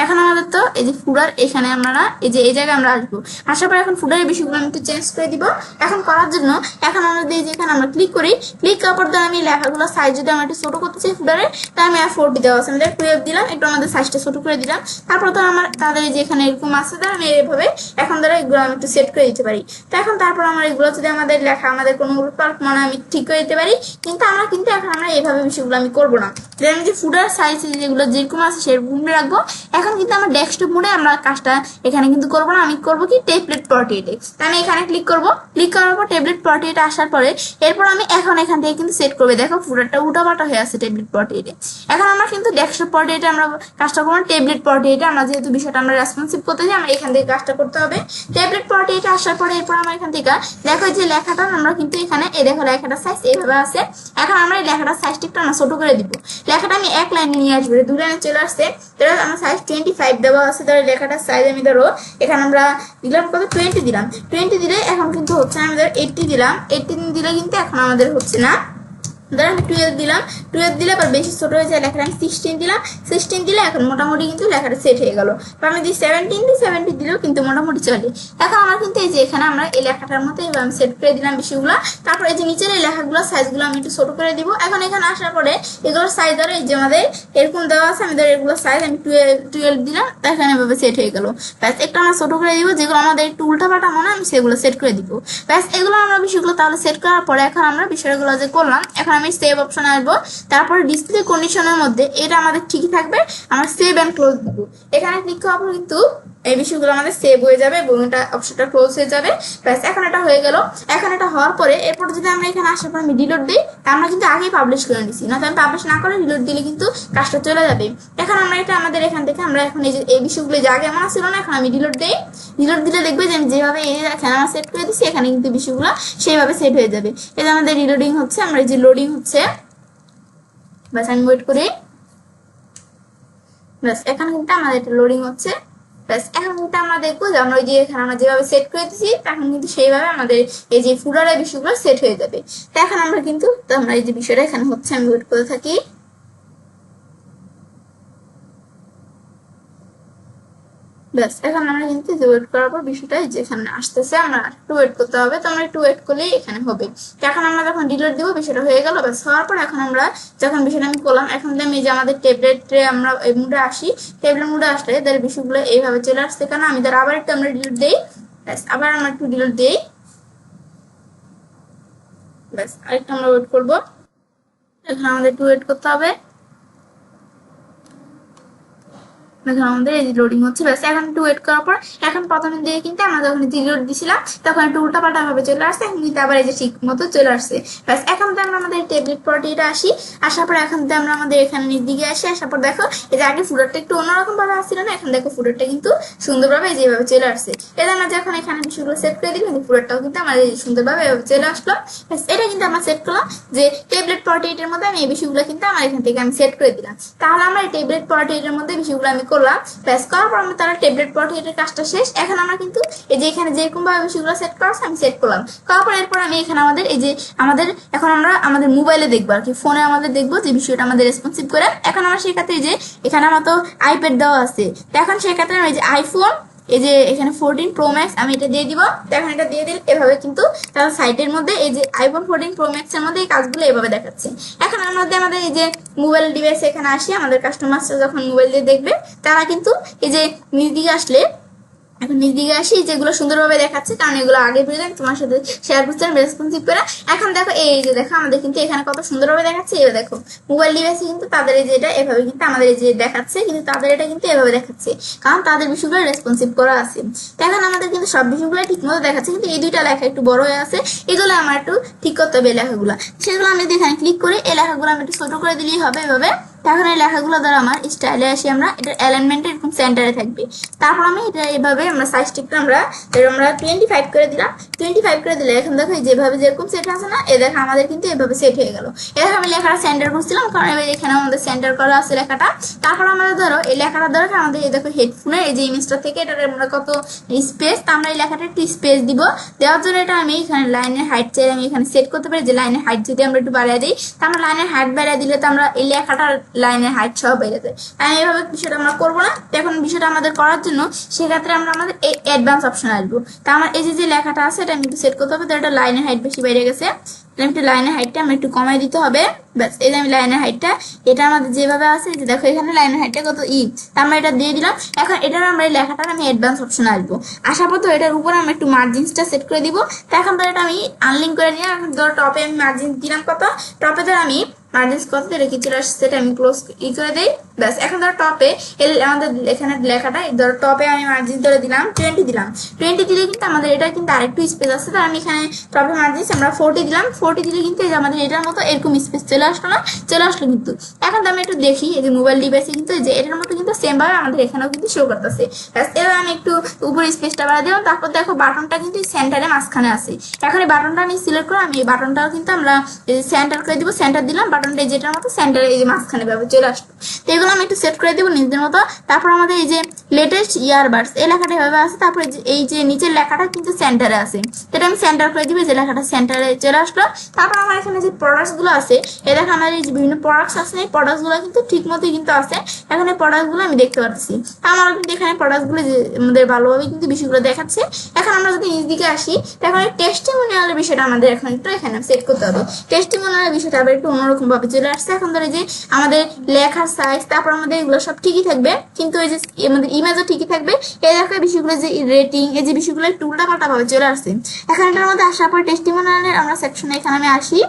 এখন আমাদের তো এই যে ফুডার এখানে আমরা এই যে এই জায়গায় আমরা আসবো, আসার পর এখন ফুডারের বিষয়গুলো আমি একটু চেঞ্জ করে দিব। এখন করার জন্য এখন আমাদের এই যে এখানে আমরা ক্লিক করি, ক্লিক করার পর আমি লেখাগুলো সাইজ যদি আমরা একটু ছোট করতে চাই ফুডারে, তাই আমি 40 দেওয়া আছে, আমি 12 দিলাম, একটু আমাদের সাইজটা ছোট করে দিলাম। তারপর তো আমার তাদের যে এখানে এরকম আছে, তার আমি এইভাবে এখন ধরো এগুলো আমি একটু সেট করে দিতে পারি। তো এখন তারপর আমার এগুলো যদি আমাদের লেখা আমাদের কোনো মানে আমি ঠিক করে দিতে পারি, কিন্তু এখন আমরা এইভাবে বিষয়গুলো আমি করবো না, যে আমি যে ফুডার সাইজ যেগুলো যেরকম আছে সেরকম রাখবো। এখন কিন্তু আমার ডেস্কটপ মোডে আমরা কাজটা এখানে কিন্তু করবো না, আমি করবো কি টেবলেট 48-এ। আমি এখানে ক্লিক করবো, ক্লিক করার পর টেবলেট 48 আসার পরে এরপর আমি এখন এখান থেকে কিন্তু সেট করবে। দেখো ফুডারটা উল্টাপাল্টা হয়ে আছে টেবলেট 48-এ। এখন আমরা কিন্তু ডেস্কটপ 48-এ আমরা কাজটা করবো, টেবলেট 48-এ আমরা যেহেতু বিষয়টা আমরা রেসপন্সিভ করতে চাই, আমরা এখান থেকে কাজটা করতে হবে। টেবলেট 48-এ আসার পরে এরপর আমরা এখান থেকে দেখো যে লেখাটা আমরা কিন্তু এখানে এই দেখো লেখাটার সাইজ এইভাবে আছে। এখন আমরা এই লেখাটার সাইজটা একটু আমরা ছোট করে দিব। লেখাটা আমি এক লাইনে নিয়ে আসবো, 2 লাইনে চলে আসছে, তাহলে আমার সাইজ 25 দেওয়া আছে। ধরো লেখাটার সাইজ আমি ধরো এখানে আমরা দিলাম কত 20 দিলাম, 20 দিলে এখন কিন্তু হচ্ছে আমি ধরো 80 দিলাম, 80 দিলে কিন্তু এখন আমাদের হচ্ছে না। ধরো আমি 12 দিলাম, 12 দিলে আবার বেশি ছোট হয়ে যায়, লেখাটা আমি 16 দিলাম, 16 দিলে এখন মোটামুটি কিন্তু লেখাটা সেট হয়ে গেল। তো আমি যদি 17 দিলেও কিন্তু মোটামুটি চলে। এখন আমার কিন্তু এই যে এখানে আমরা এই লেখাটার মতো আমি সেট করে দিলাম বিষয়গুলো। তারপর এই যে নিচের এই লেখাগুলো সাইজগুলো আমি একটু ছোট করে দিব। এখন এখানে আসার পরে এগুলোর সাইজ ধরো এই যে আমাদের এরকম দেওয়া আছে, আমি ধরো এগুলো সাইজ আমি 12 দিলাম, এখানে এভাবে সেট হয়ে গেল। ব্যাস একটু আমরা ছোট করে দিব, যেগুলো আমাদের একটু উল্টাপাল্টা মনে আমি সেগুলো সেট করে দিব। ব্যাস এগুলো আমরা বিষয়গুলো তাহলে সেট করার পরে এখন আমরা বিষয়গুলো যে করলাম, এখন আমি সেভ অপশনে আসবো। তারপরে ডিসপ্লে কন্ডিশনের মধ্যে এটা আমাদের ঠিকই থাকবে, আমরা সেভ এন্ড ক্লোজ দিব। এখানে ক্লিক করার পর কিন্তু এই বিষয়গুলো আমাদের সেভ হয়ে যাবে এবং এটা অপশনটা ক্লোজ হয়ে যাবে। ব্যাস এখন এটা হয়ে গেল। এখন এটা হওয়ার পরে এরপর যদি আমরা এখানে আসার পর আমি রিলোড দিই, আমরা কিন্তু আগেই পাবলিশ করে নিছি, না তো আমি পাবলিশ না করে রিলোড দিলে কিন্তু কাজটা চলে যাবে। এখন আমরা এটা আমাদের এখান থেকে আমরা এখন এই যে এই বিষয়গুলো যে আগে আমার ছিল না, এখন আমি রিলোড দিই। রিলোড দিলে দেখবে যে আমি যেভাবে এখানে আমার সেট করে দিচ্ছি এখানে কিন্তু বিষয়গুলো সেইভাবে সেট হয়ে যাবে। এই যে আমাদের রিলোডিং হচ্ছে, আমরা এই যে লোডিং হচ্ছে, ব্যাস আমি ওয়েট করি। ব্যাস এখন কিন্তু আমাদের এটা লোডিং হচ্ছে। ব্যাস এখন কিন্তু আমরা দেখবো যে আমরা ওই যে এখানে আমরা যেভাবে সেট করে দিচ্ছি তখন কিন্তু সেইভাবে আমাদের এই যে ফুডারের বিষয়গুলো সেট হয়ে যাবে। তো এখন আমরা কিন্তু আমরা এই যে বিষয়টা এখানে হচ্ছে আমি ওয়েট করে থাকি। ব্যাস এখন আমরা কিন্তু যে ওয়েট করার পর বিষয়টা যেখানে আসতেছে আমরা একটু ওয়েট করতে হবে, তো আমরা একটু ওয়েট করলেই এখানে হবে। এখন আমরা যখন ডিলিট দিব বিষয়টা হয়ে গেল। ব্যাস হওয়ার পর এখন আমরা যখন বিষয়টা আমি করলাম, এখন আমি যে আমাদের ট্যাবলেটে আমরা এই মুডে আসি, ট্যাবলেট মুডে আসলে তার বিষয়গুলো এইভাবে চলে আসছে, কারণ আমি তার আবার একটু আমরা ডিলিট দিই। ব্যাস আবার আমরা একটু ডিলিট দিই। ব্যাস আরেকটু আমরা ওয়েট করবো, এখন আমাদের একটু ওয়েট করতে হবে। দেখুন আমাদের এই লোডিং হচ্ছে। ব্যাস এখন একটু ওয়েট করার পর এখন প্রথমে দিয়ে কিন্তু আমরা যখন ডিলিট দিছিলাম তখন একটু উল্টাপাল্টা ভাবে চলে আসছে, এখন কিন্তু আবার এই যে ঠিক মতো চলে আসছে। ব্যাস এখন তো আমরা আমাদের ট্যাবলেট 48-টা আসি, আসার পর এখন তো আমরা আমাদের এখানে দিকে আসি। আসার পর দেখো এই যে আগে ফুডারটা একটু অন্যরকম ভাবে আসছিল না, এখন দেখো ফুডারটা কিন্তু সুন্দরভাবে যেভাবে চলে আসছে। এটা আমরা যখন এখানে বিষয়গুলো সেট করে দিলাম ফুডারটাও কিন্তু আমাদের সুন্দরভাবে এভাবে চলে আসলো। ব্যাস এটা কিন্তু আমরা সেট করলাম যে ট্যাবলেট 48-এর মধ্যে আমি এই বিষয়গুলো কিন্তু আমার এখান থেকে আমি সেট করে দিলাম। তাহলে আমরা এই ট্যাবলেট 48-এর মধ্যে বিষয়গুলো আমি করলাম। করলাম, ব্যাস করার পর আমি তারা ট্যাবলেট পোর্ট্রেটের কাজটা শেষ। এখন আমরা কিন্তু এই যে এখানে যেরকম ভাবে বিষয়গুলো সেট করা আছে আমি সেট করলাম, করার পর এরপর আমি এখানে আমাদের এই যে আমাদের এখন আমরা আমাদের মোবাইলে দেখবো আর কি, ফোনে আমাদের দেখবো যে বিষয়টা আমাদের রেসপন্সিভ করে। এখন আমার সেই ক্ষেত্রে যে এখানে আমার তো আইপ্যাড দেওয়া আছে, তো এখন সেই ক্ষেত্রে আমি এই যে আইফোন এই যে এখানে 14 প্রো ম্যাক্স আমি এটা দিয়ে দিব। তো এখন এটা দিয়ে দিলে এভাবে কিন্তু তার সাইটের মধ্যে এই যে আইফোন 14 প্রো ম্যাক্স এর মধ্যে এই কাজগুলো এভাবে দেখাচ্ছে। এখন আমাদের এই যে মোবাইল ডিভাইস এখানে আসি, আমাদের কাস্টমাররা যখন মোবাইল দিয়ে দেখবে তারা কিন্তু এই যে নিজ দিকে আসলে এখন নিজ দিকে আসি যেগুলো সুন্দরভাবে দেখাচ্ছে, কারণ এগুলো আগে ভিডিও তোমার সাথে শেয়ার করছিলাম রেসপন্সিভ করে। এখন দেখো এই যে দেখো আমাদের কিন্তু এখানে কত সুন্দরভাবে দেখাচ্ছে। এবার দেখো মোবাইল ডিভাইসে কিন্তু তাদের এই যে এটা এভাবে কিন্তু আমাদের এই যে দেখাচ্ছে, কিন্তু তাদের এটা কিন্তু এভাবে দেখাচ্ছে, কারণ তাদের বিষয়গুলো রেসপন্সিভ করা আছে। এখন আমাদের কিন্তু সব বিষয়গুলো ঠিক মতো দেখাচ্ছে, কিন্তু এই দুইটা লেখা একটু বড় হয়ে আছে, এগুলো আমার একটু ঠিক করতে হবে লেখাগুলো। সেগুলো আমি যদি এখানে ক্লিক করি এই লেখাগুলো আমি একটু ছোট করে দিলেই হবে এভাবে। এখন এই লেখাগুলো দ্বারা আমার স্টাইলে আসি আমরা, এটার অ্যালাইনমেন্ট এরকম সেন্টারে থাকবে। তারপর আমি এটা এভাবে আমরা সাইজটা আমরা 25 করে দিলাম। 25 করে দিলে এখন দেখো যেভাবে যেরকম সেট আছে না, এ দেখো আমাদের কিন্তু এভাবে সেট হয়ে গেল। এরকম আমি লেখাটা সেন্টার করছিলাম, কারণ এবার এখানে আমাদের সেন্টার করা আছে লেখাটা। তারপর আমাদের ধরো এই লেখাটা ধরো আমাদের এই দেখো হেডফোনের এই যে ইমেজটা থেকে এটার আমরা কত স্পেস, তা আমরা এই লেখাটা একটু স্পেস দিব। দেওয়ার জন্য এটা আমি এখানে লাইনের হাইট চাই আমি এখানে সেট করতে পারি, যে লাইনের হাইট যদি আমরা একটু বাড়িয়ে দিই, তা আমরা লাইনের হাইট বাড়িয়ে দিলে তো আমরা এই লেখাটার লাইনের হাইট সহ বেড়ে যায়। আমি এইভাবে বিষয়টা আমরা করবো না। এখন বিষয়টা আমাদের করার জন্য সেক্ষেত্রে আমরা আমাদের এই অ্যাডভান্স অপশন আসবো। তা আমার এই যে লেখাটা আছে এটা আমি একটু সেট করতে হবে, তো এটা লাইনের হাইট বেশি বেড়ে গেছে, একটু লাইনের হাইটটা আমরা একটু কমাই দিতে হবে। ব্যাস এই যে আমি লাইনের হাইটটা এটা আমাদের যেভাবে আছে যে দেখো এখানে লাইনের হাইটটা কত তা আমরা এটা দিয়ে দিলাম। এখন এটার আমরা এই লেখাটার আমি অ্যাডভান্স অপশন আসবো, আসার পর তো এটার উপর আমরা একটু মার্জিনসটা সেট করে দিব। তো এখন তো এটা আমি আনলিঙ্ক করে নিয়ে এখন ধরো টপে আমি মার্জিন দিলাম কত, টপে ধর আমি মার্জিনস কত রেখে চলে আসছে সেটা আমি ক্লোজ করে দিই। ব্যাস এখন ধরো টপে আমাদের এখানে লেখাটা ধরো টপে আমি মার্জিন ধরে দিলাম 20 দিলাম। 20 দিলে কিন্তু আমাদের এটা কিন্তু আরেকটু স্পেস আছে, তো আমি এখানে টপে মার্জিনস আমরা 40 দিলাম। 40 দিলে কিন্তু আমাদের এটার মতো এরকম স্পেস চলে আসলো না, চলে আসলো কিন্তু। এখন তো আমি একটু দেখি এই যে মোবাইল ডিভাইসে কিন্তু যে এটার মতো কিন্তু সেম ভাবে আমাদের এখানেও কিন্তু শো করতেছে। ব্যাস এবার আমি একটু উপরে স্পেসটা বাড়া দিলাম। তারপর দেখো বাটনটা কিন্তু সেন্টারে মাঝখানে আছে। এখন এই বাটনটা আমি সিলেক্ট করে আমি এই বাটনটাও কিন্তু আমরা সেন্টার করে দিব, সেন্টার দিলাম, বাটনটা যেটার মতো সেন্টারে এই যে মাঝখানে ভাবে চলে আসলো। তো এগুলো আমি একটু সেট করে দিব নিজের মতো। তারপর আমাদের এই যে লেটেস্ট ইয়ারবাডস এই লেখাটা এভাবে আছে, তারপরে এই যে নিচের লেখাটা কিন্তু সেন্টারে আছে, এটা আমি সেন্টার করে দিব, যে লেখাটা সেন্টারে চলে আসলো। তারপর আমার এখানে যে প্রোডাক্টস গুলো আছে এই দেখো আমার এই যে বিভিন্ন প্রোডাক্টস আছে, এই প্রোডাক্টস গুলো কিন্তু ঠিক মতোই কিন্তু আছে। এখন এই প্রোডাক্ট গুলো আমি দেখতে পাচ্ছি, আমার কিন্তু এখানে প্রোডাক্ট গুলো যে আমাদের ভালোভাবে কিন্তু বিষয়গুলো দেখাচ্ছে। এখন আমরা যদি নিজ দিকে আসি এখন এই টেস্টিমোনিয়ালের বিষয়টা আমাদের এখন একটু এখানে সেট করতে হবে। টেস্টিমোনিয়ালের বিষয়টা আবার একটু অন্যরকম ভাবে চলে আসছে। এখন ধরে যে আমাদের লেখার সাইজ তারপর আমাদের এগুলো সব ঠিকই থাকবে, কিন্তু এই যে আমাদের ইমেজও ঠিকই থাকবে। এই দেখো বিষয়গুলো যে রেটিং এই যে বিষয়গুলো একটু উল্টাপাল্টা ভাবে চলে আসছে। এখন এটার মধ্যে আসার পর টেস্টিমোনিয়ালের আমরা সেকশনে এখানে আমি আসি,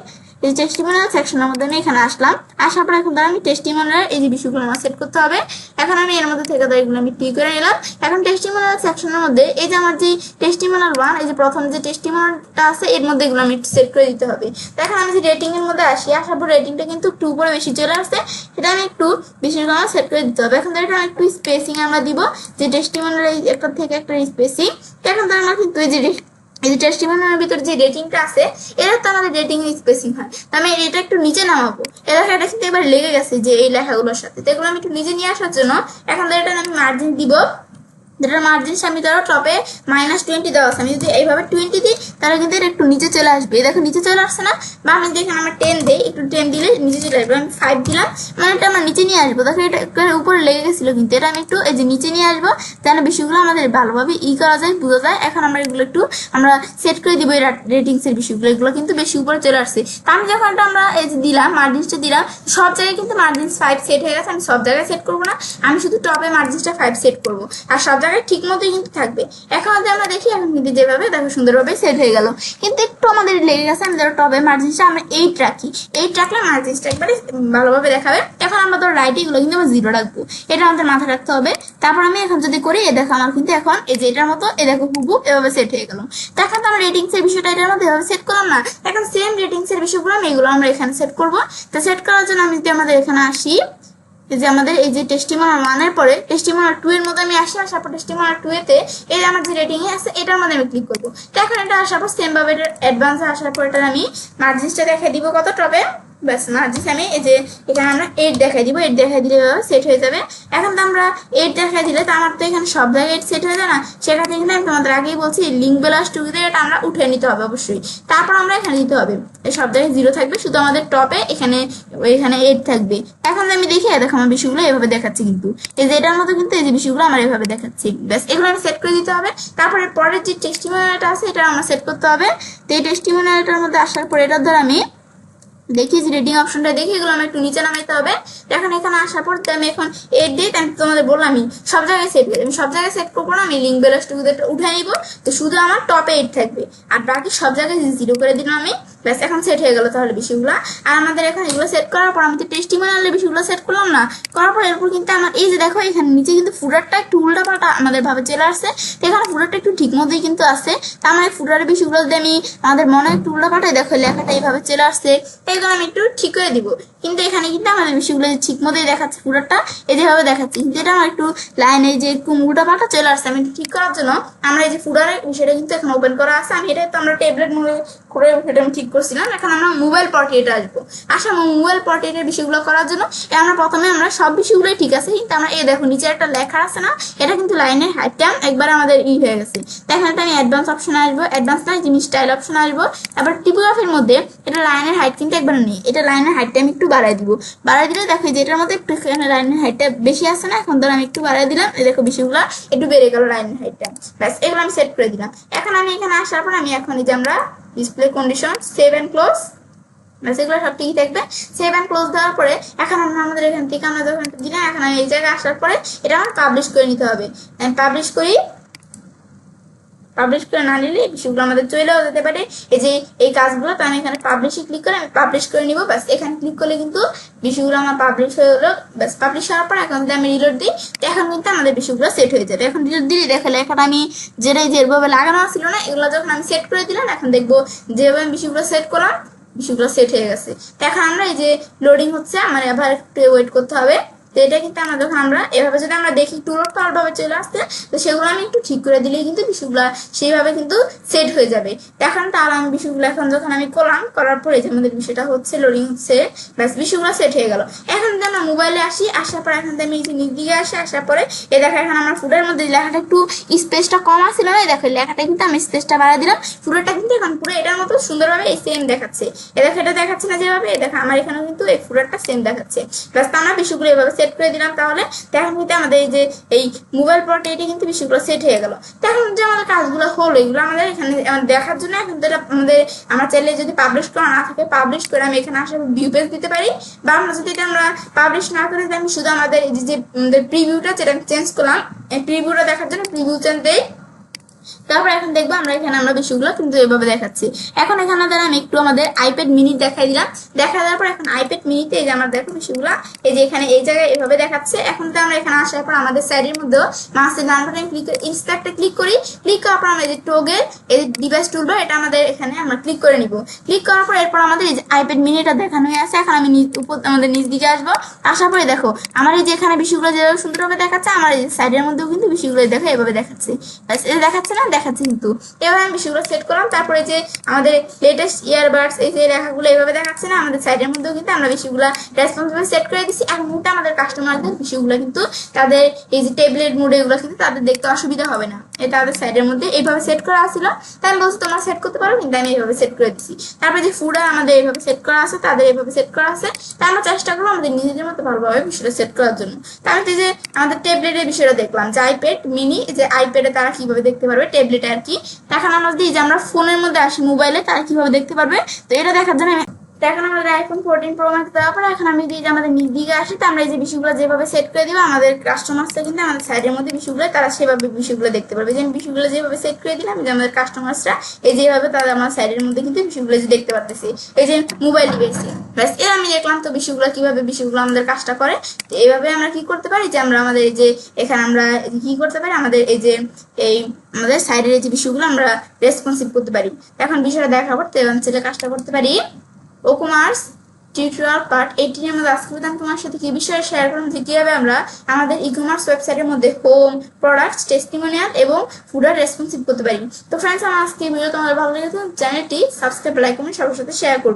এই টেস্টিমোনিয়াল সেকশনের মধ্যে আমি এখানে আসলাম। আসার পর এখন ধর আমি টেস্টিমোনিয়াল এই যে বিষয়গুলো আমার সেট করতে হবে। এখন আমি এর মধ্যে থেকে ধর এগুলো আমি টিক করে নিলাম। এখন টেস্টিমোনিয়াল সেকশনের মধ্যে এই যে আমার যে টেস্টিমোনিয়াল 1 এই যে প্রথম যে টেস্টিমোনিয়ালটা আছে এর মধ্যে এগুলো আমি সেট করে দিতে হবে। এখন আমি যে রেটিং এর মধ্যে আসি, আসার পর রেটিংটা কিন্তু একটু উপরে বেশি চলে আসছে, সেটা আমি একটু বিষয়গুলো আমার সেট করে দিতে হবে। এখন ধর এটা একটু স্পেসিং আমরা দিব, যে টেস্টিমোনিয়াল একটা থেকে একটা স্পেসিং। এখন ধর আমরা কিন্তু এই যে টেস্টিমোনিয়ালের ভিতরে যে রেটিংটা আছে এটা তো আমাদের রেটিং স্পেসিং হয়, আমি এটা একটু নিচে নামাবো। এটা কিন্তু এবার লেগে গেছে যে এই লেখাগুলোর সাথে, তো এগুলো আমি একটু নিচে নিয়ে আসার জন্য এখন এটা আমি মার্জিন দিব, যেটার মার্জিন আমি ধরো টপে -20 দেওয়া আছে, আমি যদি এইভাবে 20 দিই তাহলে কিন্তু এটা একটু নিচে চলে আসবে। দেখো নিচে চলে আসছে না, বা আমি যদি এখানে আমার 10 দিই একটু 10 দিলে নিচে চলে আসবে। আমি 5 দিলাম মানে এটা আমরা নিচে নিয়ে আসবো। দেখো এটা উপরে লেগে গেছিলো, কিন্তু এটা আমি একটু এই যে নিচে নিয়ে আসবো, তাহলে বিষয়গুলো আমাদের ভালোভাবে করা যায়, বোঝা যায়। এখন আমরা এগুলো একটু আমরা সেট করে দিব এই রেটিংস এর বিষয়গুলো, এগুলো কিন্তু বেশি উপরে চলে আসছে। তা আমি যখন এটা আমরা এই যে দিলাম মার্জিনসটা দিলাম, সব জায়গায় কিন্তু মার্জিনস 5 সেট হয়ে গেছে। আমি সব জায়গায় সেট করবো না, আমি শুধু টপে মার্জিনসটা 5 সেট করবো, আর সব জায়গায় ঠিক মতোই কিন্তু থাকবে। এখন যদি আমরা দেখি এখন কিন্তু যেভাবে দেখো সুন্দরভাবে সেট হয়ে গেল, কিন্তু একটু আমাদের লেগে গেছে। আমি ধরো টপে মার্জিনসটা আমরা 8 রাখি, 8 রাখলে মার্জিনসটা একবারে ভালোভাবে দেখাবে। এখন আমরা ধরো রাইট এগুলো কিন্তু আমরা 0 রাখবো, এটা আমাদের মাথায় রাখতে হবে। তারপর আমি এখন যদি করি এ দেখো আমার কিন্তু এখন এই যে এটার মতো এ দেখো হুবহু এভাবে সেট হয়ে গেল। তো এখন তো আমরা রেটিংস এর বিষয়টা এটার মধ্যে এভাবে সেট করলাম না, এখন সেম রেটিংস এর বিষয়গুলো আমি এগুলো আমরা এখানে সেট করবো। তো সেট করার জন্য আমি যদি আমাদের এখানে আসি, যে আমাদের এই যে টেস্টিমোনিয়াল 1 এর পরে টেস্টিমোনিয়াল 2 এর মধ্যে আমি আসি, আসার পর টেস্টিমোনিয়াল 2 এতে এই আমার যে রেটিং আছে এটার মধ্যে আমি ক্লিক করবো। তো এখন এটা আসার পর সেম ভাবে এটা অ্যাডভান্সে আসার পর এটা আমি মার্জিনসটা দেখাই দিব কত টপে ব্যাস মার্ক দিছি আমি। এই যে এখানে আমরা 8 দেখাই দিব, 8 দেখাই দিলে সেট হয়ে যাবে। এখন তো আমরা 8 দেখাই দিলে তো আমার তো এখানে সব জায়গায় 8 সেট হয়ে যায় না, সেক্ষেত্রে কিন্তু আমি তোমাদের আগেই বলছি লিঙ্ক বেলাস টুগেদার এটা আমরা উঠে নিতে হবে অবশ্যই। তারপর আমরা এখানে দিতে হবে এই সব জায়গায় 0 থাকবে, শুধু আমাদের টপে এখানে 8 থাকবে। এখন আমি দেখি দেখো আমার বিষয়গুলো এভাবে দেখাচ্ছি, কিন্তু এই যে এটার মতো কিন্তু এই যে বিষয়গুলো আমরা এভাবে দেখাচ্ছি। ব্যাস এগুলো আমি সেট করে দিতে হবে। তারপরে পরের যে টেস্টিমোনিয়ালটা আছে এটা আমরা সেট করতে হবে। তো এই টেস্টিমোনিয়ালটার মধ্যে আসার পর এটার দ্বারা আমি দেখি যে রেটিং অপশনটা দেখি এগুলো আমার একটু নিচে নামাইতে হবে। এখন এখানে আসার পর আমি এখন 8 দিয়ে আমি তোমাদের বললামই সব জায়গায় সেট করে, আমি সব জায়গায় সেট করবো না, আমি লিঙ্ক বেলাস টুগেদারটা উঠে নিব। তো শুধু আমার টপে 8 থাকবে আর বাকি সব জায়গায় 0 করে দিলাম আমি। ব্যাস এখন সেট হয়ে গেল তাহলে বিষয়গুলো। আর আমাদের এখন এগুলো সেট করার পর আমি তো টেস্টিমোনিয়ালের বিষয়গুলো সেট করলাম না, করার পর এরপর কিন্তু আমার এই যে দেখো এখানে নিচে কিন্তু ফুটারটা একটু উল্টা পাল্টা আমাদের ভাবে চলে আসছে। তো এখানে ফুটারটা একটু ঠিক মতোই কিন্তু আছে। তো আমার এই ফুটারের বিষয়গুলো যদি আমি আমাদের মনে একটু উল্টা পাল্টাই দেখো লেখাটা এইভাবে চলে আসছে, এগুলো আমি একটু ঠিক করে দিব। কিন্তু এখানে কিন্তু আমাদের বিষয়গুলো ঠিক মতোই দেখাচ্ছে, ফুটারটা এই যেভাবে দেখাচ্ছে, কিন্তু এটা আমার একটু লাইনে যে একটু উল্টা পাল্টা চলে আসছে। আমি ঠিক করার জন্য আমরা এই যে ফুটারের বিষয়টা কিন্তু এখন ওপেন করা আছে, আমি এটা তো আমরা ট্যাবলেট মোডে করে এটা আমি ঠিক করছিলাম। এখন আমরা মোবাইল পোর্ট্রেটে আসবো। মোবাইল পোর্ট্রেটের বিষয়গুলো করার জন্য আমরা প্রথমে আমরা সব বিষয়গুলোই ঠিক আছে, কিন্তু আমরা এই দেখো নিচে একটা লেখা আছে না, এটা কিন্তু লাইনের হাইট টাইম একবার আমাদের হয়ে গেছে। দেখেন এটা আমি অ্যাডভান্স অপশনে আসবো, অ্যাডভান্স না জিনিস স্টাইল অপশনে আসবো। আবার টিপোগ্রাফির মধ্যে এটা লাইনের হাইট কিন্তু একবার নেই, এটা লাইনের হাইটটা আমি একটু বাড়াই দিব। বাড়াই দিলে দেখো যে এটার মধ্যে একটু লাইনের হাইটটা বেশি আছে না, এখন ধর আমি একটু বাড়াই দিলাম, এই দেখো বিষয়গুলো একটু বেড়ে গেল লাইনের হাইটটা। ব্যাস এগুলো আমি সেট করে দিলাম। এখন আমি এখানে আসার পর আমি এখন এই যে আমরা display condition save and close, এগুলো সব ঠিকই থাকবে। সেভ এন্ড ক্লোজ দেওয়ার পরে এখন আমরা আমাদের এখান থেকে আমরা যখন দিলাম, এখন আমি এই জায়গায় আসার পরে এটা আমার পাবলিশ করে নিতে হবে। আমি পাবলিশ করি, পাবলিশ করে না নিলে বিষয়গুলো আমাদের চলেও যেতে পারে এই যে এই কাজগুলো। তো আমি এখানে পাবলিশে ক্লিক করে আমি পাবলিশ করে নিব। ব্যাস এখানে ক্লিক করলে কিন্তু বিষয়গুলো আমার পাবলিশ হয়ে গেলো। ব্যাস পাবলিশ হওয়ার পর এখন যদি আমি রিলোড দিই, তো এখন কিন্তু আমাদের বিষয়গুলো সেট হয়ে যাবে। এখন রিলোড দিলে দেখো লেখাটা আমি যেভাবে লাগানো ছিল না, এগুলো যখন আমি সেট করে দিলাম, এখন দেখবো যেভাবে আমি বিষয়গুলো সেট করলাম বিষয়গুলো সেট হয়ে গেছে। তো এখন আমরা এই যে লোডিং হচ্ছে, আমার আবার একটু ওয়েট করতে হবে। তো এটা কিন্তু আমরা যখন আমরা এভাবে যদি আমরা দেখি একটু উলট ভাবে চলে আসছে, তো সেগুলো আমি একটু ঠিক করে দিলেই কিন্তু বিষয়গুলো সেইভাবে কিন্তু সেট হয়ে যাবে। এখন তাহলে আমি বিষয়গুলো এখন যখন আমি করলাম, করার পরে যে আমাদের বিষয়টা হচ্ছে লোডিং হচ্ছে, ব্যাস বিষয়গুলো সেট হয়ে গেল। এখন যদি আমরা মোবাইলে আসি, আসার পর এখন আমি এই যে নিচ দিকে আসি, আসার পরে এই দেখো এখন আমার ফুটের মধ্যে লেখাটা একটু স্পেসটা কম আসছিল না, দেখো লেখাটা কিন্তু আমি স্পেসটা বাড়াই দিলাম, ফুটেরটা কিন্তু এখন পুরো এটার মতো সুন্দরভাবে এই সেম দেখাচ্ছে। এ দেখো এটা দেখাচ্ছে না যেভাবে, এ দেখো আমার এখানেও কিন্তু এই ফুটেরটা সেম দেখাচ্ছে। ব্যাস আমরা বিষয়গুলো এভাবে সেট করে দিলাম। তাহলে এখন কিন্তু আমাদের এই যে এই মোবাইল পোর্ট্রেটে কিন্তু বিষয়গুলো সেট হয়ে গেল। এখন যে আমাদের কাজগুলো হলো এগুলো আমাদের এখানে দেখার জন্য এখন তো আমাদের আমরা চাইলে যদি পাবলিশ করা না থাকে, পাবলিশ করে আমি এখানে আসলে ভিউ পেজ দিতে পারি, বা আমরা যদি এটা আমরা পাবলিশ না করে আমি শুধু আমাদের এই যে প্রিভিউটা যেটা আমি চেঞ্জ করলাম, এই প্রিভিউটা দেখার জন্য প্রিভিউ চেঞ্জ দেই। তারপর এখন দেখবো আমরা এখানে আমরা বিষয়গুলো কিন্তু এভাবে দেখাচ্ছি। এখন এখানে দ্বারা আমি একটু আমাদের আইপ্যাড মিনি দেখাই দিলাম। দেখা দেওয়ার পর এখন আইপ্যাড মিনিতে এই যে আমরা দেখো বিষয়গুলো এই যে এখানে এই জায়গায় এভাবে দেখাচ্ছে। এখন তো আমরা এখানে আসার পর আমাদের সাইডের মধ্যেও মাউসের ডান বাটনে ক্লিক করে ইন্সপেক্টে ক্লিক করি। ক্লিক করার পর আমরা এই যে টোগেল এই ডিভাইস টুলবার এটা আমাদের এখানে আমরা ক্লিক করে নিব। ক্লিক করার পর এরপর আমাদের এই যে আইপ্যাড মিনিটা দেখানো হয়ে আছে। এখন আমি উপর আমাদের নিচ দিকে আসবো, আসার পরে দেখো আমার এই যে এখানে বিষয়গুলো যেভাবে সুন্দরভাবে দেখাচ্ছে, আমার এই সাইডের মধ্যেও কিন্তু বিষয়গুলো দেখো এভাবে দেখাচ্ছে। এটা দেখাচ্ছে না, দেখাচ্ছে কিন্তু এভাবে আমি বিষয়গুলো সেট করলাম। তারপরে যে আমাদের লেটেস্ট ইয়ারবাডস এই যে লেখাগুলো এইভাবে দেখাচ্ছে না, আমাদের সাইডের মধ্যেও কিন্তু আমরা বিষয়গুলো রেসপন্সিবল সেট করে দিচ্ছি। এখন কিন্তু আমাদের কাস্টমারদের বিষয়গুলো কিন্তু তাদের এই যে ট্যাবলেট মোড এগুলো কিন্তু তাদের দেখতে অসুবিধা হবে না, এটা তাদের সাইডের মধ্যে এইভাবে সেট করা ছিল। তাই আমি বলছি তোমরা সেট করতে পারো, কিন্তু আমি এইভাবে সেট করে দিচ্ছি। তারপরে যে ফুডার আমাদের এইভাবে সেট করা আছে, তাদের এইভাবে সেট করা আছে। তাই আমরা চেষ্টা করবো আমাদের নিজেদের মতো ভালোভাবে বিষয়টা সেট করার জন্য। তারপরে যে আমাদের ট্যাবলেটের বিষয়টা দেখলাম যে আইপ্যাড মিনি, যে আইপ্যাডে তারা কিভাবে দেখতে পারবে, ট্যাবলেটে আর কি। এখন আমরা যদি যে আমরা ফোনের মধ্যে আসি মোবাইলে, তারা কিভাবে দেখতে পারবে, তো এটা দেখার জন্য এখন আমাদের আইফোন 14 প্রো ম্যাক্স দেওয়ার পরে এখন আমি যে আমাদের নিচ দিকে আসি, তো আমরা এই যে বিষয়গুলো যেভাবে সেট করে দিব, আমাদের কাস্টমার্সরা কিন্তু আমাদের সাইডের মধ্যে বিষয়গুলো তারা সেভাবে বিষয়গুলো দেখতে পারবে। যে বিষয়গুলো যেভাবে সেট করে দিলাম, যে আমাদের কাস্টমার্সরা এই যেভাবে তারা আমার সাইডের মধ্যে কিন্তু বিষয়গুলো যে দেখতে পারতেছি এই যে মোবাইল ডিভাইসে। ব্যাস এর আমি দেখলাম তো বিষয়গুলো কিভাবে বিষয়গুলো আমাদের কাজটা করে। তো এইভাবে আমরা কি করতে পারি যে আমরা আমাদের এই যে এখানে আমরা কি করতে পারি, আমাদের এই যে এই আমাদের সাইডের এই যে বিষয়গুলো আমরা রেসপন্সিভ করতে পারি। এখন বিষয়টা দেখার পর ছেলে কাজটা করতে পারি। ওকমার্স টিউটোরিয়াল পার্ট 18 এর মধ্যে আজকে আমি তোমার সাথে কি বিষয়ে শেয়ার করলাম, যে কিভাবে আমরা আমাদের ই-কমার্স ওয়েবসাইটের মধ্যে হোম, প্রোডাক্টস, টেস্টিমোনিয়াল এবং ফুডার রেসপন্সিভ করতে পারি। তো ফ্রেন্ডস, আমার আজকে ভিডিও তোমাদের ভালো লেগেছে চ্যানেলটি সাবস্ক্রাইব, লাইক, কমেন্ট সবার সাথে শেয়ার করবে।